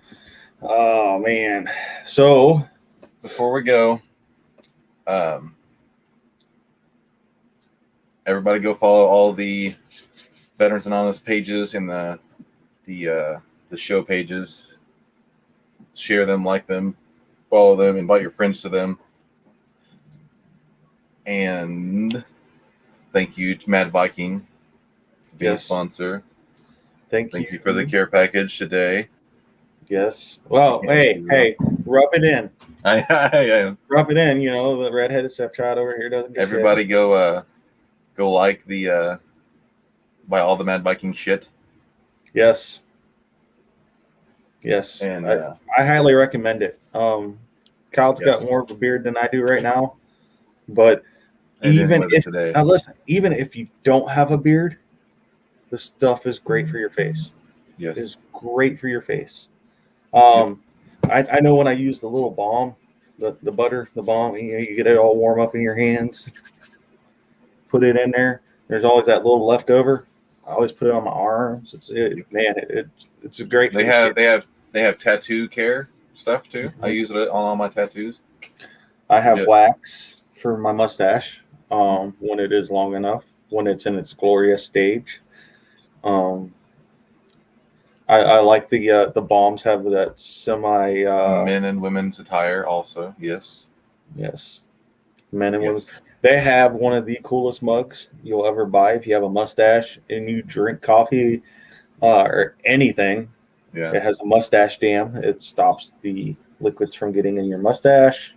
oh man. So before we go, everybody go follow all the Veterans Anonymous pages in the show pages. Share them, like them, follow them, invite your friends to them. And thank you to Mad Viking for being a sponsor. Thank you for the care package today. Yes. Well, hey, rub it in. I rub it in. You know, the redheaded stepchild over here doesn't get everybody shit. go like the buy all the Mad Viking shit. Yes. And I highly recommend it. Kyle's got more of a beard than I do right now, but even if you don't have a beard, the stuff is great for your face. Yes, it's great for your face. I know when I use the little balm, the butter, the balm, you get it all warm up in your hands. Put it in there. There's always that little leftover. I always put it on my arms. It's a great. They have tattoo care stuff too. Mm-hmm. I use it on all my tattoos. I have wax for my mustache when it is long enough, when it's in its glorious stage. I like the balms have that semi men and women's attire also. Yes, men and women. They have one of the coolest mugs you'll ever buy if you have a mustache and you drink coffee or anything. Yeah. It has a mustache dam. It stops the liquids from getting in your mustache.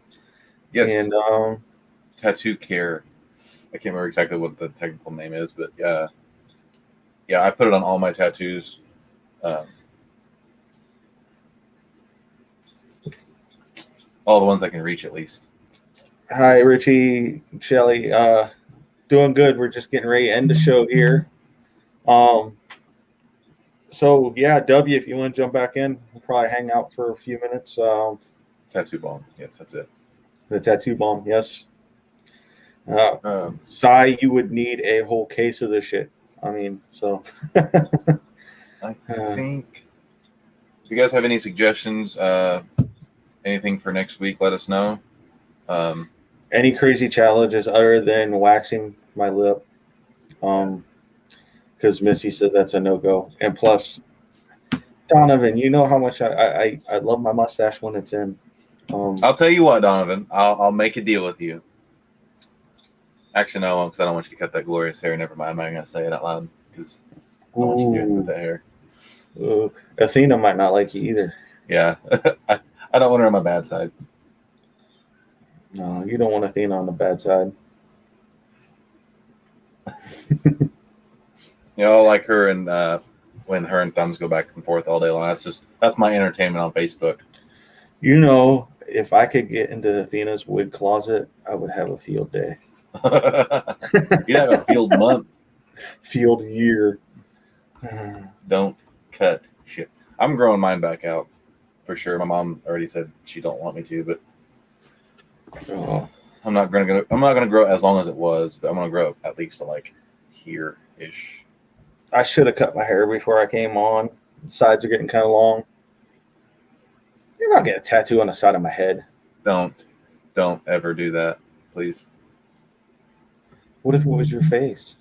Yes. And tattoo care. I can't remember exactly what the technical name is, but yeah, I put it on all my tattoos. All the ones I can reach, at least. Hi, Richie, Shelly. Doing good. We're just getting ready to end the show here. So yeah, W, if you want to jump back in, we'll probably hang out for a few minutes. Tattoo bomb. Yes, that's it. The tattoo bomb. Yes. Sai, you would need a whole case of this shit. I mean, so. I think. If you guys have any suggestions, anything for next week, let us know. Any crazy challenges other than waxing my lip? Because Missy said that's a no-go. And plus, Donovan, you know how much I love my mustache when it's in. I'll tell you what, Donovan. I'll make a deal with you. Actually, no, I won't, because I don't want you to cut that glorious hair. Never mind. I'm not going to say it out loud because I don't want you doing with that hair. Ooh. Athena might not like you either. Yeah. I don't want her on my bad side. No, you don't want Athena on the bad side. Like her and when her and Thumbs go back and forth all day long. That's my entertainment on Facebook. If I could get into Athena's wig closet, I would have a field day. You'd have a field month. Field year. Don't cut shit. I'm growing mine back out for sure. My mom already said she don't want me to, but I'm not gonna grow as long as it was, but I'm gonna grow at least to like here ish. I should have cut my hair before I came on. The sides are getting kind of long. You're not getting a tattoo on the side of my head. Don't ever do that, please. What if it was your face?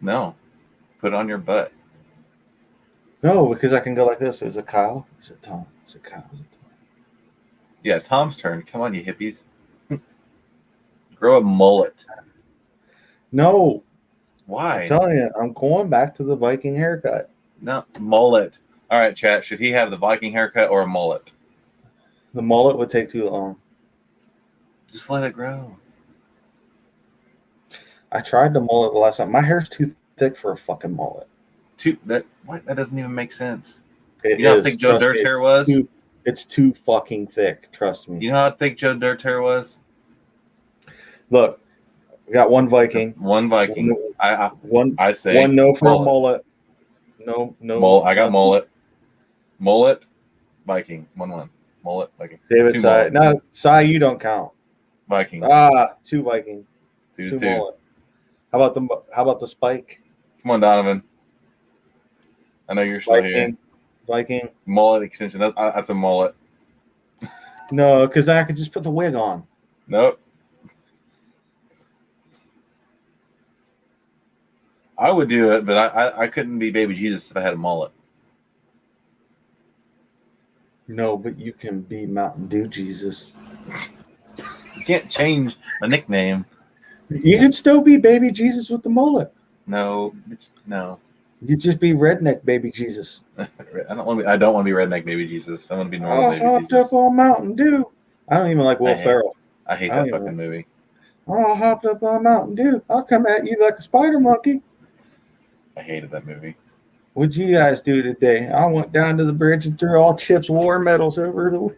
No, put it on your butt. No, because I can go like this. Is it Kyle? Is it Tom? Is it Kyle? Is it Tom? Yeah, Tom's turn. Come on, you hippies. Grow a mullet. No. Why? I'm telling you, I'm going back to the Viking haircut. No, mullet. All right, chat. Should he have the Viking haircut or a mullet? The mullet would take too long. Just let it grow. I tried the mullet the last time. My hair's too thick for a fucking mullet. That doesn't even make sense. It You know how is. thick Joe Trust Dirt's me, hair was? It's too fucking thick. Trust me. You know how thick Joe Dirt's hair was? Look, we got one Viking. One Viking. I say one no for mullet. a mullet. No. I got nothing. mullet. Mullet, Viking. 1-1. Mullet, Viking. David Two Sai. mullets. No, Sai, you don't count. Viking. 2 Viking. 2-2. Mullet. How about the spike? Come on, Donovan. I know you're still here. Viking. Mullet extension. That's a mullet. No, because then I could just put the wig on. Nope. I would do it, but I couldn't be baby Jesus if I had a mullet. No, but you can be Mountain Dew Jesus. You can't change my nickname. You can still be baby Jesus with the mullet. No. You just be redneck baby Jesus. I don't want to be redneck baby Jesus. I want to be normal All baby hopped Jesus. up on Mountain Dew. I don't even like Will Ferrell. I hate that fucking movie. All hopped up on Mountain Dew. I'll come at you like a spider monkey. I hated that movie. What'd you guys do today? I went down to the bridge and threw all Chip's war medals over the.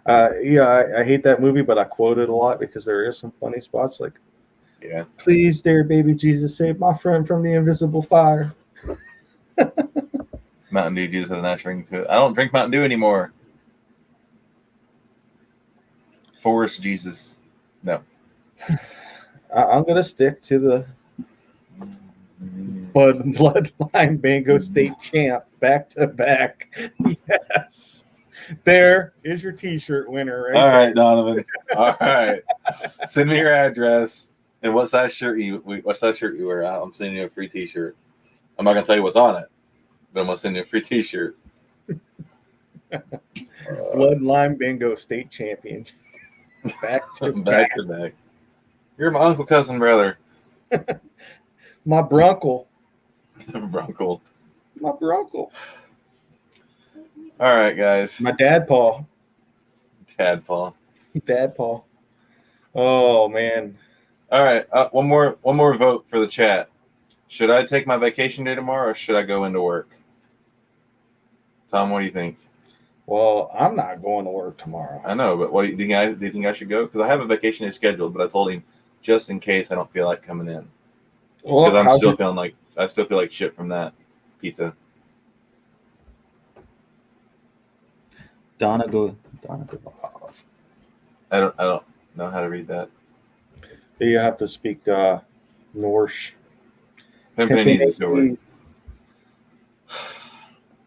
I hate that movie, but I quote it a lot because there is some funny spots. Like, yeah, please, dear baby Jesus, save my friend from the invisible fire. Mountain Dew Jesus has a nice ring to it. I don't drink Mountain Dew anymore. Forest Jesus, no. I'm gonna stick to the Bloodline Bingo State Champ back to back. Yes, there is your T-shirt winner. Right All right, there. Donovan. All right, send me your address and what size shirt you wear. I'm sending you a free T-shirt. I'm not gonna tell you what's on it, but I'm gonna send you a free T-shirt. Bloodline Bingo State Champion. Back to back. You're my uncle, cousin, brother. My brunkle. Brunkle. My brunkle. All right, guys. My dad paw. Tadpole. Dad paw. Oh man. All right. One more vote for the chat. Should I take my vacation day tomorrow, or should I go into work? Tom, what do you think? Well, I'm not going to work tomorrow. I know, but what do you think? Do you think I should go? Because I have a vacation day scheduled, but I told him just in case I don't feel like coming in. Because I still feel like shit from that pizza. Donna go off. I don't know how to read that. You have to speak Norse. Pimpin' needs a sword.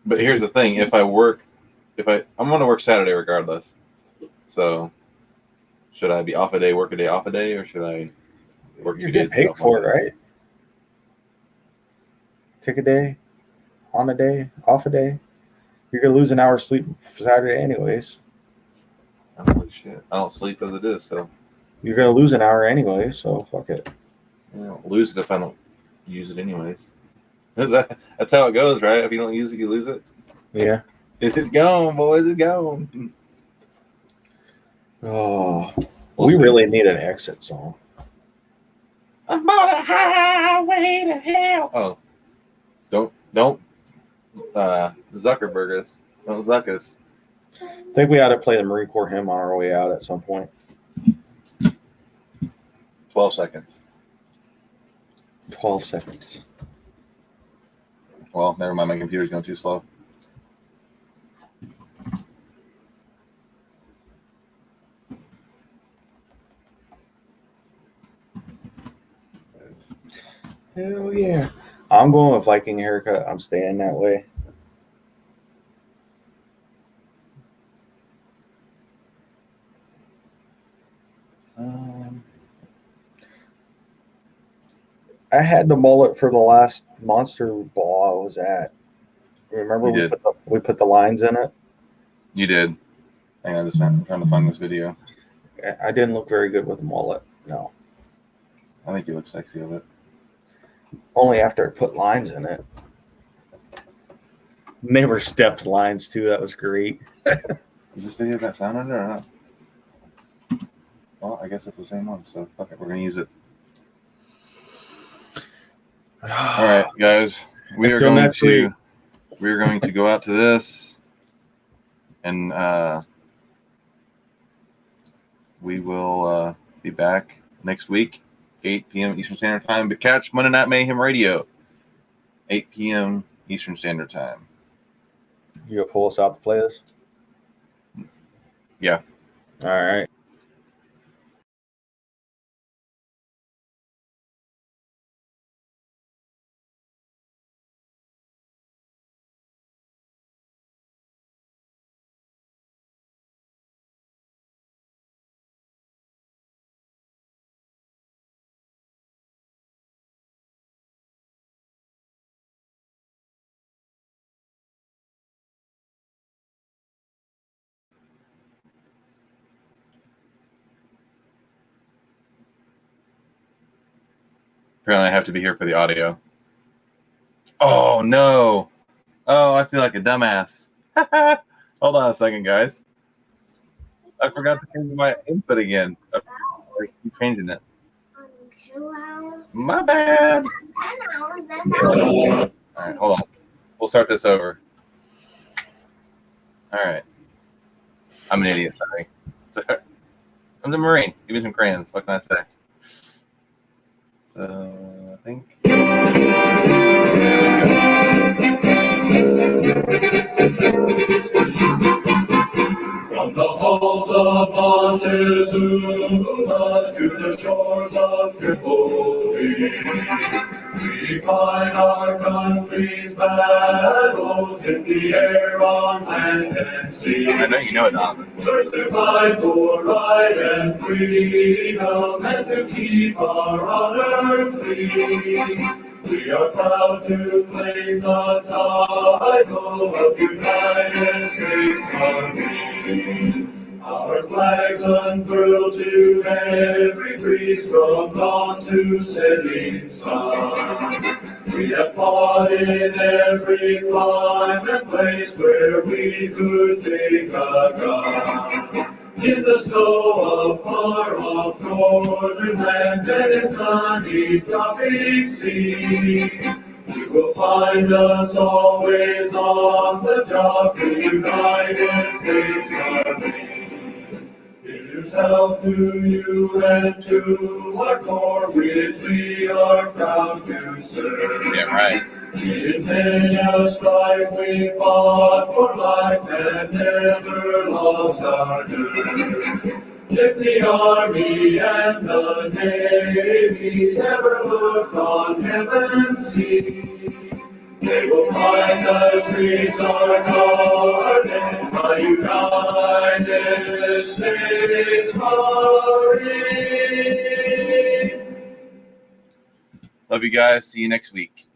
But here's the thing: I'm going to work Saturday regardless. So, should I be off a day, work a day, off a day, or should I work 2 days? You get paid for it, right? Take a day, on a day, off a day. You're gonna lose an hour's sleep for Saturday, anyways. Holy shit! I don't sleep as it is, so you're gonna lose an hour anyway. So fuck it. I'll lose it if I don't use it anyways. That's how it goes, right? If you don't use it, you lose it. Yeah. It's gone, boys. It's gone. Oh, we really need an exit song. I'm on a highway to hell. Oh, don't Zuckerberg us. Don't Zuck us. I think we ought to play the Marine Corps hymn on our way out at some point. 12 seconds. 12 seconds. Well, never mind. My computer's going too slow. Hell yeah. I'm going with Viking haircut. I'm staying that way. I had the mullet for the last Monster Ball I was at. Remember we put the lines in it? You did. Hang on, I'm trying to find this video. I didn't look very good with the mullet. No. I think you look sexy with it. Only after I put lines in it. Never stepped lines too. That was great. Is this video got sound under or not? Well, I guess it's the same one, so fuck it, we're gonna use it. All right, guys, we are Until going next to go out to this, and we will be back next week, 8 p.m. Eastern Standard Time. But catch Monday Night Mayhem Radio, 8 p.m. Eastern Standard Time. You gonna pull us out to play this? Yeah. All right. Apparently, I have to be here for the audio. Oh no! Oh, I feel like a dumbass. Hold on a second, guys. I forgot to change my input again. I keep changing it. 2 hours. My bad. 10 hours. All right, hold on. We'll start this over. All right. I'm an idiot. Sorry. I'm the Marine. Give me some crayons. What can I say? So I think. From the halls of Montezuma to the shores of Tripoli, we fight our country's battles in the air, on land and sea. I know you know it, Donovan. First to fight for right and freedom, and to keep our honor free. We are proud to claim the title of United States Army. Our flags unfurled to every breeze, from dawn to setting sun. We have fought in every clime and place where we could take a gun. In the snow of far off northern lands and in sunny tropic seas, you will find us always on the job, the United States Army. Here's health to you and to our corps, which we are proud to serve. Yeah, right. In many a strife we fought for life and never lost our nerve. If the Army and the Navy ever look on heaven's sea, they will find the streets are guarded by United States Marines. Love you guys. See you next week.